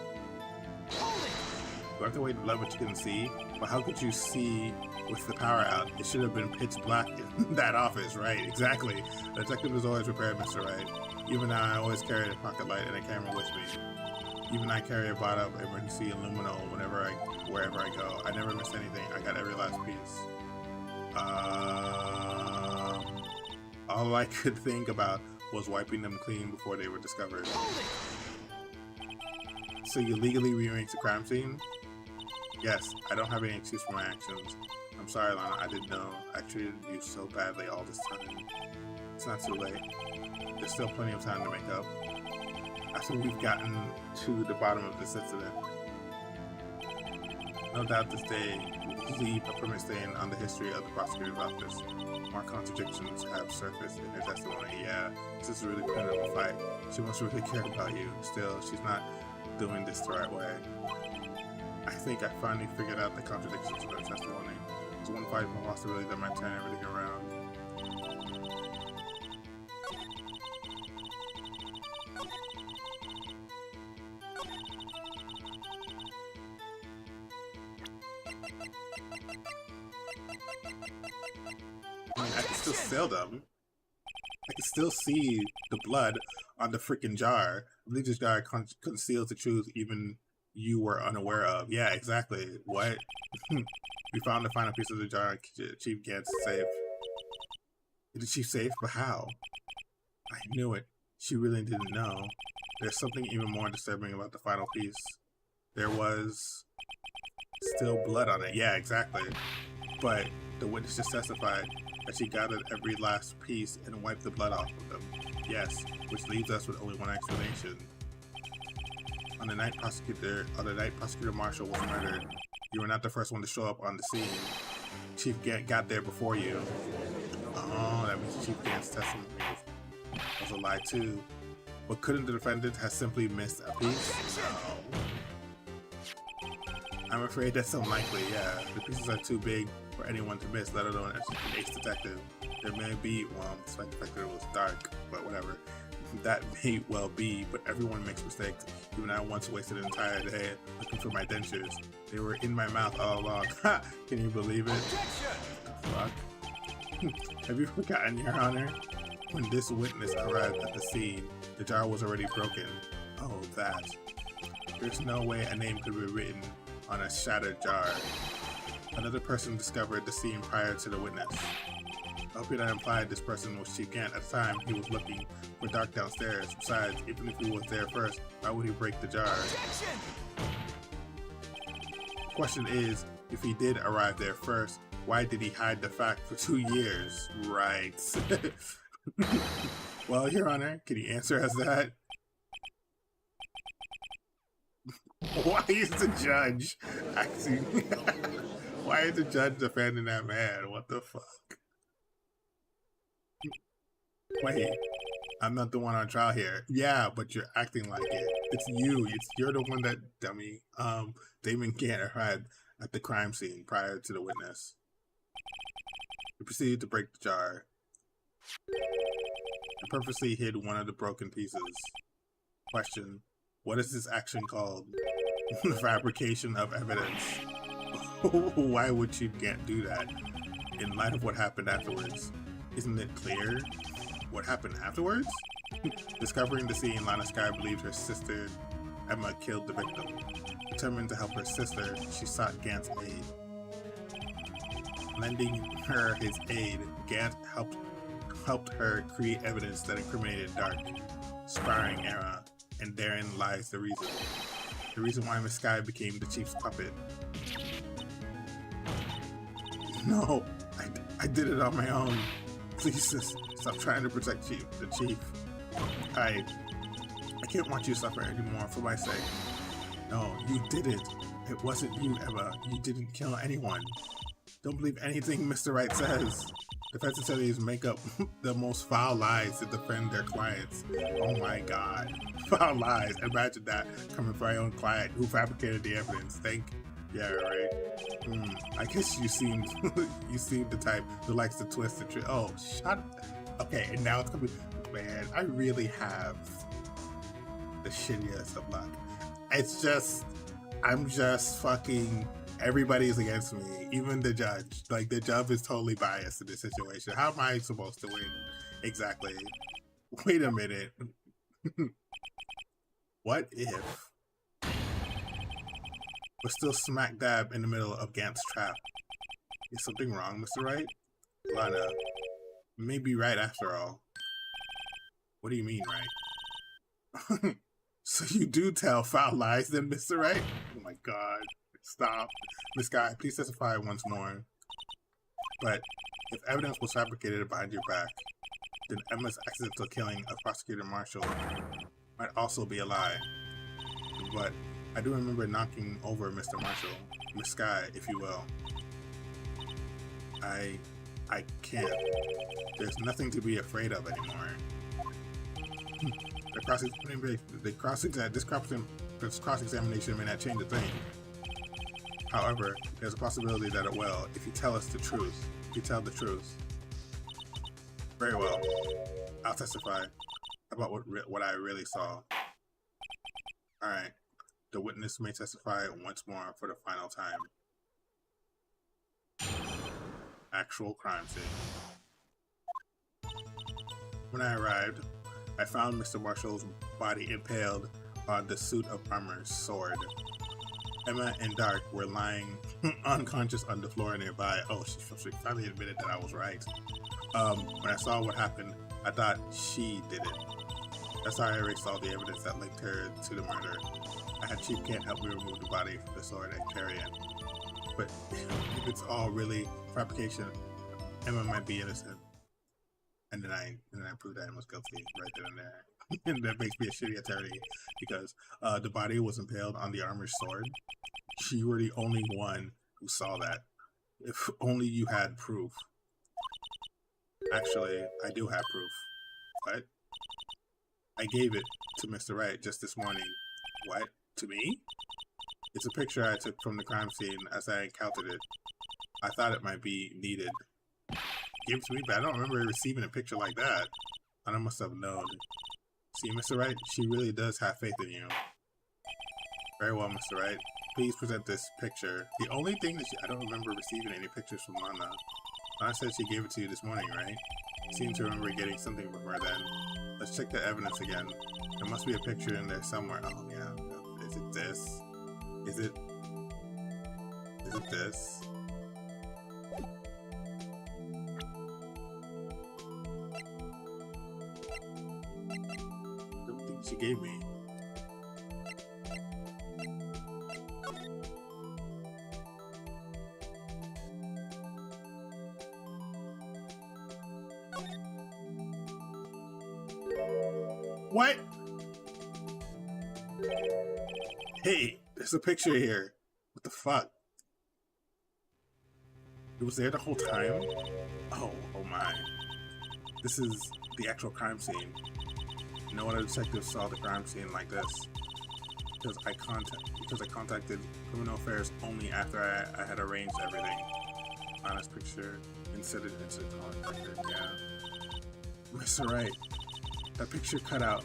You wiped away the blood but you couldn't see? But how could you see with the power out? It should have been pitch black in that office, right? Exactly. The detective is always prepared, Mr. Wright. Even now, I always carry a pocket light and a camera with me. Even I carry a bottle of emergency illumino wherever I go. I never miss anything. I got every last piece. All I could think about was wiping them clean before they were discovered. So you legally rearranged the crime scene? Yes, I don't have any excuse for my actions. I'm sorry, Lana, I didn't know. I treated you so badly all this time. It's not too late. There's still plenty of time to make up. After we've gotten to the bottom of this incident. No doubt this day will leave a permanent stain on the history of the prosecutor's office. More contradictions have surfaced in her testimony. Yeah, this is really putting up a fight. She must really care about you. Still, she's not doing this the right way. I think I finally figured out the contradictions of her testimony. It's one fight possibility that might turn everything around. I can still sell them. I can still see the blood on the freaking jar. I believe this jar conceals the truth even you were unaware of. Yeah, exactly. What? We found the final piece of the jar in Chief Gant's safe. The chief safe? But how? I knew it. She really didn't know. There's something even more disturbing about the final piece. There was still blood on it. Yeah, exactly. But the witness just testified that she gathered every last piece and wiped the blood off of them. Yes, which leaves us with only one explanation. On the night prosecutor Marshall was murdered, you were not the first one to show up on the scene. Chief Gant got there before you. Oh, that means Chief Gant's testimony was a lie too. But couldn't the defendant have simply missed a piece? No. I'm afraid that's unlikely, yeah. The pieces are too big for anyone to miss, let alone an ace detective. There may be, well, the spectator was dark, but whatever. That may well be, but everyone makes mistakes. Even I once wasted an entire day looking for my dentures. They were in my mouth all along. Ha! Can you believe it? Fuck. Have you forgotten, Your Honor? When this witness arrived at the scene, the jar was already broken. Oh, that. There's no way a name could be written on a shattered jar. Another person discovered the scene prior to the witness. I hope that implied this person was Chief Gant. At the time, he was looking for Dark downstairs. Besides, even if he was there first, why would he break the jar? The question is, if he did arrive there first, why did he hide the fact for 2 years? Right. Well, Your Honor, can you answer us that? Why is the judge acting? Why is the judge defending that man? What the fuck? Wait, I'm not the one on trial here. Yeah, but you're acting like it. It's you. You're the one that, dummy. Damon Gant arrived at the crime scene prior to the witness. He proceeded to break the jar. He purposely hid one of the broken pieces. Question: what is this action called? Fabrication of evidence. Why would Chief Gant do that? In light of what happened afterwards, isn't it clear what happened afterwards? Discovering the scene, Lana Sky believed her sister Emma killed the victim. Determined to help her sister, she sought Gant's aid. Lending her his aid, Gant helped her create evidence that incriminated Dark, sparring Era, and therein lies the reason. The reason why Miss Sky became the Chief's puppet. No, I did it on my own. Please, sis, stop trying to protect the Chief. I can't want you to suffer anymore for my sake. No, you did it. It wasn't you, Emma. You didn't kill anyone. Don't believe anything Mr. Wright says. Defense attorneys make up the most foul lies to defend their clients. Oh my god. Foul lies. Imagine that coming from my own client who fabricated the evidence. Yeah, right. I guess you seem the type who likes to twist the truth. Oh, shut up. Okay, and now it's coming. Man, I really have the shittiest of luck. I'm just fucking, everybody's against me. Even the judge. Like, the judge is totally biased in this situation. How am I supposed to win? Exactly. Wait a minute. What if we're still smack dab in the middle of Gant's trap? Is something wrong, Mr. Wright? Lana, may be right after all. What do you mean, Wright? So you do tell foul lies then, Mr. Wright? Oh my god. Stop. Miss Guy, please testify once more. But if evidence was fabricated behind your back, then Emma's accidental killing of Prosecutor Marshall might also be a lie. But I do remember knocking over Mr. Marshall, Miss Sky, if you will. I can't. There's nothing to be afraid of anymore. This cross-examination may not change a thing. However, there's a possibility that it will if you tell us the truth. If you tell the truth. Very well. I'll testify about what I really saw. Alright. The witness may testify once more for the final time. Actual crime scene. When I arrived, I found Mr. Marshall's body impaled on the suit of armor's sword. Emma and Dark were lying unconscious on the floor nearby. Oh, she finally admitted that I was right. When I saw what happened, I thought she did it. That's how I erased all the evidence that linked her to the murder. I had Chief Kent help me remove the body from the sword and carry it. But if it's all really fabrication, Emma might be innocent. And then I proved that Emma was guilty right then and there. And that makes me a shitty attorney because the body was impaled on the armor's sword. You were the only one who saw that. If only you had proof. Actually, I do have proof. What? I gave it to Mr. Wright just this morning. What? To me? It's a picture I took from the crime scene as I encountered it. I thought it might be needed. Give it to me, but I don't remember receiving a picture like that. I must have known. See, Mr. Wright, she really does have faith in you. Very well, Mr. Wright. Please present this picture. The only thing that I don't remember receiving any pictures from Lana. Lana said she gave it to you this morning, right? You seem to remember getting something from her then. Let's check the evidence again. There must be a picture in there somewhere. Oh, yeah. Is it this? Is it this? The thing she gave me. What? Hey, there's a picture here. What the fuck? It was there the whole time? Oh my. This is the actual crime scene. No other detective saw the crime scene like this. Because I contacted Criminal Affairs only after I had arranged everything. Honest picture, inserted into the calling record, yeah. Mr. Wright, that picture cut out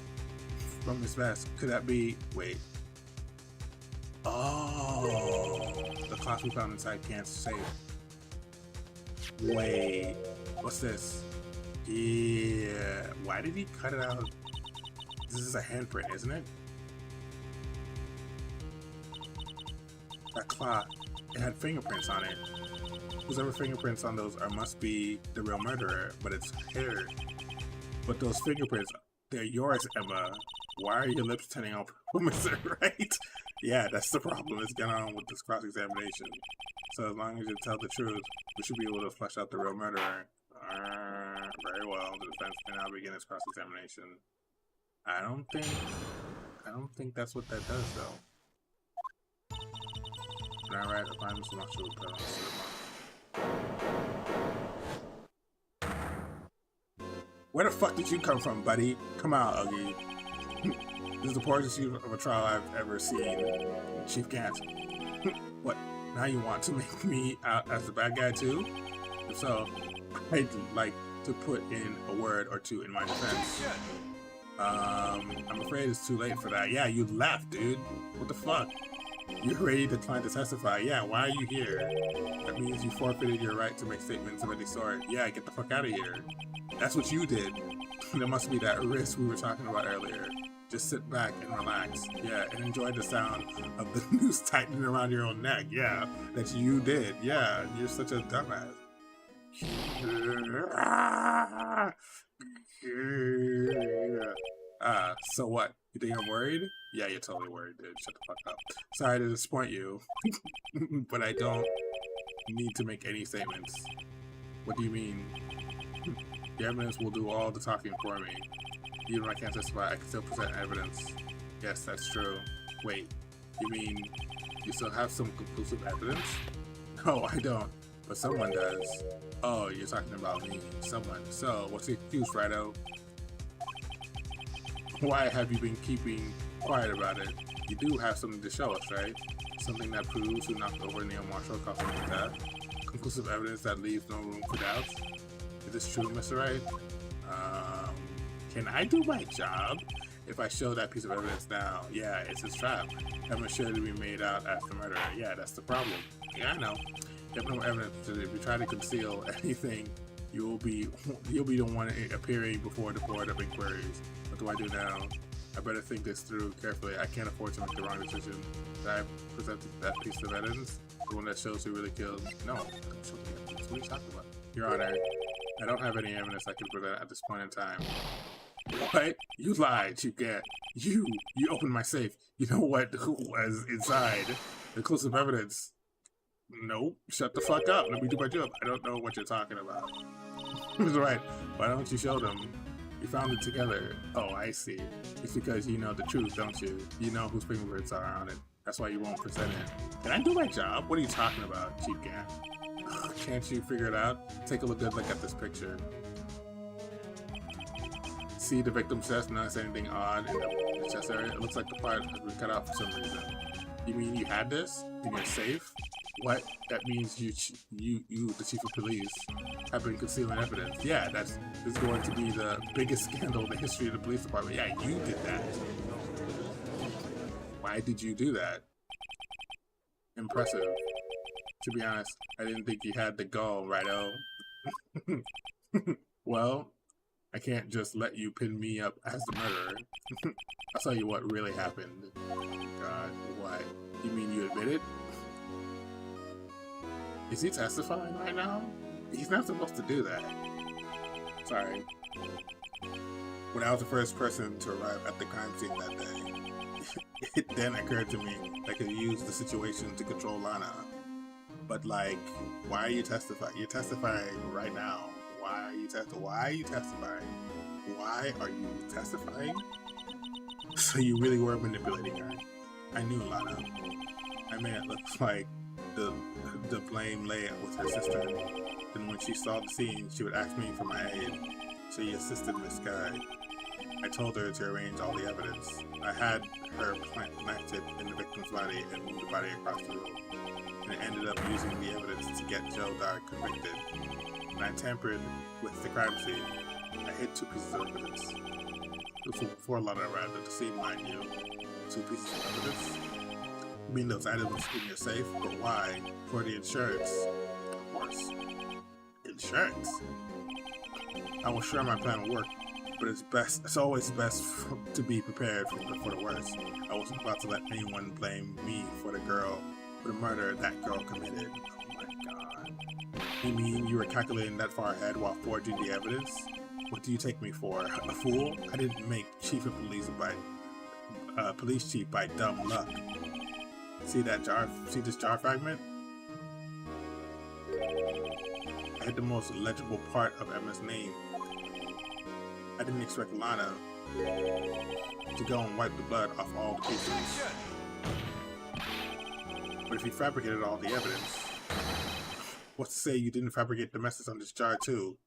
from his vest. Could that be... Wait. Oh, the cloth we found inside Kant's safe. Wait, what's this? Yeah, why did he cut it out? This is a handprint, isn't it? That cloth, it had fingerprints on it. Whoever fingerprints on those must be the real murderer, but it's hair. But those fingerprints, they're yours, Emma. Why are your lips turning up? Mr. Right? Yeah, that's the problem that's going on with this cross-examination. So as long as you tell the truth, we should be able to flesh out the real murderer. Very well. The defense can now begin its cross-examination. I don't think that's what that does, though. Alright, I find Mr. Marshall will put on the Where the fuck did you come from, buddy? Come out, Ugly. This is the poorest of a trial I've ever seen. Chief Gant. What? Now you want to make me out as the bad guy too? If so, I'd like to put in a word or two in my defense. I'm afraid it's too late for that. Yeah, you left, dude. What the fuck? You already declined to testify. Yeah, why are you here? That means you forfeited your right to make statements of any sort. Yeah, get the fuck out of here. That's what you did. There must be that risk we were talking about earlier. Just sit back and relax. Yeah, and enjoy the sound of the noose tightening around your own neck. Yeah, that you did. Yeah, you're such a dumbass. So what? You think I'm worried? Yeah, you're totally worried, dude. Shut the fuck up. Sorry to disappoint you, but I don't need to make any statements. What do you mean? Your evidence will do all the talking for me. Even if I can't testify, I can still present evidence. Yes, that's true. Wait, you mean you still have some conclusive evidence? No, I don't. But someone does. Oh, you're talking about me. Someone. So, what's the excuse, Righto? Why have you been keeping quiet about it? You do have something to show us, right? Something that proves who knocked over Neil Marshall, causing his death? Conclusive evidence that leaves no room for doubts? Is this true, Mr. Wright? Can I do my job? If I show that piece of evidence now, yeah, it's his trap. Evidence sure to be made out as the murderer. Yeah, that's the problem. Yeah, I know. You have no evidence that if you try to conceal anything, you'll be the one appearing before the board of inquiries. What do I do now? I better think this through carefully. I can't afford to make the wrong decision. Did I present that piece of evidence? The one that shows who really killed? No. What are you talking about? Your Honor, I don't have any evidence I can present at this point in time. What? You lied, you get. You opened my safe. You know what? Who was inside? Conclusive evidence. Nope. Shut the fuck up. Let me do my job. I don't know what you're talking about. That's right. Why don't you show them? You found it together. Oh, I see. It's because you know the truth, don't you? You know whose fingerprints are on it. That's why you won't present it. Can I do my job? What are you talking about, cheap cat? Can't you figure it out? Take a good look at this picture. See the victim's chest? Notice anything odd in the chest area? It looks like the part has been cut off for some reason. You mean you had this in your safe? What? That means you, the chief of police, have been concealing evidence. Yeah, this is going to be the biggest scandal in the history of the police department. Yeah, you did that. Why did you do that? Impressive. To be honest, I didn't think you had the gall, Righto. Well, I can't just let you pin me up as the murderer. I'll tell you what really happened. God, what? You mean you admit it? Is he testifying right now? He's not supposed to do that. Sorry. When I was the first person to arrive at the crime scene that day, it then occurred to me I could use the situation to control Lana. But like, why are you testifying? You're testifying right now. Why are you testifying? Why are you testifying? So you really were manipulating her. I knew, Lana. I made it look like the blame lay with her sister. Then when she saw the scene, she would ask me for my aid. She assisted Miss Guy. I told her to arrange all the evidence. I had her plant it in the victim's body and move the body across the room. And ended up using the evidence to get Joe Dart convicted. When I tampered with the crime scene, I hid 2 pieces of evidence. This was before Lana arrived at the scene, mind you. 2 pieces of evidence? You mean those items in your safe? But why? For the insurance. Of course. Insurance? I was sure my plan would work, but it's always best to be prepared for the worst. I wasn't about to let anyone blame me for the murder that girl committed. Oh my god. You mean you were calculating that far ahead while forging the evidence? What do you take me for? A fool? I didn't make chief of police police chief by dumb luck. See that jar? See this jar fragment? I hit the most legible part of Emma's name. I didn't expect Lana to go and wipe the blood off all the pieces. But if you fabricated all the evidence, what's to say you didn't fabricate the message on this jar too?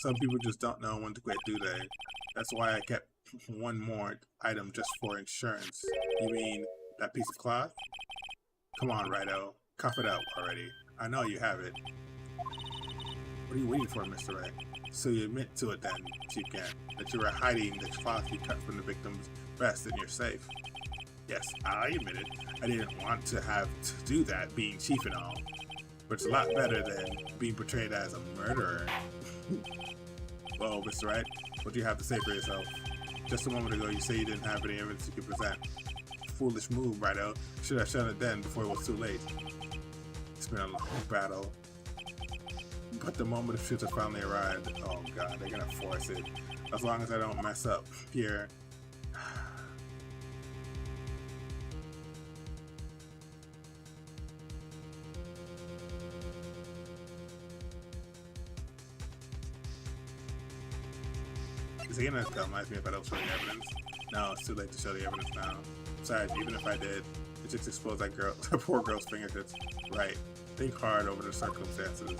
Some people just don't know when to quit, do they? That's why I kept one more item just for insurance. You mean that piece of cloth? Come on, Righto. Cough it up already. I know you have it. What are you waiting for, Mr. Wright? So you admit to it then, Chief Cat, that you were hiding the cloth you cut from the victim's breast in your safe. Yes, I admit it. I didn't want to have to do that, being chief and all. But it's a lot better than being portrayed as a murderer. Well, Mr. Wright, what do you have to say for yourself? Just a moment ago, you say you didn't have any evidence you could present. Foolish move, Righto. Should have shown it then before it was too late. It's been a long battle. But the moment of truth has finally arrived. Oh god, they're gonna force it. As long as I don't mess up here. Is he gonna penalize me if I don't show the evidence? No, it's too late to show the evidence now. Besides, even if I did, it just exposed that girl, the poor girl's fingertips. Right. Think hard over the circumstances.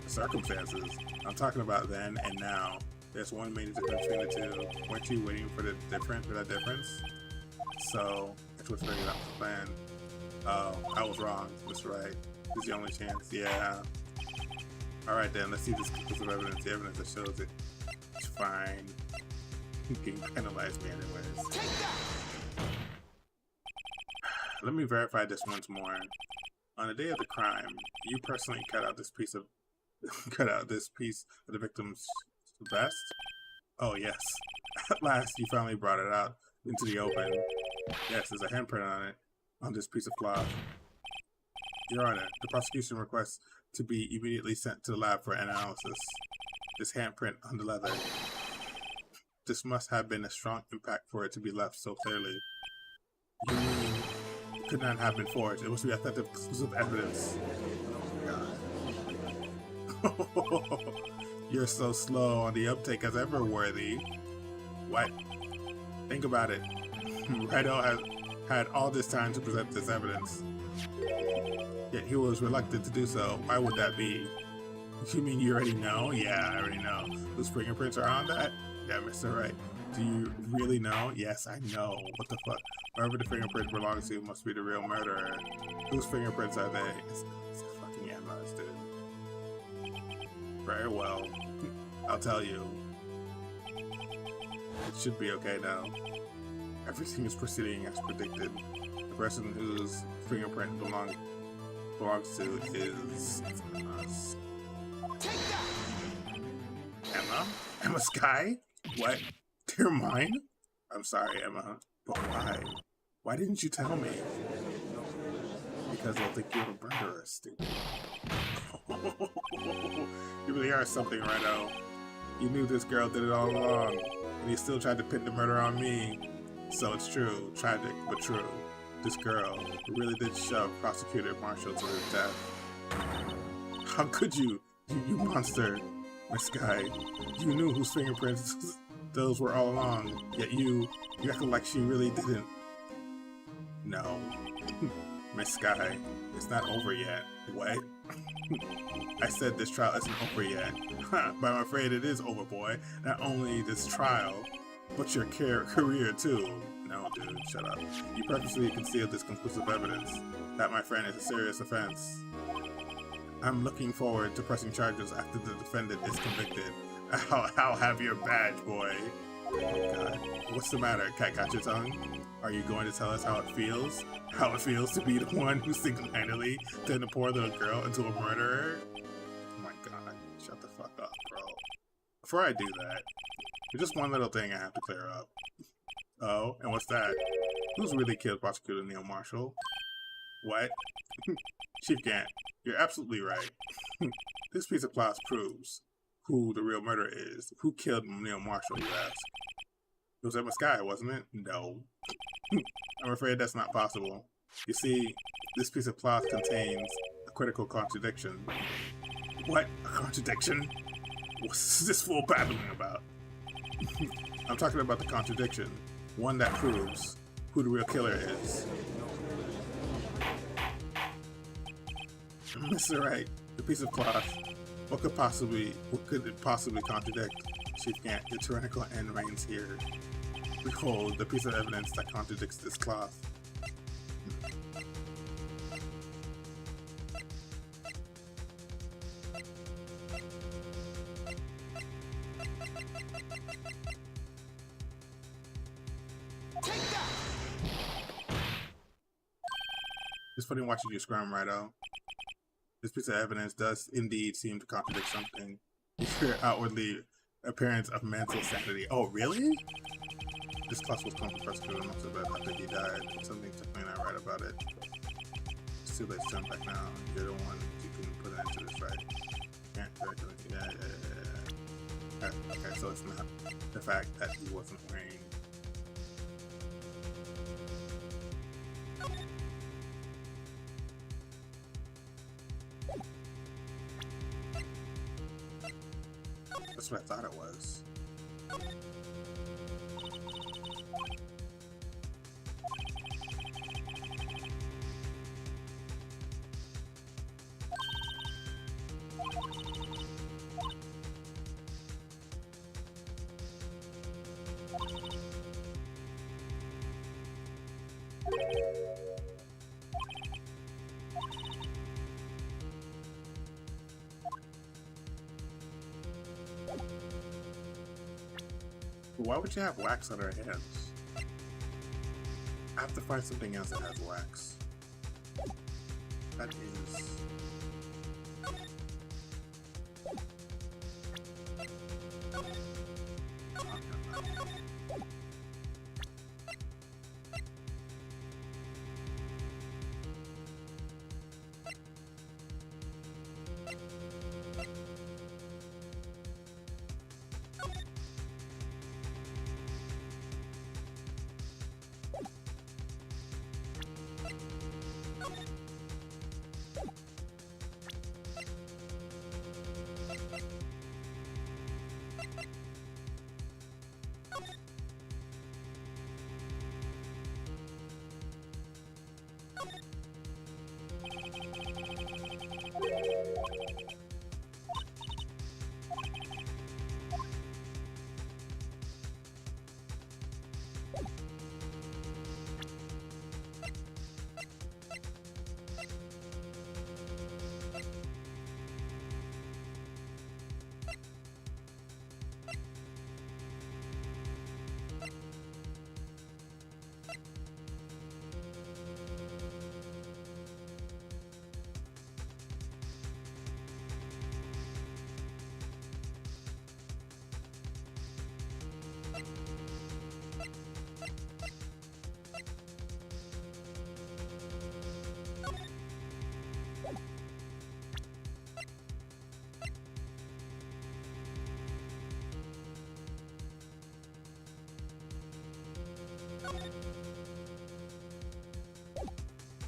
The circumstances? I'm talking about then and now. There's one major difference between the two. Weren't you waiting for that difference? So, that's what figured out the plan. Oh, I was wrong. That's right. This is the only chance. Yeah. Alright then, let's see this conclusive evidence. The evidence that shows it. It's fine. You can penalize me anyways. Let me verify this once more. On the day of the crime, you personally cut out this piece of the victim's vest? Oh yes. At last you finally brought it out into the open. Yes, there's a handprint on it, on this piece of cloth. Your Honor, the prosecution requests to be immediately sent to the lab for analysis. This handprint on the leather. This must have been a strong impact for it to be left so clearly. You mean it could not have been forged? It must be authentic exclusive evidence. Oh God. You're so slow on the uptake as ever, Worthy. What? Think about it. Wright has had all this time to present this evidence. Yet he was reluctant to do so. Why would that be? You mean you already know? Yeah, I already know. Whose fingerprints are on that? Yeah, Mr. Wright. Do you really know? Yes, I know. What the fuck? Whoever the fingerprint belongs to must be the real murderer. Whose fingerprints are they? It's fucking Emma's, dude. Very well. I'll tell you. It should be okay now. Everything is proceeding as predicted. The person whose fingerprint belongs to is us. Emma? Emma Sky? What? They're mine? I'm sorry, Emma, but why? Why didn't you tell me? Because they'll think you're a murderer, stupid. You really are something, Righto. You knew this girl did it all along, and you still tried to pin the murder on me. So it's true, tragic, but true. This girl really did shove Prosecutor Marshall to his death. How could you monster? Miss Sky, you knew whose fingerprints those were all along, yet you acted like she really didn't. No. Miss Sky, it's not over yet. What? I said this trial isn't over yet. But I'm afraid it is over, boy. Not only this trial, but your career too. No, dude, shut up. You purposely concealed this conclusive evidence. That, my friend, is a serious offense. I'm looking forward to pressing charges after the defendant is convicted. I'll have your badge, boy. Oh, God. What's the matter? Cat got your tongue? Are you going to tell us how it feels? How it feels to be the one who single-handedly turned a poor little girl into a murderer? Oh my God. Shut the fuck up, bro. Before I do that, there's just one little thing I have to clear up. Oh, and what's that? Who's really killed Prosecutor Neil Marshall? What? Chief Gant, you're absolutely right. This piece of cloth proves who the real murderer is. Who killed Neil Marshall, you ask? It was Emma Sky, wasn't it? No. I'm afraid that's not possible. You see, this piece of cloth contains a critical contradiction. What? A contradiction? What's this fool babbling about? I'm talking about the contradiction. One that proves who the real killer is. Mr. Wright, the piece of cloth. What could it possibly contradict? Chief Gant, your tyrannical end reigns here. Behold, the piece of evidence that contradicts this cloth. It's funny watching you scrum, Righto. This piece of evidence does indeed seem to contradict something. Your outwardly appearance of mental sanity. Oh, really? This class was called the prosecutor months ago after he died. Something's definitely not right about it. It's too late to turn back now. You're the one who can put an end to this, right? Yeah. Okay, so it's not the fact that he wasn't wearing. That's what I thought it was. Why would you have wax on our hands? I have to find something else that has wax. That is...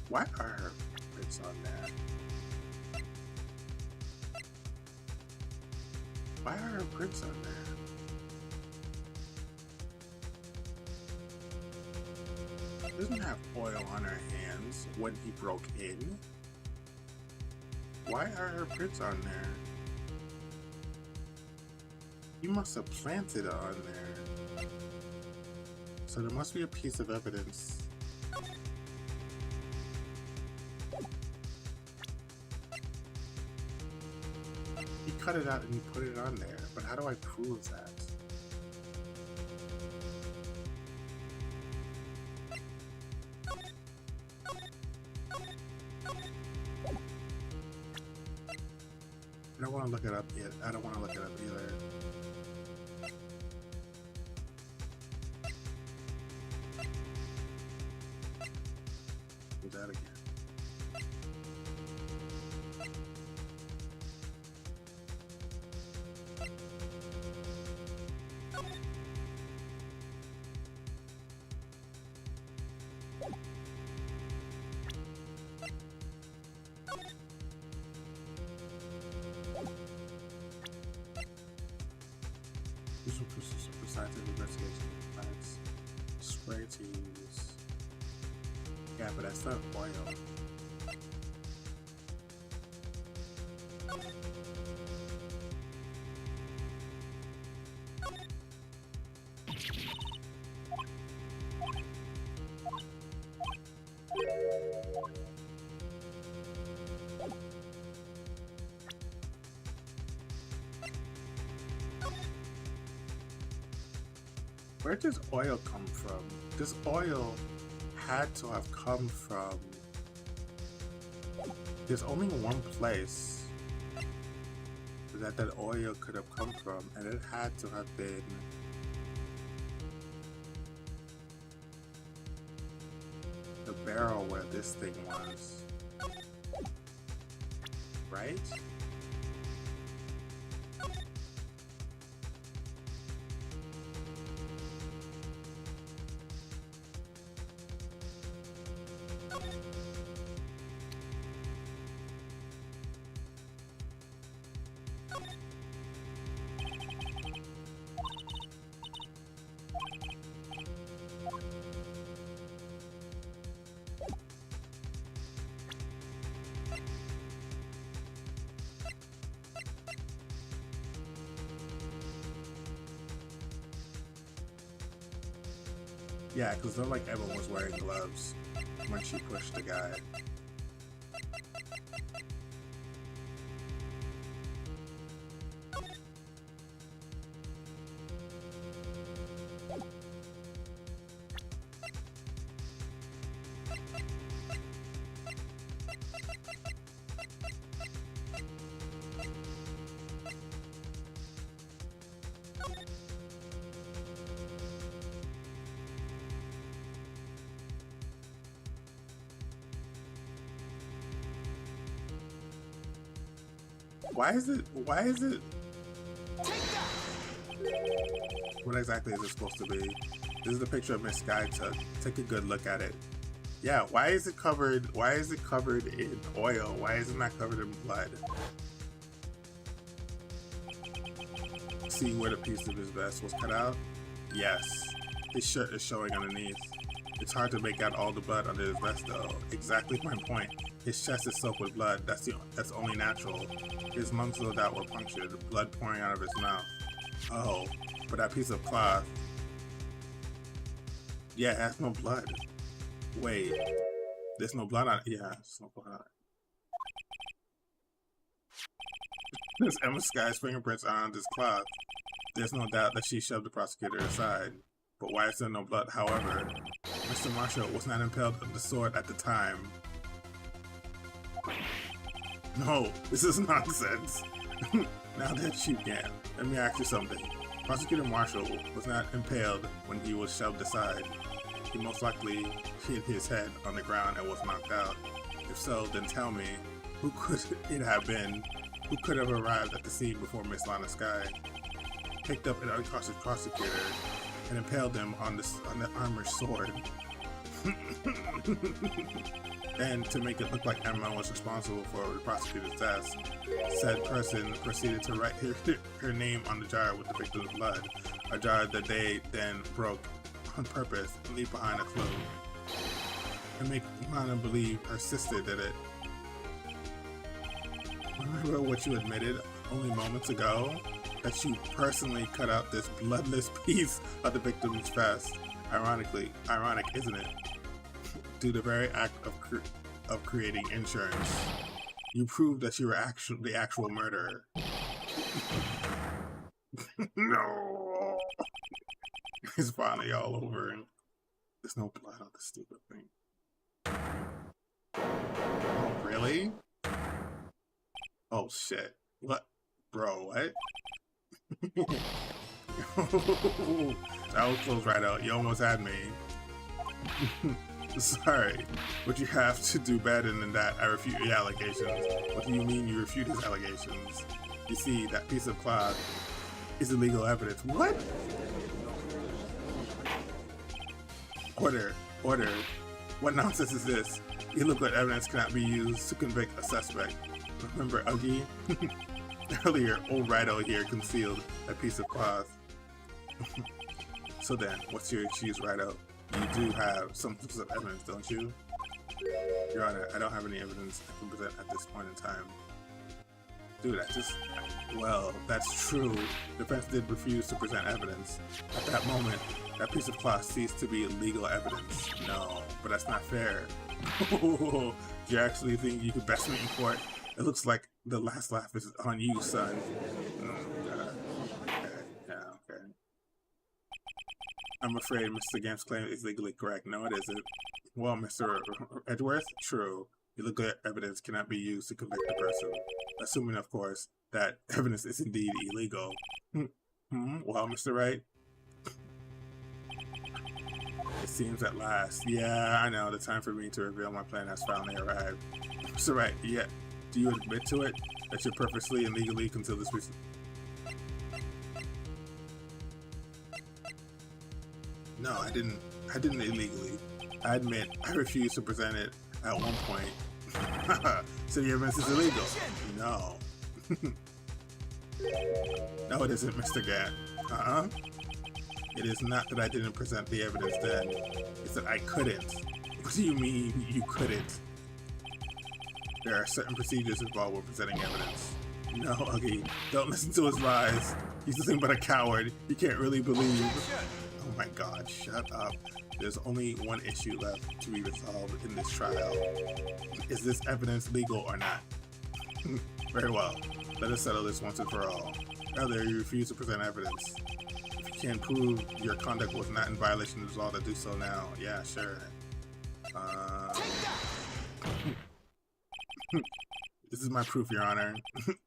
Why are her prints on there? Why are her prints on there? She doesn't have oil on her hands when he broke in. Why are her prints on there? He must have planted it on there. So there must be a piece of evidence. He cut it out and he put it on there, but how do I prove that? I don't want to look it up yet. I don't want to look it up either. Do that again. These are for scientific investigation plants. Spray to use. Yeah, but that's not oil. Where does oil come from? This oil had to have come from... There's only one place that oil could have come from, and it had to have been... the barrel where this thing was. Right? Yeah, because it looked like everyone was wearing gloves when she pushed the guy. Why is it? What exactly is it supposed to be? This is the picture of Miss Sky took. Take a good look at it. Yeah, why is it covered? Why is it covered in oil? Why is it not covered in blood? See where the piece of his vest was cut out? Yes. His shirt is showing underneath. It's hard to make out all the blood under his vest though. Exactly my point. His chest is soaked with blood. That's only natural. His lungs no doubt were punctured, blood pouring out of his mouth. Oh, but that piece of cloth. Yeah, it has no blood. Wait, there's no blood on it. Yeah, there's no blood on it. There's Emma Sky's fingerprints on this cloth. There's no doubt that she shoved the prosecutor aside. But why is there no blood? However, Mr. Marshall was not impaled with the sword at the time. No, this is nonsense. Now that you can, let me ask you something. Prosecutor Marshall was not impaled when he was shoved aside. He most likely hit his head on the ground and was knocked out. If so, then tell me, who could it have been? Who could have arrived at the scene before Miss Lana Sky? Picked up an unconscious prosecutor and impaled him on the armored sword. And to make it look like Emma was responsible for the prosecutor's death, said person proceeded to write her name on the jar with the victim's blood, a jar that they then broke on purpose and leave behind a clue, and make Lana believe her sister did it. Remember what you admitted only moments ago? That you personally cut out this bloodless piece of the victim's vest. Ironic, isn't it? Through the very act of creating insurance, you proved that you were the actual murderer. No, it's finally all over. There's no blood on the stupid thing. Oh, really? Oh shit! What, bro? What? That was close right out. You almost had me. Sorry, but you have to do better than that. I refute your allegations. What do you mean you refute his allegations? You see, that piece of cloth is illegal evidence. What? Order. What nonsense is this? Illegal evidence cannot be used to convict a suspect. Remember Uggy? Earlier, old Righto here concealed a piece of cloth. So then, what's your excuse, Righto? You do have some sorts of evidence, don't you? Your Honor, I don't have any evidence I can present at this point in time. Dude, well, that's true. The defense did refuse to present evidence. At that moment, that piece of cloth ceased to be legal evidence. No, but that's not fair. Do you actually think you could best me in court? It looks like the last laugh is on you, son. Okay. I'm afraid Mr. Gamp's claim is legally correct. No, it isn't. Well, Mr. Edgeworth, true. Illegal evidence cannot be used to convict a person. Assuming, of course, that evidence is indeed illegal. Well, Mr. Wright? It seems at last. Yeah, I know. The time for me to reveal my plan has finally arrived. Mr. Wright, yeah. Do you admit to it? That you purposely and legally concealed this piece? No, I didn't illegally. I admit, I refused to present it at one point. So the evidence is illegal? No. No, it isn't, Mr. Gant. It is not that I didn't present the evidence then. It's that I couldn't. What do you mean, you couldn't? There are certain procedures involved with presenting evidence. No, Uggy, don't listen to his lies. He's nothing but a coward. He can't really believe. Oh my god, shut up. There's only one issue left to be resolved in this trial. Is this evidence legal or not? Very well. Let us settle this once and for all. Rather, you refuse to present evidence. If you can prove your conduct was not in violation of the law, to do so now. Yeah, sure. This is my proof, Your Honor.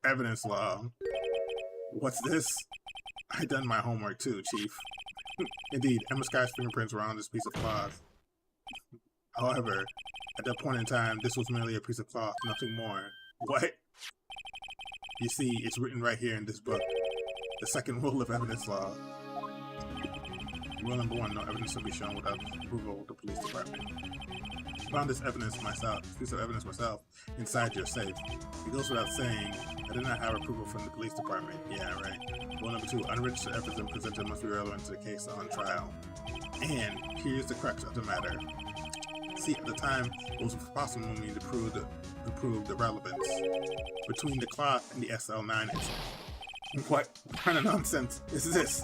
Evidence law. What's this? I done my homework too, Chief. Indeed, Emma Sky's fingerprints were on this piece of cloth. However, at that point in time, this was merely a piece of cloth, nothing more. What? You see, it's written right here in this book. The second rule of evidence law. Rule number 1, no evidence shall be shown without approval of the police department. I found this piece of evidence myself, inside your safe. It goes without saying, I did not have approval from the police department. Yeah, right. Rule number 2, unregistered evidence presented must be relevant to the case on trial. And here's the crux of the matter. See, at the time, it was impossible for me to prove the relevance between the cloth and the SL9 incident. What kind of nonsense is this?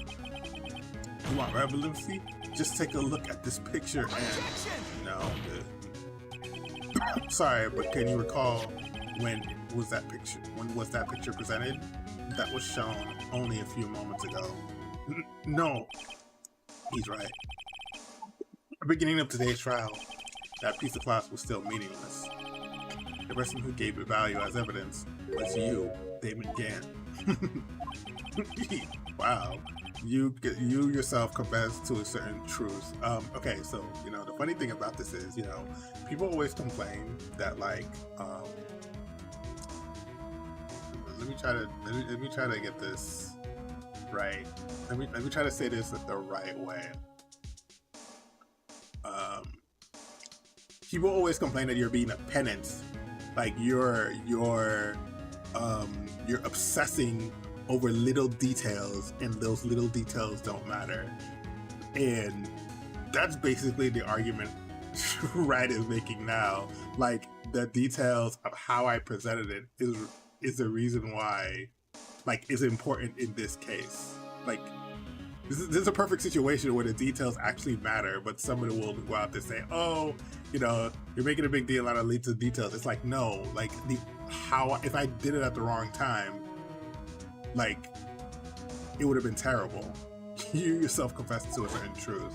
You want relevancy? Just take a look at this picture and... No, sorry, but can you recall when was that picture presented? That was shown only a few moments ago. No, he's right. At the beginning of today's trial, that piece of cloth was still meaningless. The person who gave it value as evidence was you, Damon Gant. Wow. You yourself confess to a certain truth. Okay, so, the funny thing about this is, people always complain that, like, let me try to get this right. Let me try to say this the right way. People always complain that you're being a penance, like you're obsessing over little details, and those little details don't matter. And that's basically the argument Wright is making now. Like, the details of how I presented it is the reason why, like, is important in this case. Like, this is a perfect situation where the details actually matter, but somebody will go out there and say, oh, you're making a big deal out of little details. It's like, no, like, if I did it at the wrong time, like, it would have been terrible. You yourself confessed to a certain truth.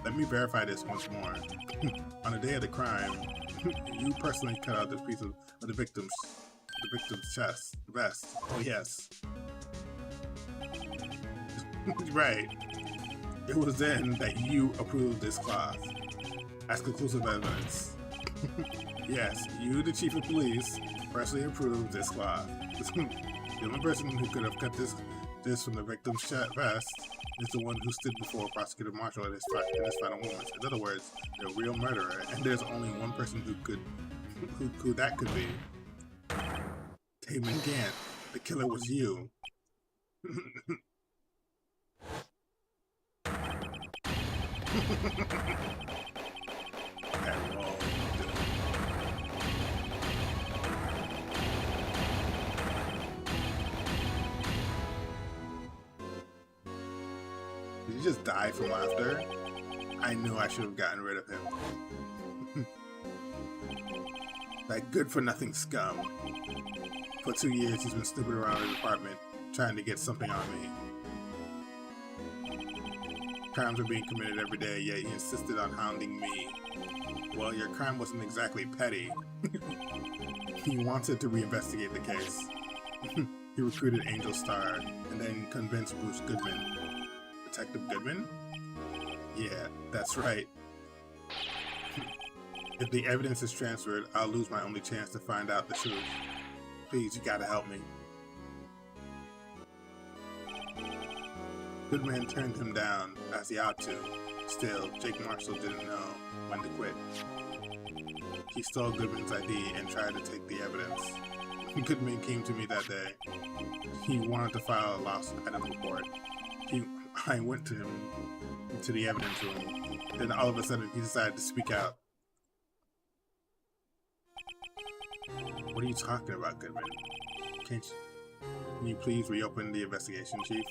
Let me verify this once more. On the day of the crime, you personally cut out this piece of the victim's chest, vest. Oh yes. Right. It was then that you approved this cloth as conclusive evidence. Yes, you, the chief of police, personally approved this cloth. The only person who could have cut this from the victim's vest is the one who stood before Prosecutor Marshall in his final moments. In other words, the real murderer, and there's only one person who that could be. Damon Gant, the killer was you. Did he just die from laughter? I knew I should have gotten rid of him. That good-for-nothing scum. For 2 years, he's been snooping around the department, trying to get something on me. Crimes are being committed every day, yet he insisted on hounding me. Well, your crime wasn't exactly petty. He wanted to reinvestigate the case. He recruited Angel Star, and then convinced Bruce Goodman. Detective Goodman? Yeah, that's right. If the evidence is transferred, I'll lose my only chance to find out the truth. Please, you gotta help me. Goodman turned him down, as he ought to. Still, Jake Marshall didn't know when to quit. He stole Goodman's ID and tried to take the evidence. Goodman came to me that day. He wanted to file a lost item report. I went to him, to the evidence room. Then all of a sudden, he decided to speak out. What are you talking about, Goodman? Can you please reopen the investigation, Chief?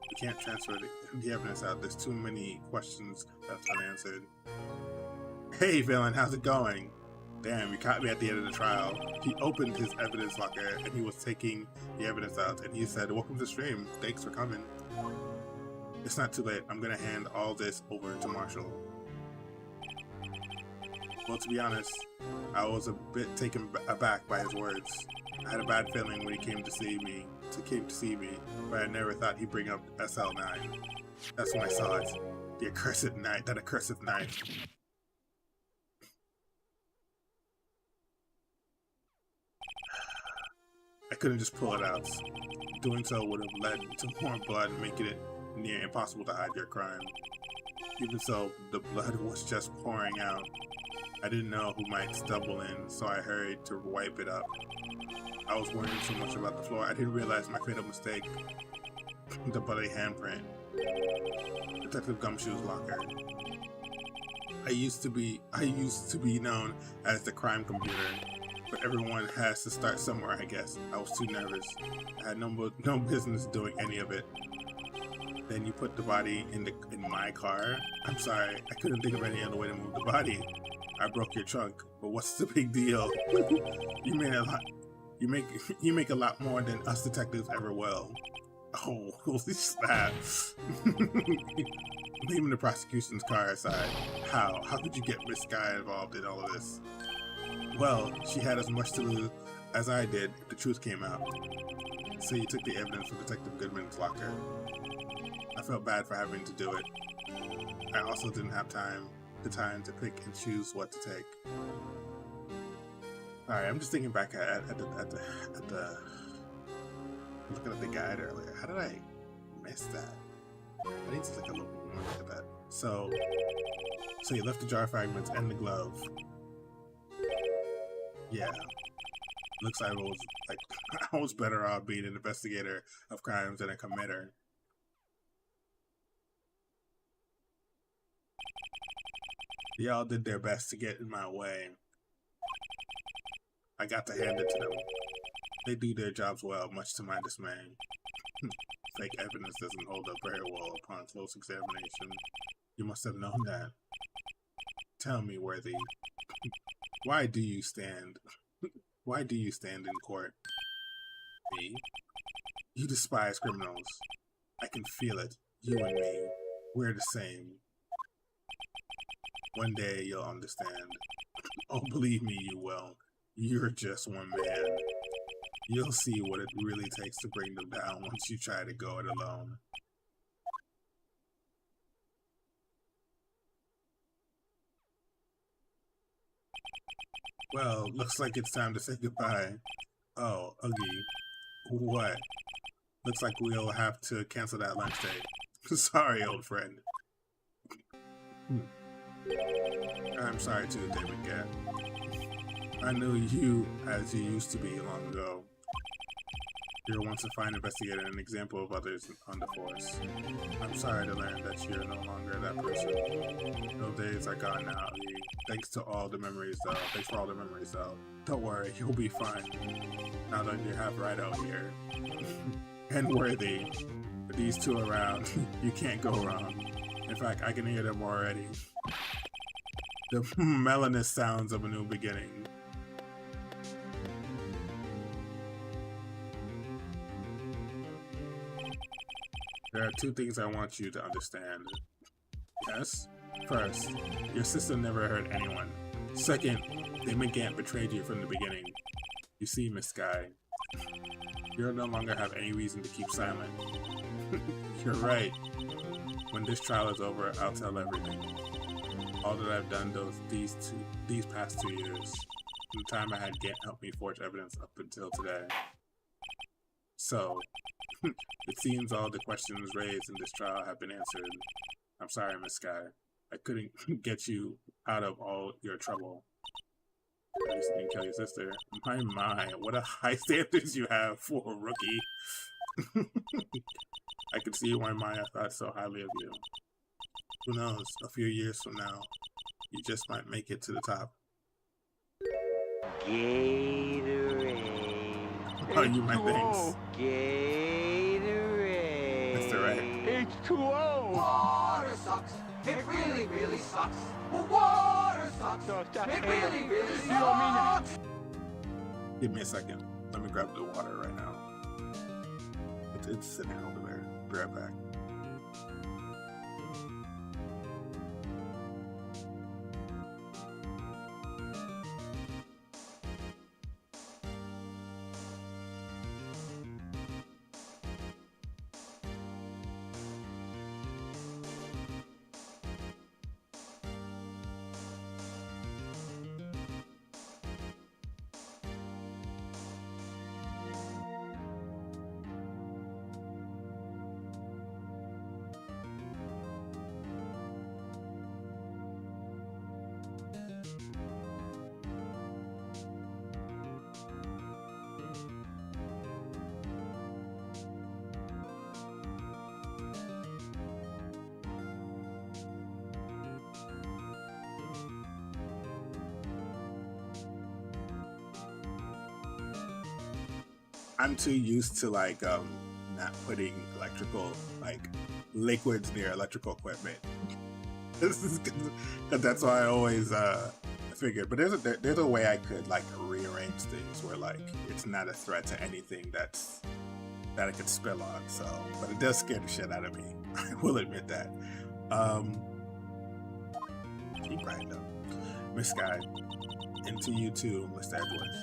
We can't transfer the evidence out. There's too many questions left unanswered. Hey, villain, how's it going? Damn, you caught me at the end of the trial. He opened his evidence locker and he was taking the evidence out, and he said, welcome to the stream. Thanks for coming. It's not too late. I'm gonna hand all this over to Marshall. Well, to be honest, I was a bit taken aback by his words. I had a bad feeling when he came to see me, but I never thought he'd bring up SL9. That's when I saw it. The accursed knife, that accursed knife. I couldn't just pull it out. Doing so would have led to more blood, making it near impossible to hide your crime. Even so, the blood was just pouring out. I didn't know who might stumble in, so I hurried to wipe it up. I was worrying so much about the floor, I didn't realize my fatal mistake. The bloody handprint. Detective Gumshoe's locker. I used to be known as the crime computer, but everyone has to start somewhere, I guess. I was too nervous. I had no business doing any of it. Then you put the body in my car? I'm sorry, I couldn't think of any other way to move the body. I broke your trunk, but what's the big deal? You make a lot more than us detectives ever will. Oh, holy snap. Leaving the prosecution's car aside, how could you get Miss Guy involved in all of this? Well, she had as much to lose as I did if the truth came out. So you took the evidence from Detective Goodman's locker. I felt bad for having to do it. I also didn't have the time to pick and choose what to take. Alright, I'm just thinking back at the looking at the guide earlier. How did I miss that? I need to take a look at that. So you left the jar fragments and the glove. Yeah. Looks like I was better off being an investigator of crimes than a committer. They all did their best to get in my way. I got to hand it to them. They do their jobs well, much to my dismay. Fake evidence doesn't hold up very well upon close examination. You must have known that. Tell me, Worthy, why do you stand in court? Me? You despise criminals. I can feel it. You and me, we're the same. One day you'll understand. Oh, believe me, you will. You're just one man. You'll see what it really takes to bring them down once you try to go it alone. Well, looks like it's time to say goodbye. Oh, Uggy. What? Looks like we'll have to cancel that lunch date. Sorry, old friend. I'm sorry too, David Gat. I knew you as you used to be long ago. You're once a fine investigator and an example of others on the force. I'm sorry to learn that you're no longer that person. Those days are gone now. Thanks for all the memories though. Don't worry, you'll be fine. Now that you have Wright out here. And Worthy. With these two around, you can't go wrong. In fact, I can hear them already. The melanous sounds of a new beginning. There are two things I want you to understand. Yes? First, your sister never hurt anyone. Second, Damon Gant betrayed you from the beginning. You see, Miss Sky, you'll no longer have any reason to keep silent. You're right. When this trial is over, I'll tell everything. All that I've done these past 2 years. From the time I had Gant help me forge evidence up until today. So, it seems all the questions raised in this trial have been answered. I'm sorry, Miss Sky. I couldn't get you out of all your trouble. I used to kill your sister. My, what a high standards you have for a rookie. I can see why Maya thought so highly of you. Who knows, a few years from now, you just might make it to the top. Gatorade. Oh, you my things. Gatorade. Mr. Wright. H2O. Water sucks. It really, really sucks. Water sucks. It really, really sucks. Give me a second. Let me grab the water right now. It's sitting over there. Be right back. I'm too used to like not putting electrical liquids near electrical equipment. This is cause that's why I always figured. But there's a way I could like rearrange things where like it's not a threat to anything that it could spill on. So, but it does scare the shit out of me. I will admit that. Keep right though, Miss Guy. Into you too, Mr. Edwards.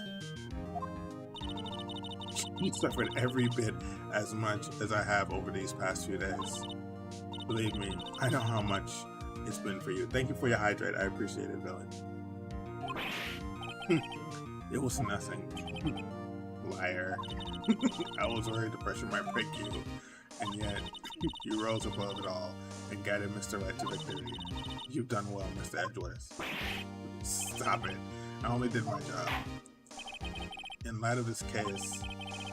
You suffered every bit as much as I have over these past few days. Believe me, I know how much it's been for you. Thank you for your hydrate. I appreciate it, villain. It was nothing. Liar. I was worried the pressure might break you, and yet you rose above it all and guided Mr. Wright to victory. You've done well, Mr. Edwards. Stop it. I only did my job. In light of this case,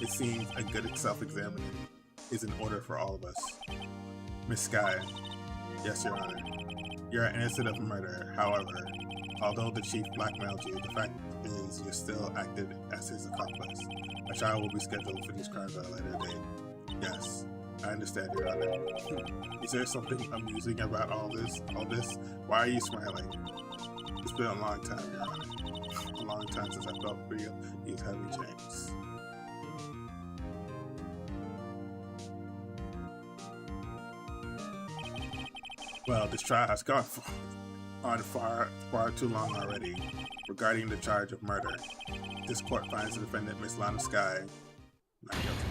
it seems a good self-examining is in order for all of us. Miss Sky, yes, Your Honor. You're innocent of murder. However, although the chief blackmailed you, the fact is you still acted as his accomplice. A trial will be scheduled for these crimes at a later date. Yes, I understand, Your Honor. Is there something amusing about all this? Why are you smiling? It's been a long time, Your Honor. A long time since I felt free of these heavy chains. Well, this trial has gone on far too long already. Regarding the charge of murder, this court finds the defendant, Miss Lana Sky, not guilty.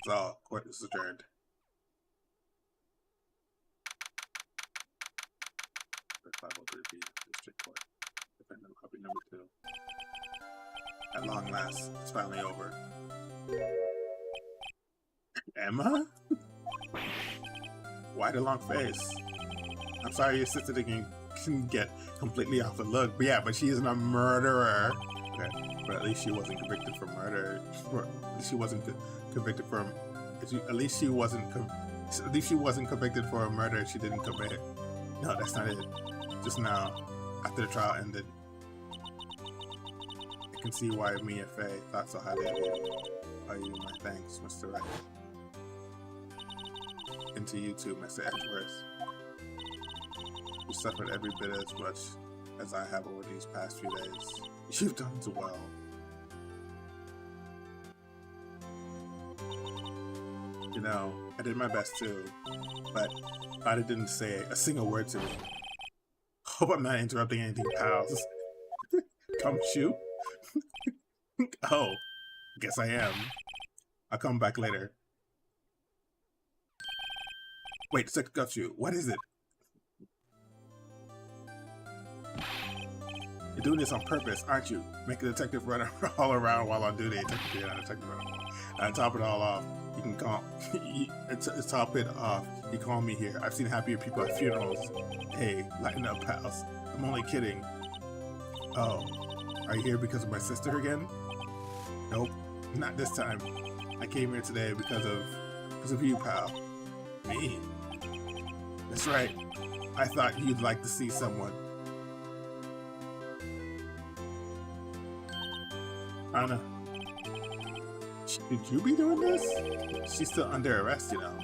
That's all. Court is adjourned. The 503 District Court. Defendant copy number 2. At long last, it's finally over. Emma? Why the long face? I'm sorry your sister didn't get completely off the look. But yeah, but she isn't a murderer. Okay. But at least she wasn't convicted for murder. At least she wasn't convicted for. At least she wasn't convicted for a murder she didn't commit. No, that's not it. Just now, after the trial ended, I can see why me and Faye thought so highly of you. Owe you my thanks, Mr. Wright. And to you too, Mr. Edgeworth. You suffered every bit as much as I have over these past few days. You've done so well. You know, I did my best too, but Ida didn't say a single word to me. Hope I'm not interrupting anything, pals. Come shoot? Oh, guess I am. I'll come back later. Wait, Sekgutsu, what is it? You're doing this on purpose, aren't you? Make a detective run all around while on duty. And top it all off, you can call. Top it off. You call me here. I've seen happier people at funerals. Hey, lighten up, pals. I'm only kidding. Oh, are you here because of my sister again? Nope, not this time. I came here today because of you, pal. Me? That's right. I thought you'd like to see someone. Anna, should you be doing this? She's still under arrest, you know.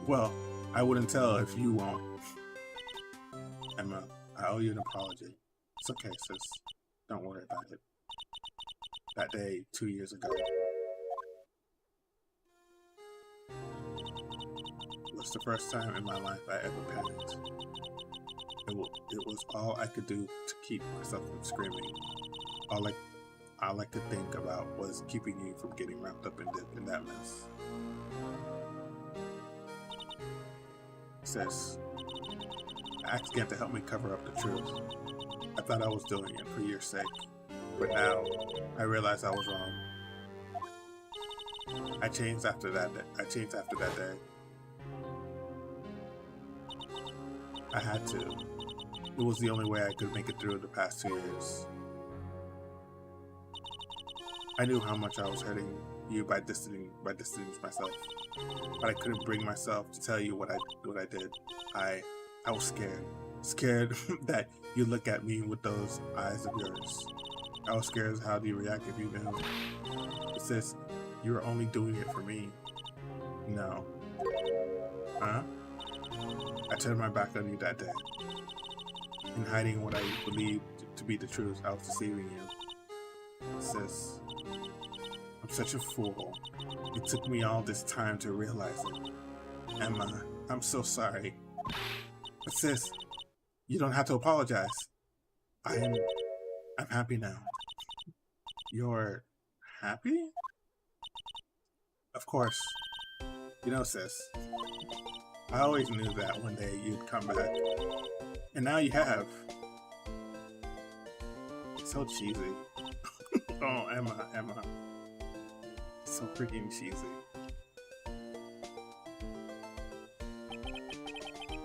Well, I wouldn't tell if you won't. Emma, I owe you an apology. It's okay, sis. Don't worry about it. That day, 2 years ago, was the first time in my life I ever panicked. It was all I could do to keep myself from screaming. All I could think about was keeping you from getting wrapped up in that mess. Sis, I asked Gant to help me cover up the truth. I thought I was doing it for your sake, but now I realize I was wrong. I changed after that day. I had to. It was the only way I could make it through the past 2 years. I knew how much I was hurting you by distancing myself, but I couldn't bring myself to tell you what I did. I was scared that you look at me with those eyes of yours. I was scared as how do you react if you knew. It says you were only doing it for me. No. Huh? I turned my back on you that day. In hiding what I believed to be the truth, I was deceiving you. Sis, I'm such a fool. It took me all this time to realize it. Emma, I'm so sorry. But sis, you don't have to apologize. I'm happy now. You're happy? Of course. You know, sis, I always knew that one day you'd come back. And now you have. So cheesy. Oh, Emma. So freaking cheesy.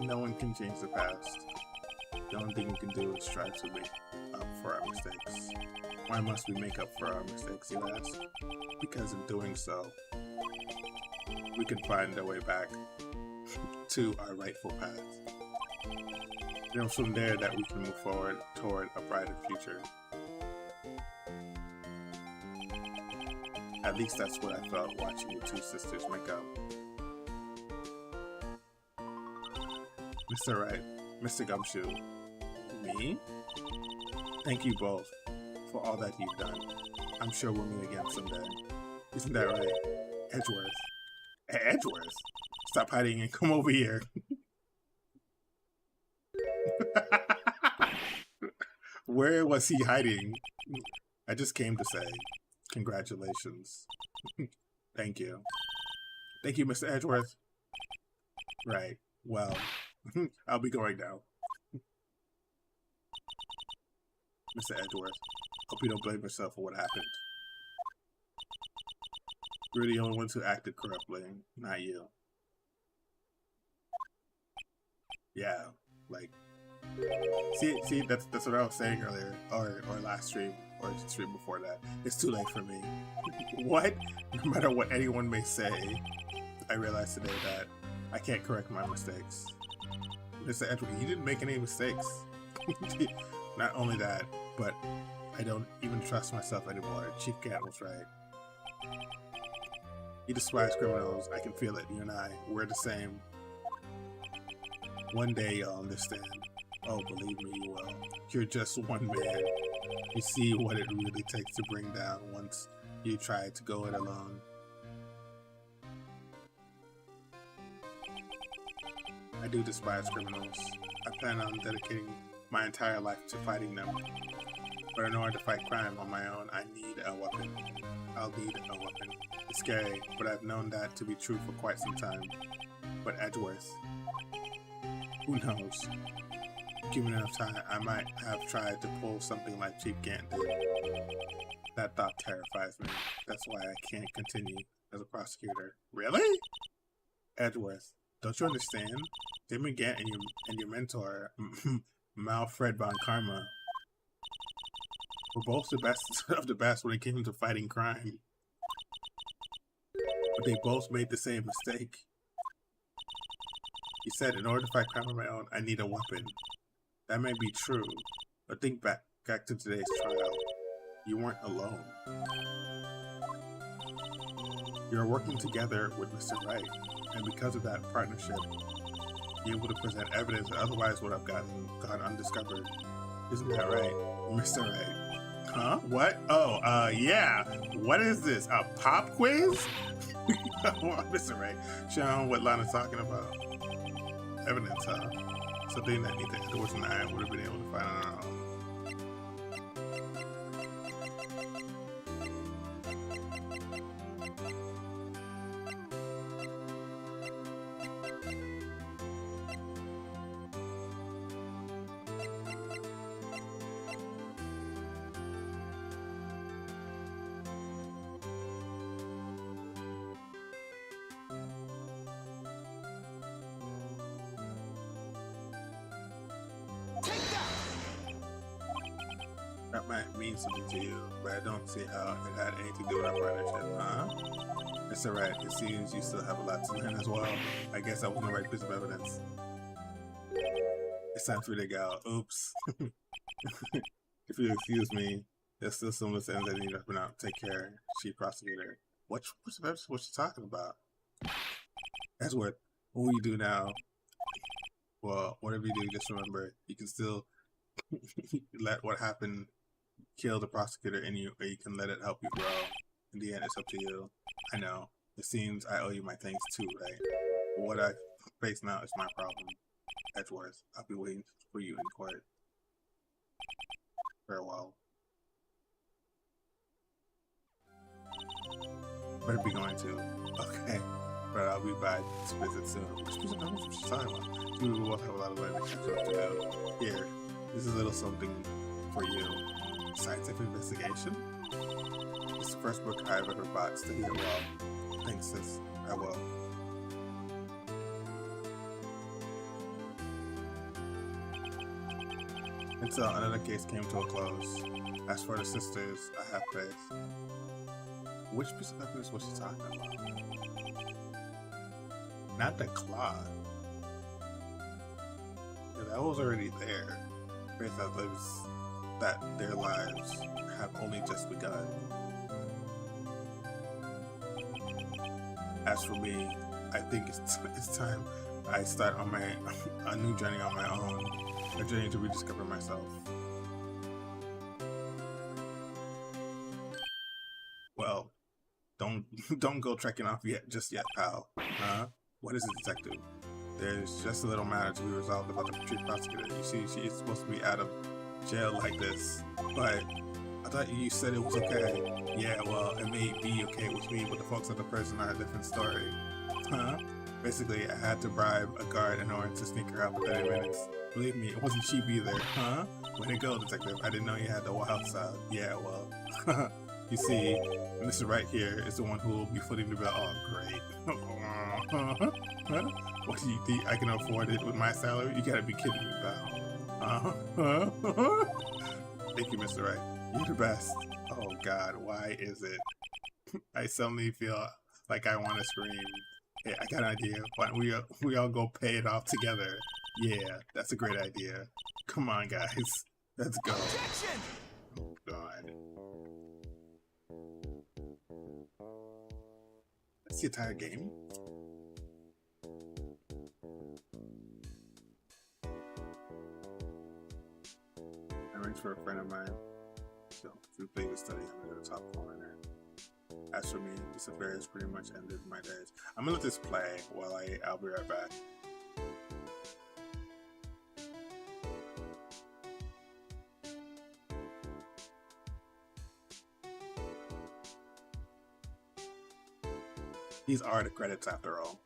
No one can change the past. The only thing we can do is strive to make up for our mistakes. Why must we make up for our mistakes, you ask? Because in doing so, we can find our way back to our rightful path. You know, from there that we can move forward toward a brighter future. At least that's what I felt watching you two sisters make up. Mr. Wright, Mr. Gumshoe, me? Thank you both for all that you've done. I'm sure we'll meet again someday. Isn't that right? Edgeworth. Edgeworth? Stop hiding and come over here. Where was he hiding? I just came to say congratulations. Thank you. Thank you, Mr. Edgeworth. Right. Well, I'll be going now. Mr. Edgeworth, hope you don't blame yourself for what happened. We're the only ones who acted corruptly, not you. Yeah, like, see, that's what I was saying earlier, or last stream, or the stream before that. It's too late for me. What? No matter what anyone may say, I realized today that I can't correct my mistakes. Mr. Edward, you didn't make any mistakes. Not only that, but I don't even trust myself anymore. Chief Cat was right. You despise criminals. I can feel it. You and I, we're the same. One day you'll understand. Oh, believe me, you will. You're just one man. You see what it really takes to bring down once you try to go it alone. I do despise criminals. I plan on dedicating my entire life to fighting them. But in order to fight crime on my own, I need a weapon. I'll need a weapon. It's scary, but I've known that to be true for quite some time. But Edgeworth, who knows? Given enough time, I might have tried to pull something like Chief Gant did. That thought terrifies me. That's why I can't continue as a prosecutor. Really? Edgeworth, don't you understand? Damon Gant and your mentor, Malfred von Karma, were both the best of the best when it came to fighting crime. But they both made the same mistake. He said, in order to fight crime on my own, I need a weapon. That may be true, but think back to today's trial. You weren't alone. You're working together with Mr. Wright, and because of that partnership, you're able to present evidence that otherwise would have gone undiscovered. Isn't that right, Mr. Wright? Huh? What? Oh, yeah. What is this? A pop quiz? Mr. Wright, show what Lana's talking about. Evidence, huh? Something that neither Edwards and I would have been able to find on our own. That might mean something to you, but I don't see how it had anything to do with our partnership, huh? It's alright, it seems you still have a lot to learn as well. I guess that wasn't the right piece of evidence. It's time for you to go. Oops. If you excuse me, there's still some loose ends that need to open out. Take care, Chief Prosecutor. What's you talking about? That's what will you do now? Well, whatever you do, just remember, you can still let what happened kill the prosecutor in you, or you can let it help you grow. In the end, it's up to you. I know. It seems I owe you my thanks too, right? But what I face now is my problem. Edgeworth, I'll be waiting for you in court. Farewell. Better be going to. Okay. But I'll be back to visit soon. Which piece of evidence was she talking about? We will both have a lot of learning to catch up to do. Here, this is a little something for you. Scientific investigation? It's the first book I've ever bought. Study it well. Thanks, sis. I will. Until another case came to a close. As for the sisters, I have faith. Which piece of evidence was she talking about? Not the claw. Yeah, that was already there. Faith that lives, that their lives have only just begun. As for me, I think it's time I start on a new journey on my own, a journey to rediscover myself. Well, don't go trekking off just yet, pal. Huh? What is it, detective? There's just a little matter to be resolved about the chief prosecutor. You see, she is supposed to be out of jail like this, but I thought you said it was okay. Yeah, well, it may be okay with me, but the folks at the prison are a different story. Huh? Basically, I had to bribe a guard in order to sneak her out for 30 minutes. Believe me, it wasn't cheap either. Huh? Way to go, detective. I didn't know you had the wild side. Yeah, well. You see, Mr. Wright here is the one who will be footing the bill. Oh, great. What do you think? I can afford it with my salary? You gotta be kidding me, pal. Thank you, Mr. Wright. You're the best. Oh, God, why is it? I suddenly feel like I want to scream. Hey, I got an idea. Why don't we all go pay it off together? Yeah, that's a great idea. Come on, guys. Let's go. Objection! Oh, God. That's the entire game. I arranged for a friend of mine. So, if we play the study, I'm going to the top corner. As for me, this affair has pretty much ended my days. I'm gonna let this play while I'll be right back. These are the credits after all.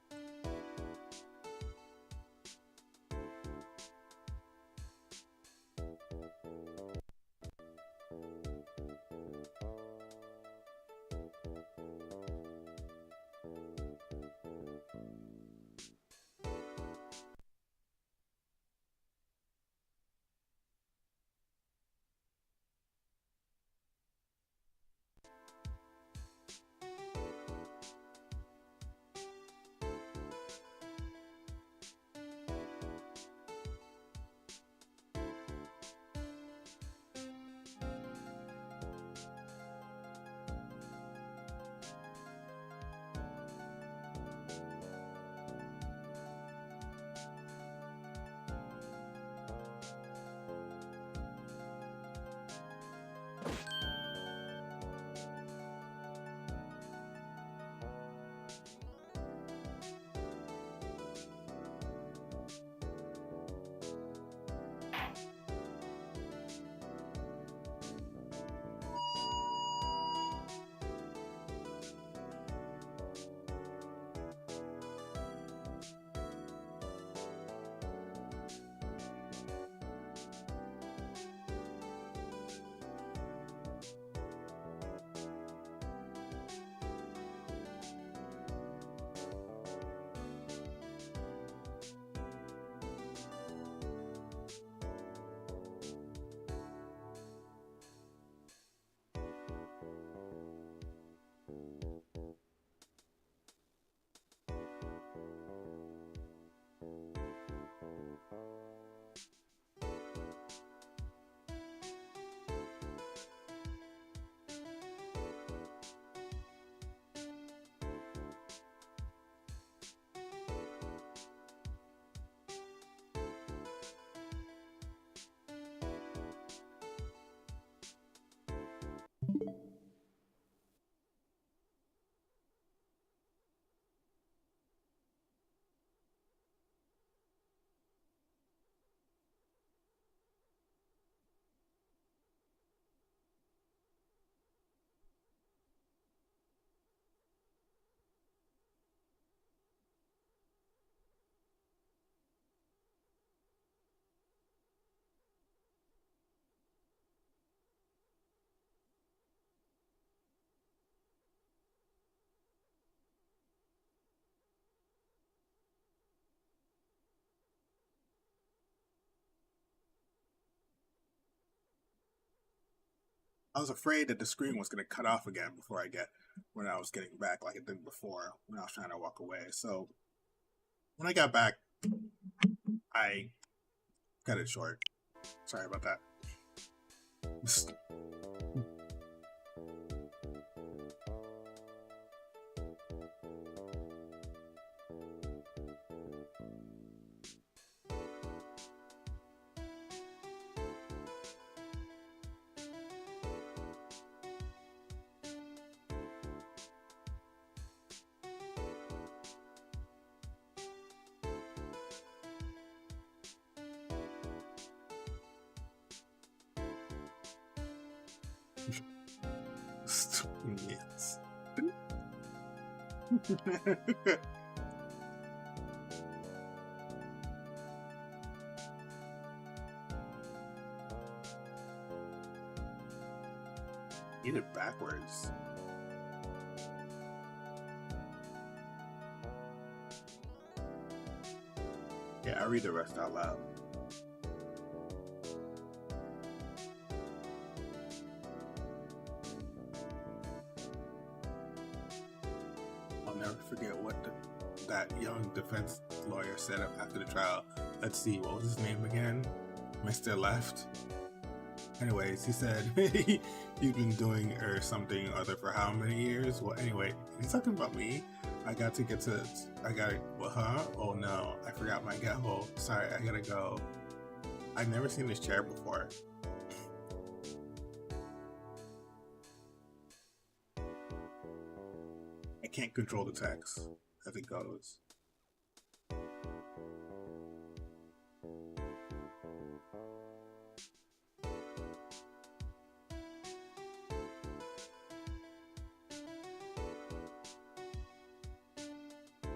I was afraid that the screen was going to cut off again when I was getting back, like it did before when I was trying to walk away. So when I got back, I cut it short. Sorry about that. Yes. Eat it backwards. Yeah, I'll read the rest out loud. I'll never forget what that young defense lawyer said after the trial. Let's see, what was his name again? Mr. Left? Anyways, he said he's been doing or something or other for how many years? Well, anyway, he's talking about me. Well, huh? Oh no, I forgot my gavel. Sorry, I gotta go. I've never seen this chair before. I can't control the text as it goes.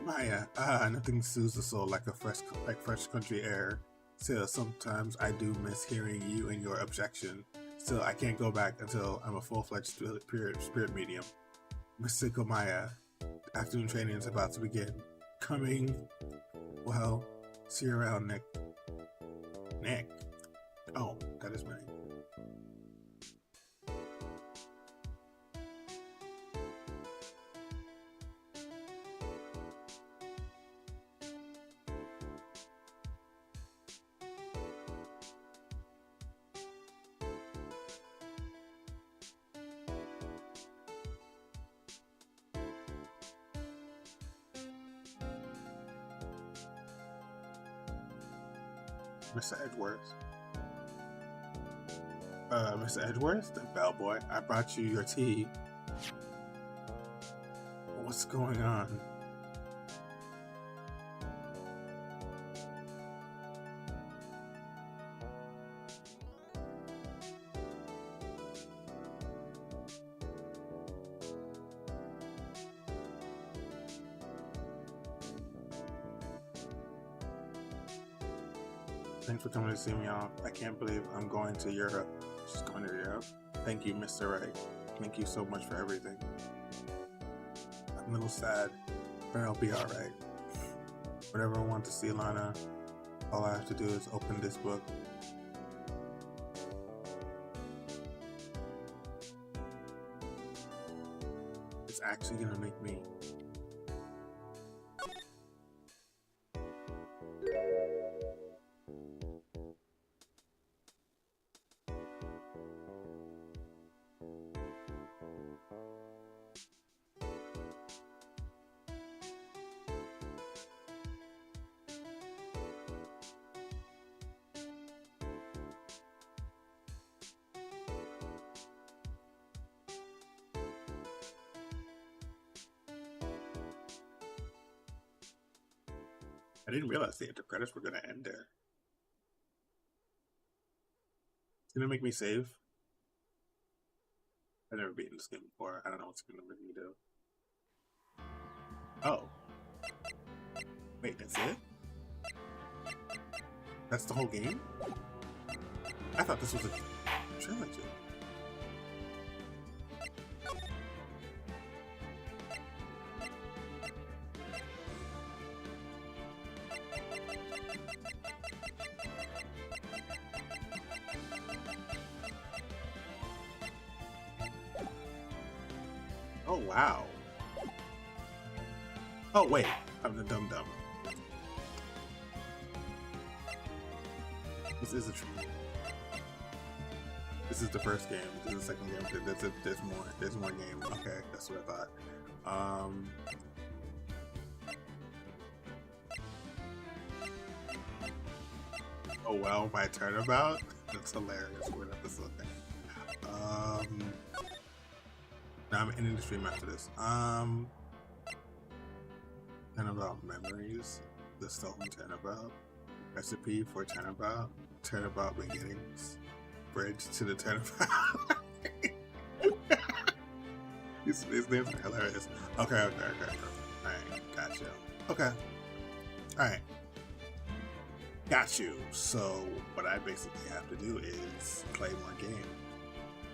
Maya, nothing soothes the soul like fresh country air. Still, sometimes I do miss hearing you and your objection. Still, I can't go back until I'm a full-fledged spirit medium. Mystical Maya, afternoon training is about to begin. Coming. Well, see you around, Nick. Nick? Oh, that is my name. Mr. Edgeworth. Mr. Edgeworth? The bellboy. I brought you your tea. What's going on? Thanks for coming to see me off. I can't believe I'm going to Europe. She's going to Europe? Thank you, Mr. Wright. Thank you so much for everything. I'm a little sad, but I'll be alright. Whenever I want to see Lana, all I have to do is open this book. It's actually gonna make me. I didn't realize the intro credits were going to end there. It's going to make me save. I've never beaten this game before. I don't know what's going to make me do. Oh. Wait, that's it? That's the whole game? I thought this was a trilogy. Oh wow. Oh wait, I'm the dum dum. This is the first game. This is the second game. There's more game. Okay, that's what I thought. Oh well, my turnabout. That's hilarious. We're not this looking. Now I'm in the stream after this. Turnabout memories. The stolen turnabout. Recipe for turnabout. Turnabout beginnings. Bridge to the turnabout. His names are hilarious. Okay. Alright, gotcha. Okay. Alright. Got you. So what I basically have to do is play more game.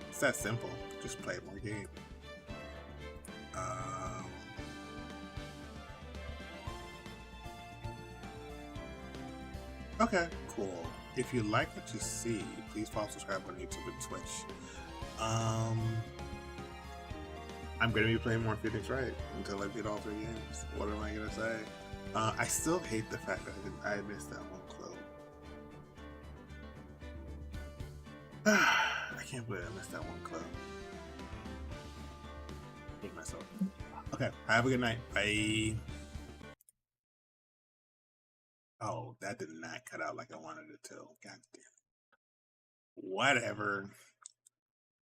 It's that simple. Just play more game. Okay, cool. If you like what you see, please follow, subscribe on YouTube and Twitch. I'm gonna be playing more Phoenix Wright until I beat all 3 games. What am I gonna say? I still hate the fact that I missed that one clue. I can't believe I missed that one clue. I hate myself. Okay, have a good night. Bye. Oh, that did not cut out like I wanted it to. God damn. Whatever.